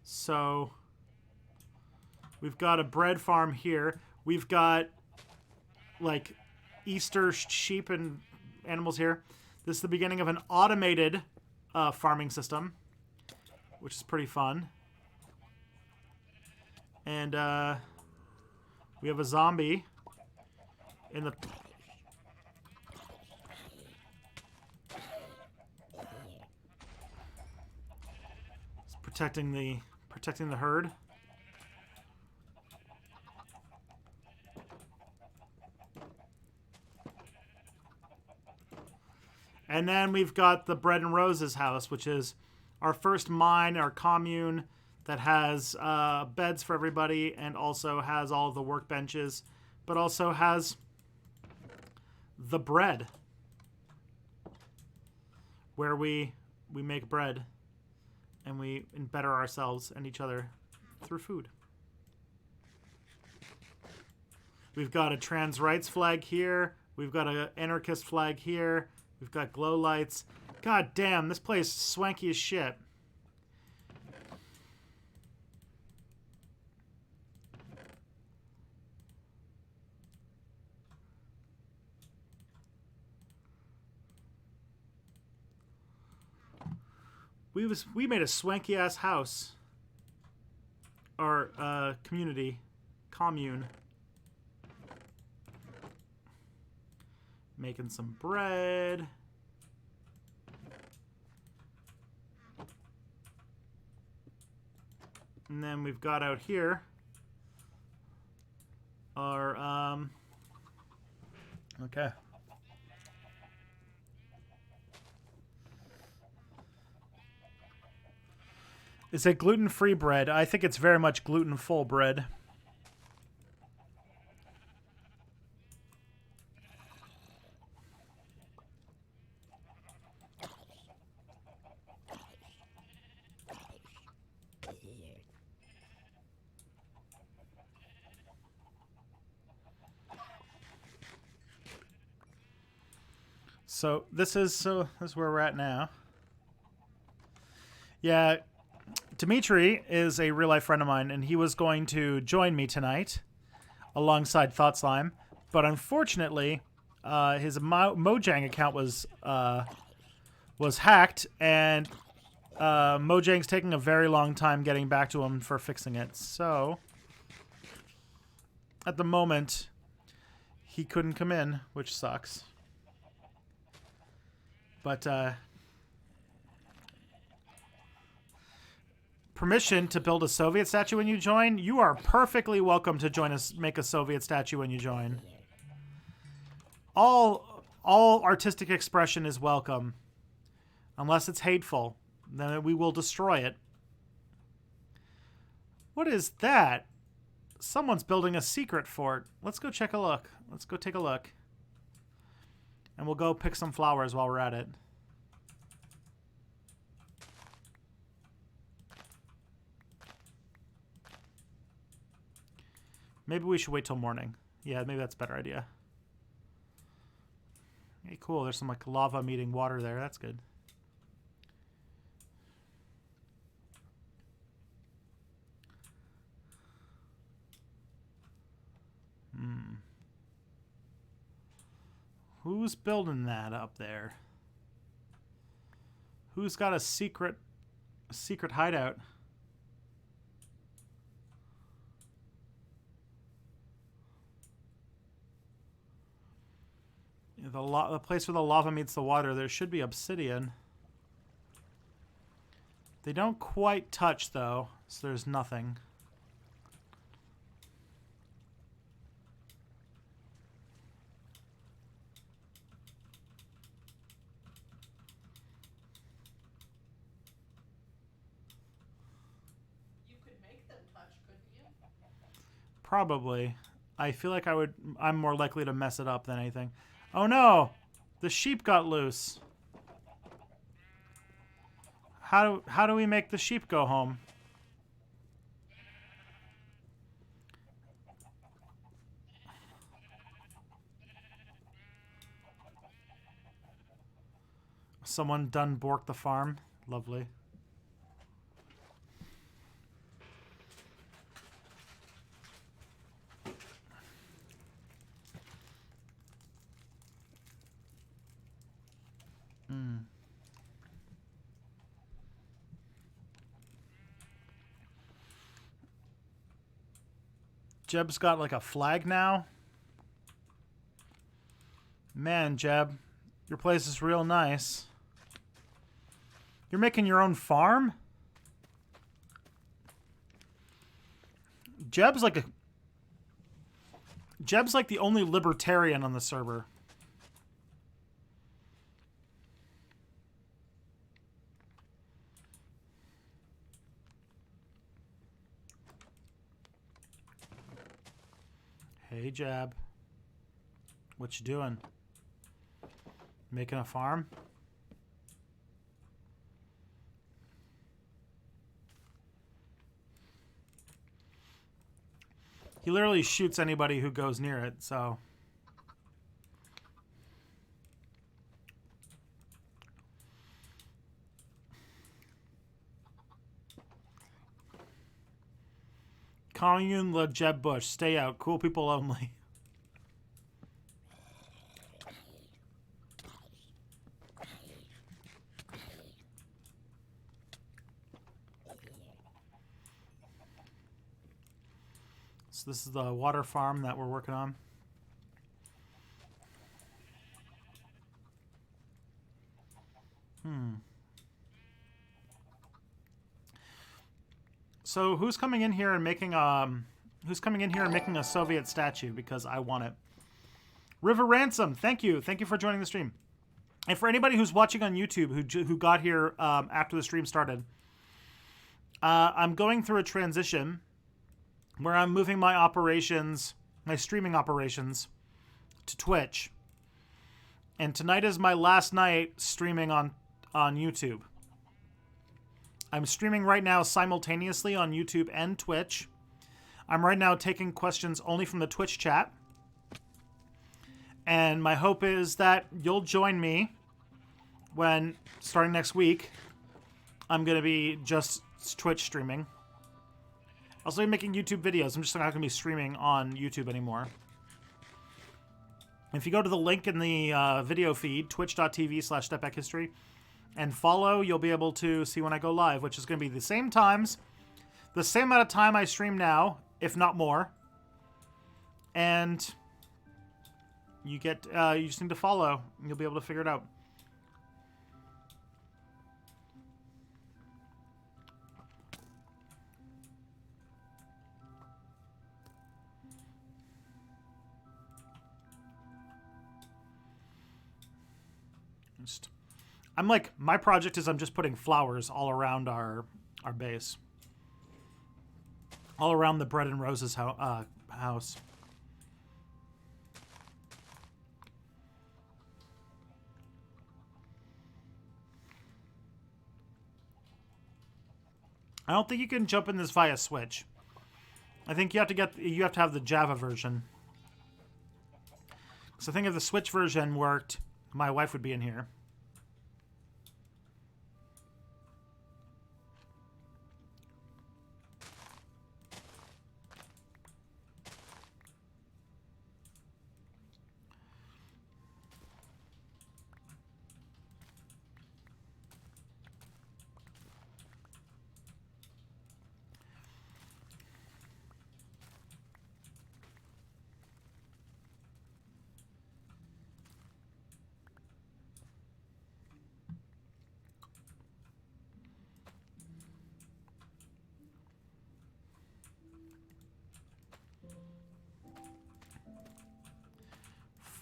So we've got a bread farm here. We've got like Easter sheep and animals here. This is the beginning of an automated farming system, which is pretty fun. And we have a zombie in the... It's protecting the herd. And then we've got the Bread and Roses house, which is our first mine, our commune that has beds for everybody and also has all of the workbenches, but also has the bread, where we make bread and we better ourselves and each other through food. We've got a trans rights flag here. We've got an anarchist flag here. We've got glow lights. God damn, this place is swanky as shit. We made a swanky ass house. Or commune. Making some bread. And then we've got out here our okay. Is it gluten-free bread? I think it's very much gluten-full bread. So this is where we're at now. Yeah, Dimitri is a real life friend of mine, and he was going to join me tonight alongside Thought Slime, but unfortunately, his Mojang account was hacked, and Mojang's taking a very long time getting back to him for fixing it. So at the moment, he couldn't come in, which sucks. But permission to build a Soviet statue when you join? You are perfectly welcome to join us. Make a Soviet statue when you join. All artistic expression is welcome, unless it's hateful. Then we will destroy it. What is that? Someone's building a secret fort. Let's go check a look. Let's go take a look. And we'll go pick some flowers while we're at it. Maybe we should wait till morning. Yeah, maybe that's a better idea. Hey, cool. There's some like lava meeting water there. That's good. Who's building that up there? Who's got a secret hideout? the place where the lava meets the water, there should be obsidian. They don't quite touch, though, so there's nothing. You could make them touch, couldn't you? Probably. I feel like I'm more likely to mess it up than anything. Oh no! The sheep got loose. How do we make the sheep go home? Someone done borked the farm. Lovely. Jeb's got like a flag now. Man, Jeb, your place is real nice. You're making your own farm? Jeb's like the only libertarian on the server. Hey, Jeb. What you doing? Making a farm? He literally shoots anybody who goes near it, so... Commune Le Jeb Bush. Stay out. Cool people only. So this is the water farm that we're working on. So who's coming in here and making a Soviet statue because I want it? River Ransom, thank you for joining the stream. And for anybody who's watching on YouTube who got here after the stream started, I'm going through a transition where I'm moving my operations, my streaming operations, to Twitch. And tonight is my last night streaming on YouTube. I'm streaming right now simultaneously on YouTube and Twitch. I'm right now taking questions only from the Twitch chat. And my hope is that you'll join me when, starting next week, I'm going to be just Twitch streaming. I'll still be making YouTube videos. I'm just not going to be streaming on YouTube anymore. If you go to the link in the video feed, twitch.tv/stepbackhistory, and follow, you'll be able to see when I go live, which is going to be the same times, the same amount of time I stream now, if not more. And you just need to follow, and you'll be able to figure it out. I'm like, my project is I'm just putting flowers all around our base. All around the Bread and Roses house. I don't think you can jump in this via Switch. I think you have to have the Java version. So I think if the Switch version worked, my wife would be in here.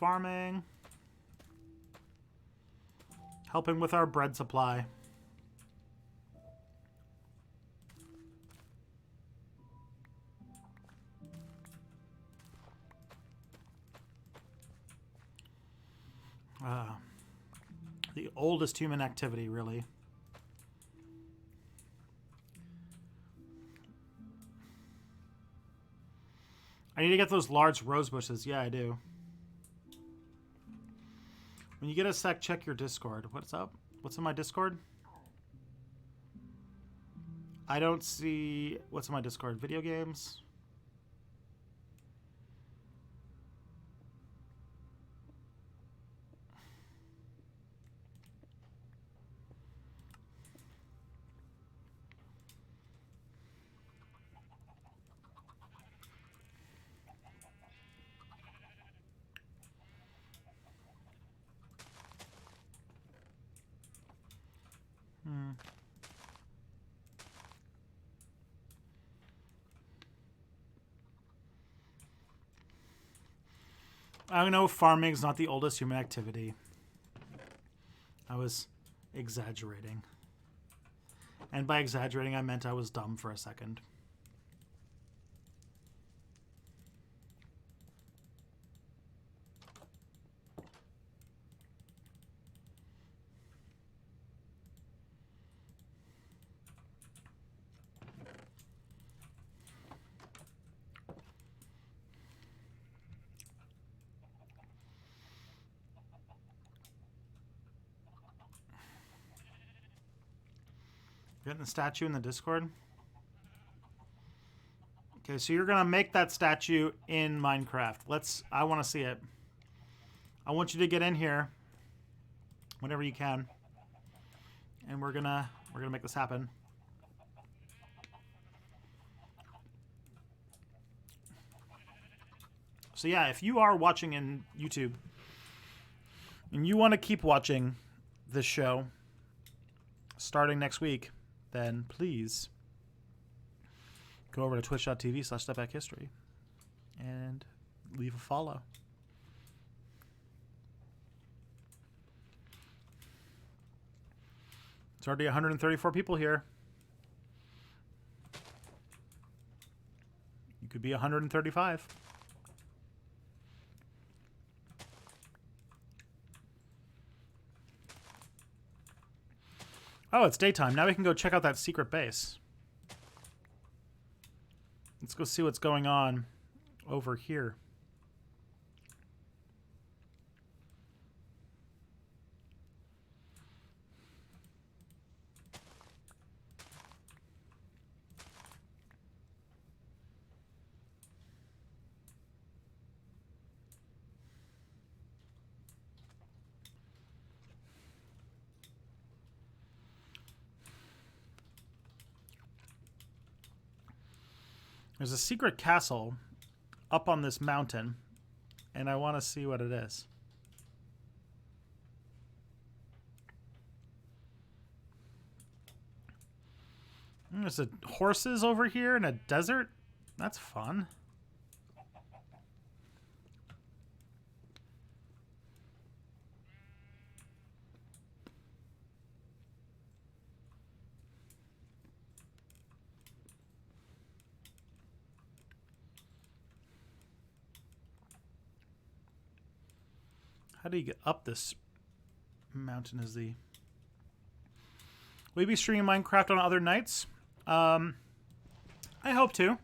farming. Helping with our bread supply. The oldest human activity, really. I need to get those large rose bushes. Yeah, I do. When you get a sec, check your Discord. What's up? What's in my Discord? I don't see... What's in my Discord? Video games? I know farming is not the oldest human activity. I was exaggerating. And by exaggerating, I meant I was dumb for a second. Getting the statue in the Discord? Okay, so you're gonna make that statue in Minecraft. I want to see it. I want you to get in here whenever you can. And we're gonna make this happen. So yeah, if you are watching in YouTube and you want to keep watching this show starting next week, then please go over to twitch.tv/stepbackhistory and leave a follow. It's already 134 people here. You could be 135. Oh, it's daytime. Now we can go check out that secret base. Let's go see what's going on over here. There's a secret castle up on this mountain, and I want to see what it is. There's horses over here in a desert. That's fun. How do you get up this mountain? Will you be streaming Minecraft on other nights? I hope to.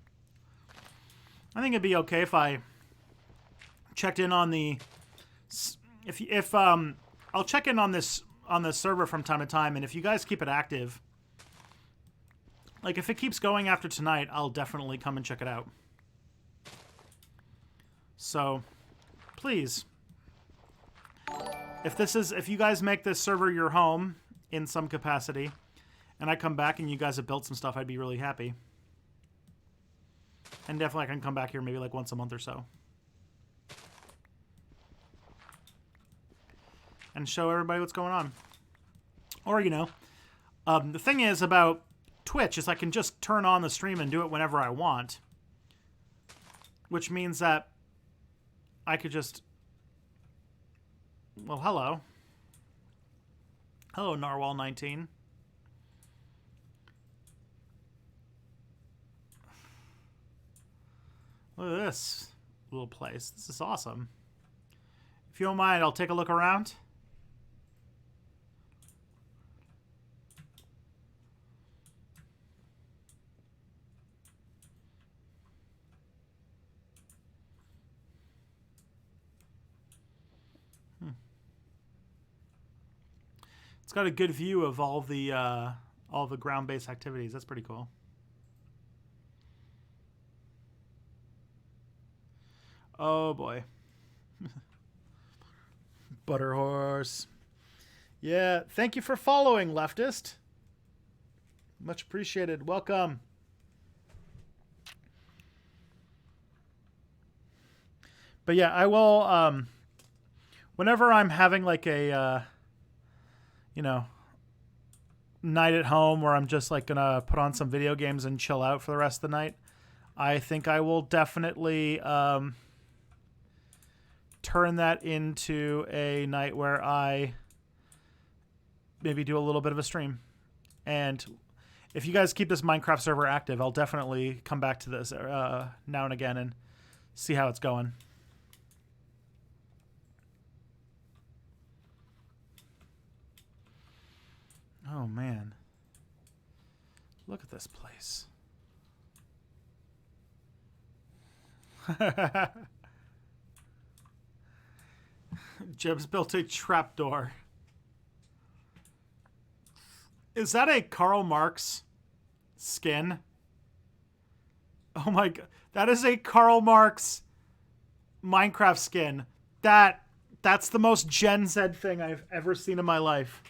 I think it'd be okay if I checked in on the... I'll check in on this server from time to time, and if you guys keep it active, like if it keeps going after tonight, I'll definitely come and check it out. So, please... If you guys make this server your home in some capacity, and I come back and you guys have built some stuff, I'd be really happy. And definitely I can come back here maybe like once a month or so. And show everybody what's going on. Or, you know, the thing is about Twitch is I can just turn on the stream and do it whenever I want. Which means that I could just Well, hello. Hello, Narwhal 19. Look at this little place. This is awesome. If you don't mind, I'll take a look around. It's got a good view of all the ground-based activities. That's pretty cool. Oh boy. Butterhorse. Yeah, thank you for following, leftist. Much appreciated. Welcome. But yeah, I will whenever I'm having like a night at home where I'm just like gonna put on some video games and chill out for the rest of the night, I think I will definitely turn that into a night where I maybe do a little bit of a stream. And if you guys keep this Minecraft server active, I'll definitely come back to this now and again and see how it's going. Oh man, look at this place. Jeb's built a trapdoor. Is that a Karl Marx skin? Oh my god. That is a Karl Marx Minecraft skin. That's the most Gen Z thing I've ever seen in my life.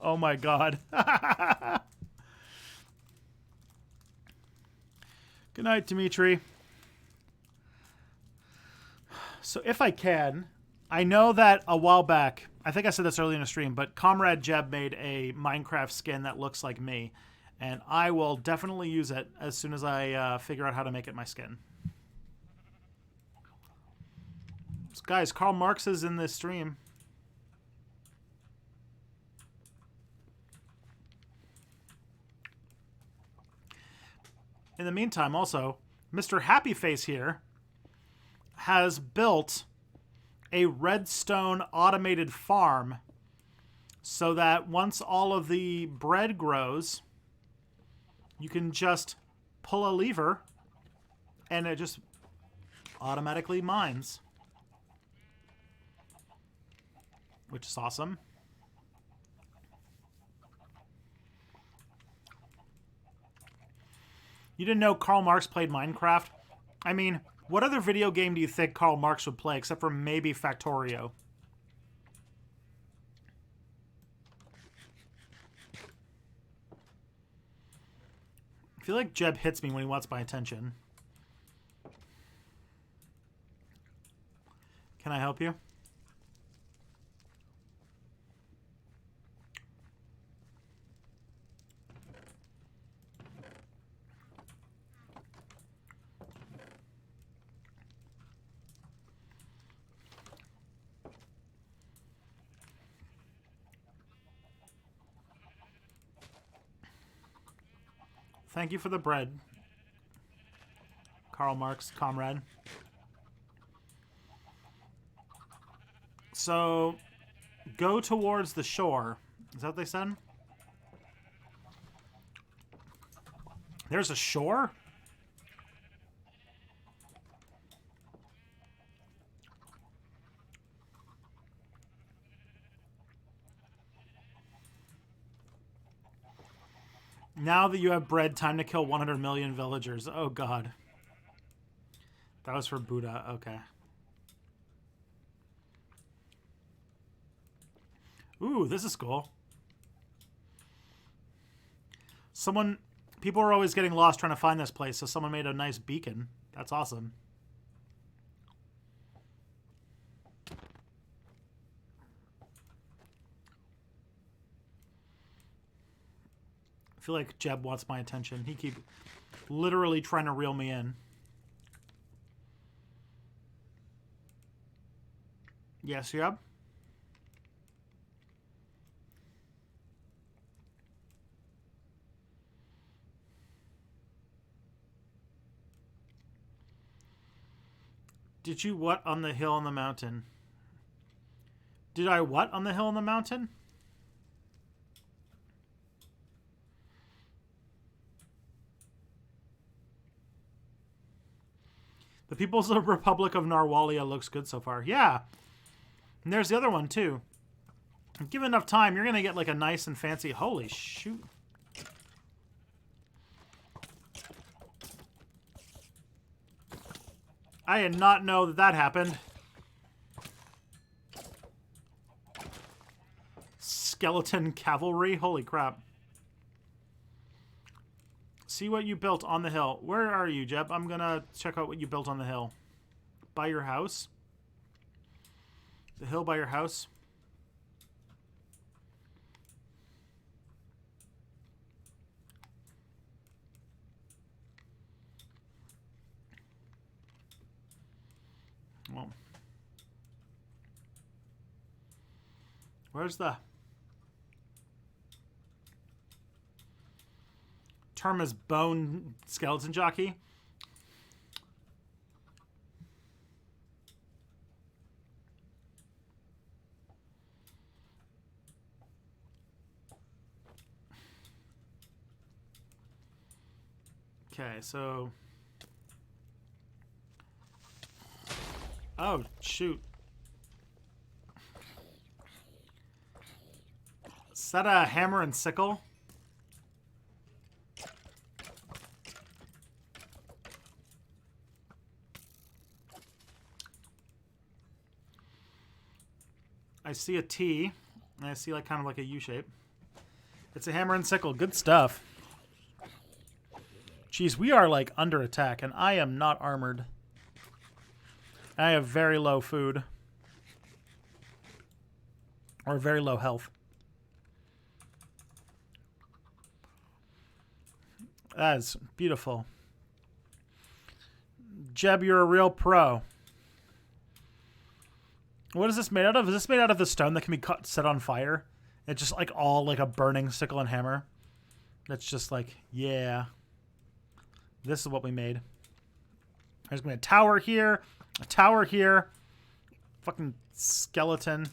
Oh my god. Good night, Dimitri. So if I can, I know that a while back, I think I said this earlier in the stream, but Comrade Jeb made a Minecraft skin that looks like me. And I will definitely use it as soon as I figure out how to make it my skin. So guys, Karl Marx is in this stream. In the meantime, also, Mr. Happy Face here has built a redstone automated farm so that once all of the bread grows, you can just pull a lever and it just automatically mines, which is awesome. You didn't know Karl Marx played Minecraft? I mean, what other video game do you think Karl Marx would play except for maybe Factorio? I feel like Jeb hits me when he wants my attention. Can I help you? Thank you for the bread, Karl Marx, comrade. So, go towards the shore. Is that what they said? There's a shore? Now that you have bread, time to kill 100 million villagers. Oh, God. That was for Buddha. Okay. Ooh, this is cool. People are always getting lost trying to find this place, so someone made a nice beacon. That's awesome. I feel like Jeb wants my attention. He keeps literally trying to reel me in. Yes, yep. Did you what on the hill on the mountain? Did I what on the hill on the mountain? The People's Republic of Narwalia looks good so far. Yeah. And there's the other one, too. Give enough time, you're going to get like a nice and fancy... Holy shoot. I did not know that that happened. Skeleton cavalry? Holy crap. See what you built on the hill. Where are you, Jeb? I'm going to check out what you built on the hill. By your house? The hill by your house? Well, where's the term is bone skeleton jockey? Okay, so oh shoot. Is that a hammer and sickle? I see a T, and I see like kind of like a U shape. It's a hammer and sickle. Good stuff. Jeez, we are like under attack, and I am not armored. I have very low food. Or very low health. That is beautiful. Jeb, you're a real pro. What is this made out of? Is this made out of the stone that can be cut, set on fire? It's just like all like a burning sickle and hammer. That's just like, yeah. This is what we made. There's going to be a tower here. A tower here. Fucking skeleton.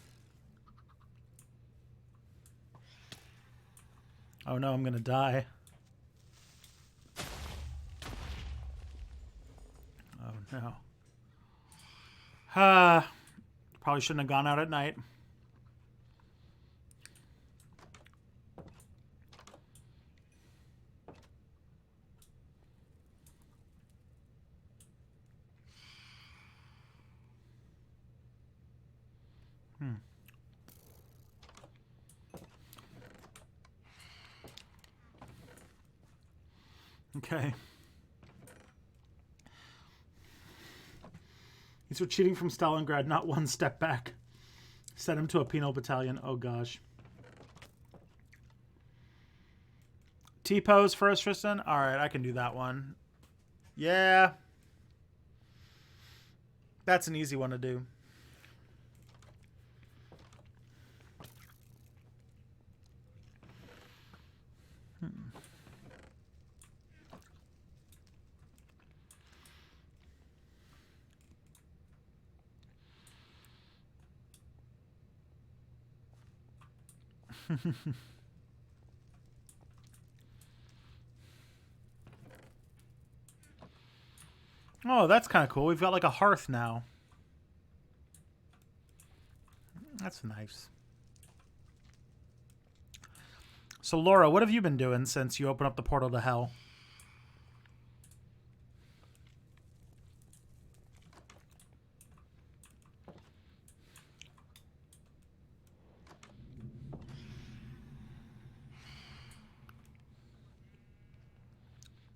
Oh no, I'm going to die. Oh no. Probably shouldn't have gone out at night. Okay. These were cheating from Stalingrad, not one step back. Send him to a penal battalion. Oh, gosh. T-pose first, Tristan? All right, I can do that one. Yeah. That's an easy one to do. Oh, that's kind of cool. We've got like a hearth now. That's nice. So, Laura, what have you been doing since you opened up the portal to hell?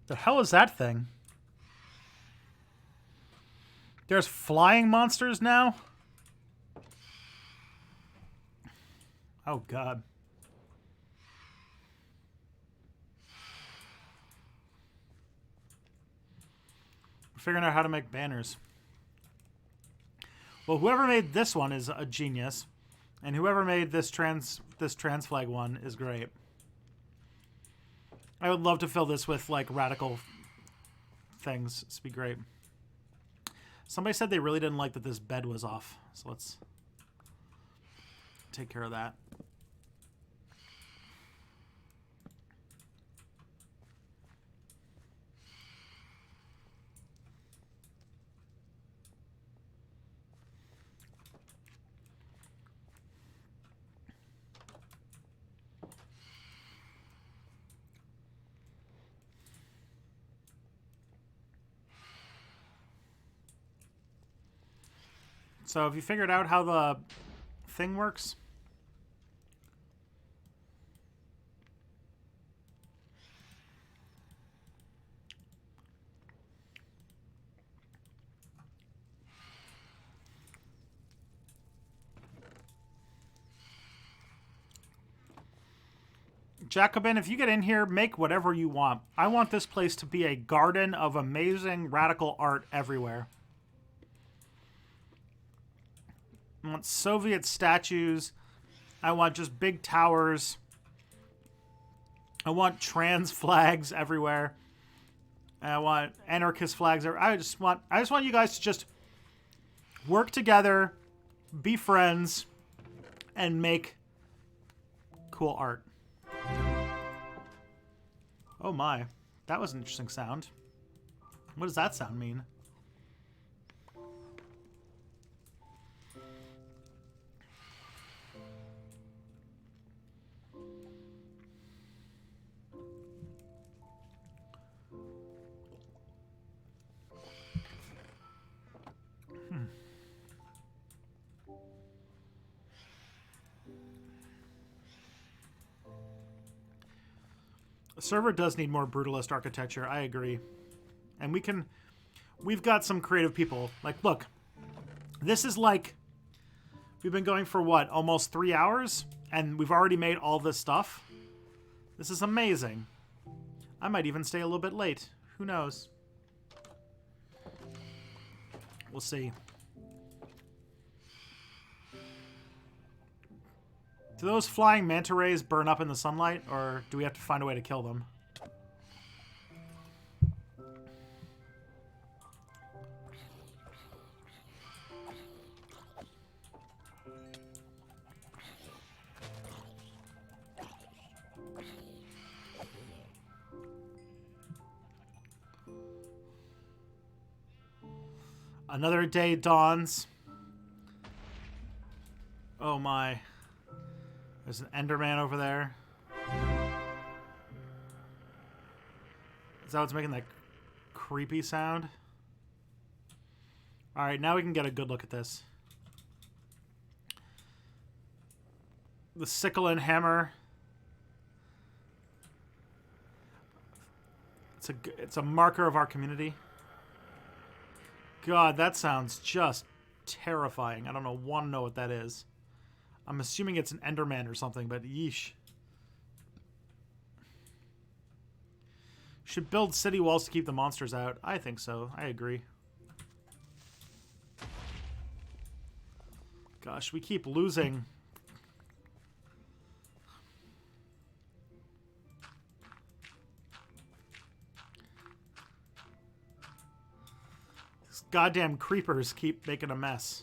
The hell is that thing? There's flying monsters now? Oh, God. We're figuring out how to make banners. Well, whoever made this one is a genius, and whoever made this trans flag one is great. I would love to fill this with like radical things. This would be great. Somebody said they really didn't like that this bed was off, so let's take care of that. So have you figured out how the thing works? Jacobin, if you get in here, make whatever you want. I want this place to be a garden of amazing radical art everywhere. I want Soviet statues. I want just big towers. I want trans flags everywhere. I want anarchist flags. I just want you guys to just work together, be friends, and make cool art. Oh my, that was an interesting sound. What does that sound mean? The server does need more brutalist architecture. I agree. And we've got some creative people. Like, look, this is like, we've been going for what, almost 3 hours? And we've already made all this stuff. This is amazing. I might even stay a little bit late. Who knows? We'll see. Do those flying manta rays burn up in the sunlight, or do we have to find a way to kill them? Another day dawns. Oh my. There's an Enderman over there. Is that what's making that creepy sound? Alright, now we can get a good look at this. The sickle and hammer. It's a marker of our community. God, that sounds just terrifying. I don't want to know what that is. I'm assuming it's an Enderman or something, but yeesh. Should build city walls to keep the monsters out. I think so. I agree. Gosh, we keep losing. These goddamn creepers keep making a mess.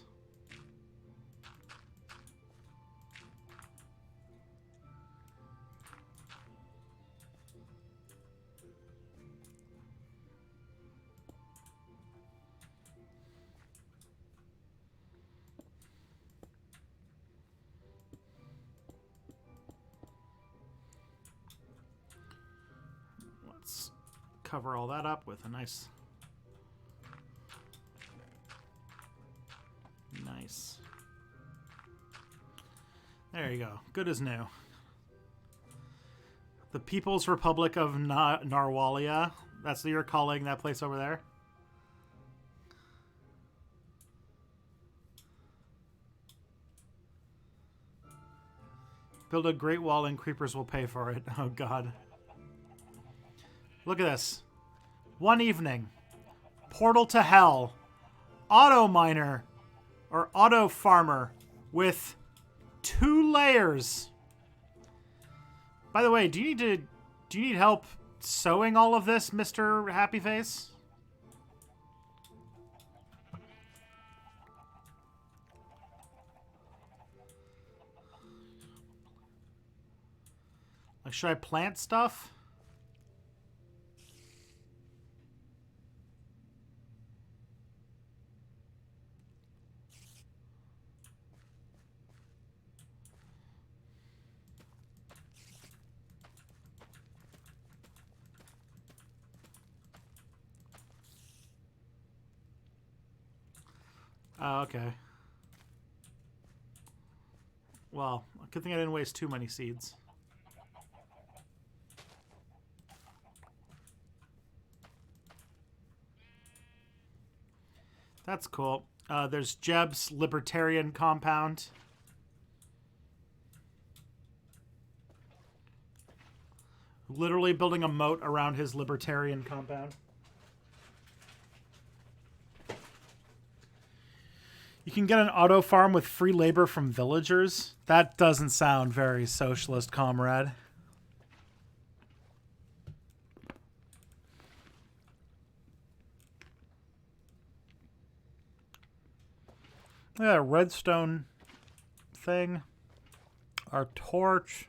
Cover all that up with a nice there you go, good as new. The People's Republic of Narwalia, that's what you're calling that place over there? Build a great wall and creepers will pay for it. Oh god. Look at this. One evening. Portal to hell. Auto miner. or auto farmer with 2 layers. By the way, do you need help sewing all of this, Mr. Happy Face? Like, should I plant stuff? Oh, okay. Well, good thing I didn't waste too many seeds. That's cool. There's Jeb's Libertarian Compound. Literally building a moat around his Libertarian compound. You can get an auto farm with free labor from villagers. That doesn't sound very socialist, comrade. Yeah, redstone thing. Our torch.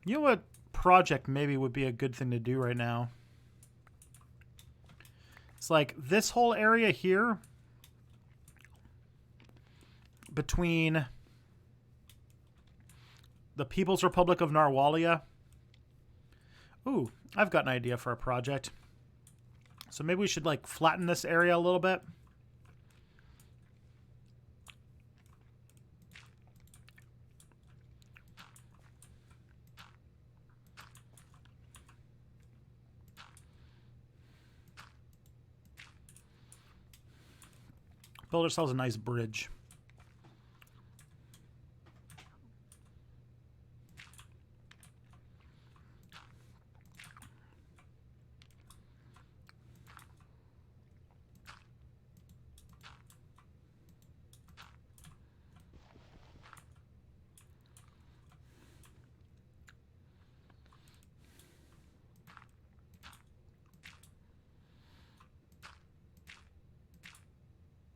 You know what project maybe would be a good thing to do right now? It's like this whole area here between the People's Republic of Narwalia. Ooh, I've got an idea for a project. So maybe we should like flatten this area a little bit. Build ourselves a nice bridge.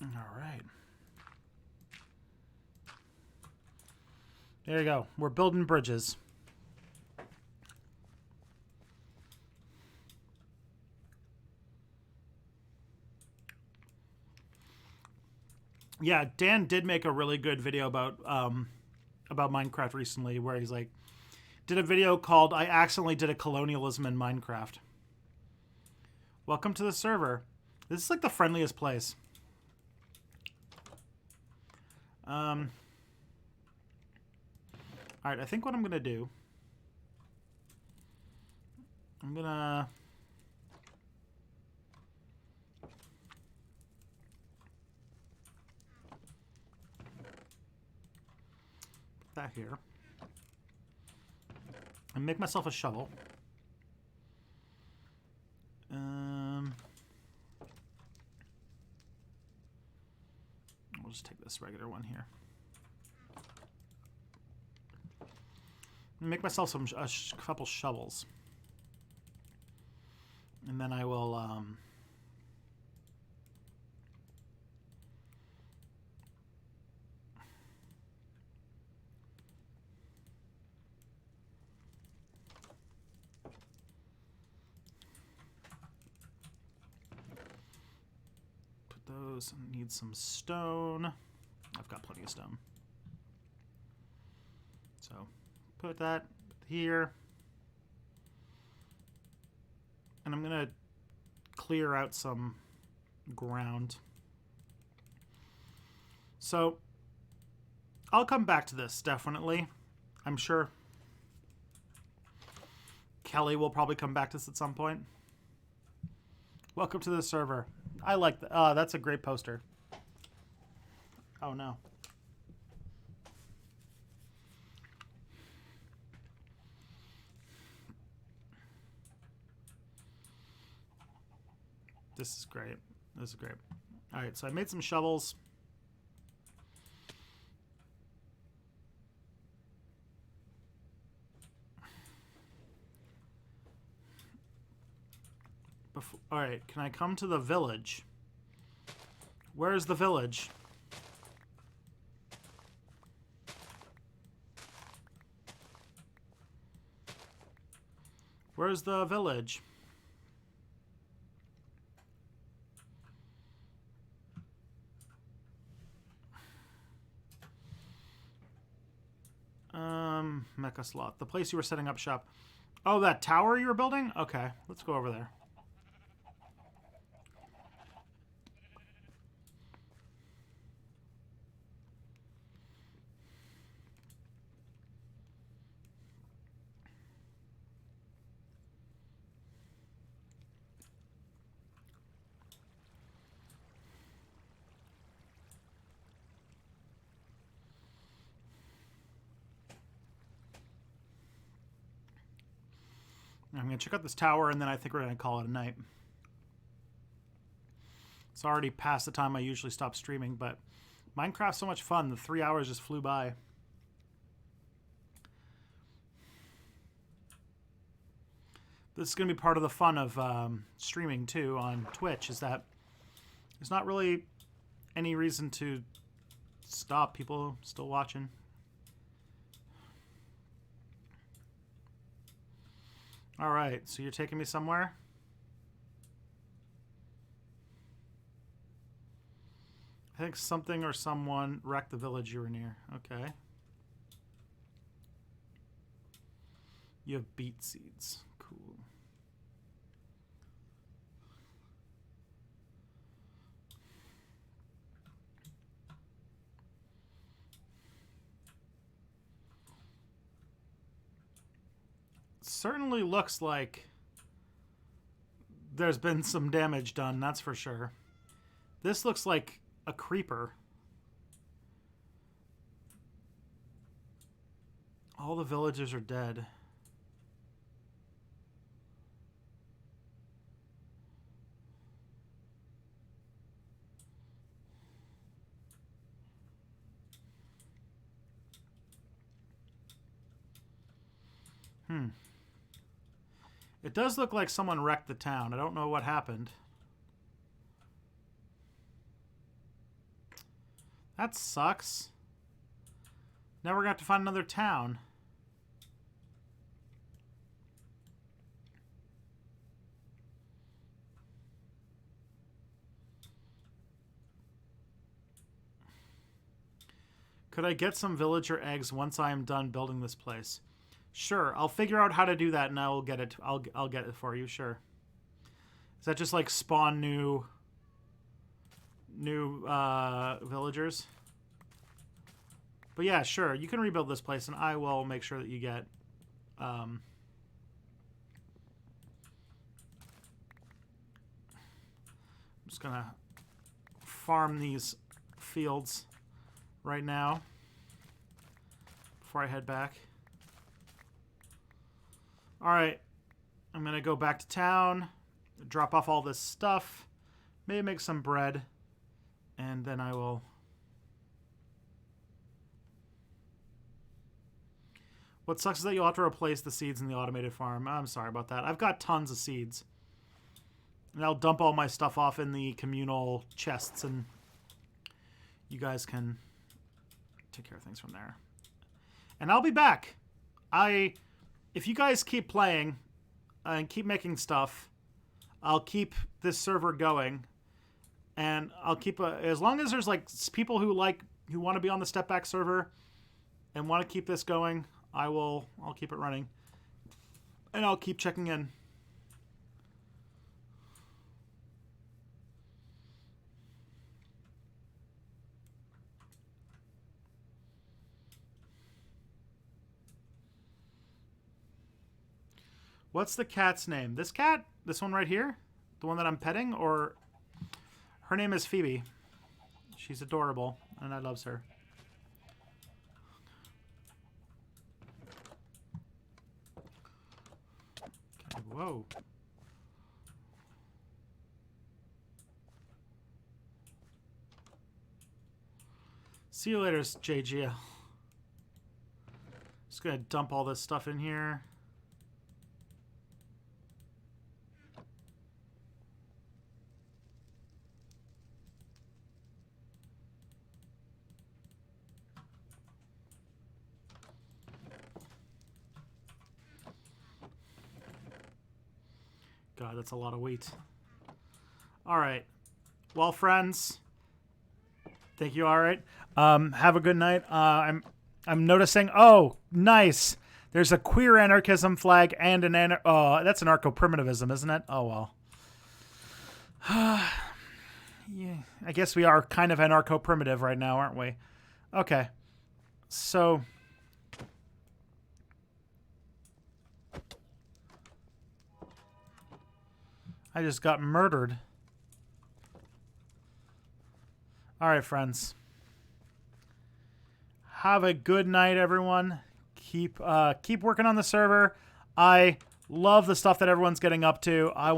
All right. There you go. We're building bridges. Yeah, Dan did make a really good video about Minecraft recently, where he's like, did a video called "I accidentally did a colonialism in Minecraft." Welcome to the server. This is like the friendliest place. All right, I think what I'm gonna do, I'm gonna put that here and make myself a shovel. I'll just take this regular one here. Make myself a couple shovels, and then I will put those. I need some stone. I've got plenty of stone, so put that here. And I'm going to clear out some ground. So I'll come back to this, definitely. I'm sure Kelly will probably come back to this at some point. Welcome to the server. I like that. That's a great poster. Oh, no. This is great. This is great. All right, so I made some shovels. All right, can I come to the village? Where's the village? Where's the village? Mecha Sloth. The place you were setting up shop. Oh, that tower you were building? Okay, let's go over there. I'm going to check out this tower, and then I think we're going to call it a night. It's already past the time I usually stop streaming, but Minecraft's so much fun. The 3 hours just flew by. This is going to be part of the fun of streaming, too, on Twitch, is that there's not really any reason to stop. People still watching. All right, so you're taking me somewhere? I think something or someone wrecked the village you were near. Okay. You have beet seeds. Cool. Certainly looks like there's been some damage done, that's for sure. This looks like a creeper. All the villagers are dead. It does look like someone wrecked the town. I don't know what happened. That sucks. Now we're going to have to find another town. Could I get some villager eggs once I am done building this place? Sure, I'll figure out how to do that and I will get it. I'll get it for you, sure. Is that just like spawn new villagers? But yeah, sure, you can rebuild this place and I will make sure that you get I'm just gonna farm these fields right now before I head back. Alright, I'm gonna go back to town, drop off all this stuff, maybe make some bread, and then I will... What sucks is that you'll have to replace the seeds in the automated farm. I'm sorry about that. I've got tons of seeds. And I'll dump all my stuff off in the communal chests, and you guys can take care of things from there. And I'll be back. If you guys keep playing and keep making stuff, I'll keep this server going, and I'll keep as long as there's like people who want to be on the step back server and want to keep this going, I'll keep it running, and I'll keep checking in. What's the cat's name? This cat? This one right here? The one that I'm petting? Or her name is Phoebe. She's adorable, and I loves her. Okay, whoa. See you later, JGL. Just gonna dump all this stuff in here. God, that's a lot of wheat. All right. Well, friends, thank you. All right. Have a good night. I'm noticing. Oh, nice. There's a queer anarchism flag and an that's anarcho-primitivism, isn't it? Oh well. Yeah, I guess we are kind of anarcho-primitive right now, aren't we? Okay. So. I just got murdered. All right, friends. Have a good night, everyone. Keep working on the server. I love the stuff that everyone's getting up to. I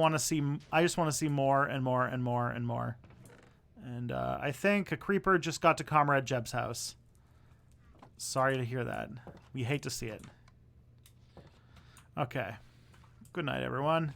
just want to see more and more and more and more. And I think a creeper just got to Comrade Jeb's house. Sorry to hear that. We hate to see it. Okay. Good night, everyone.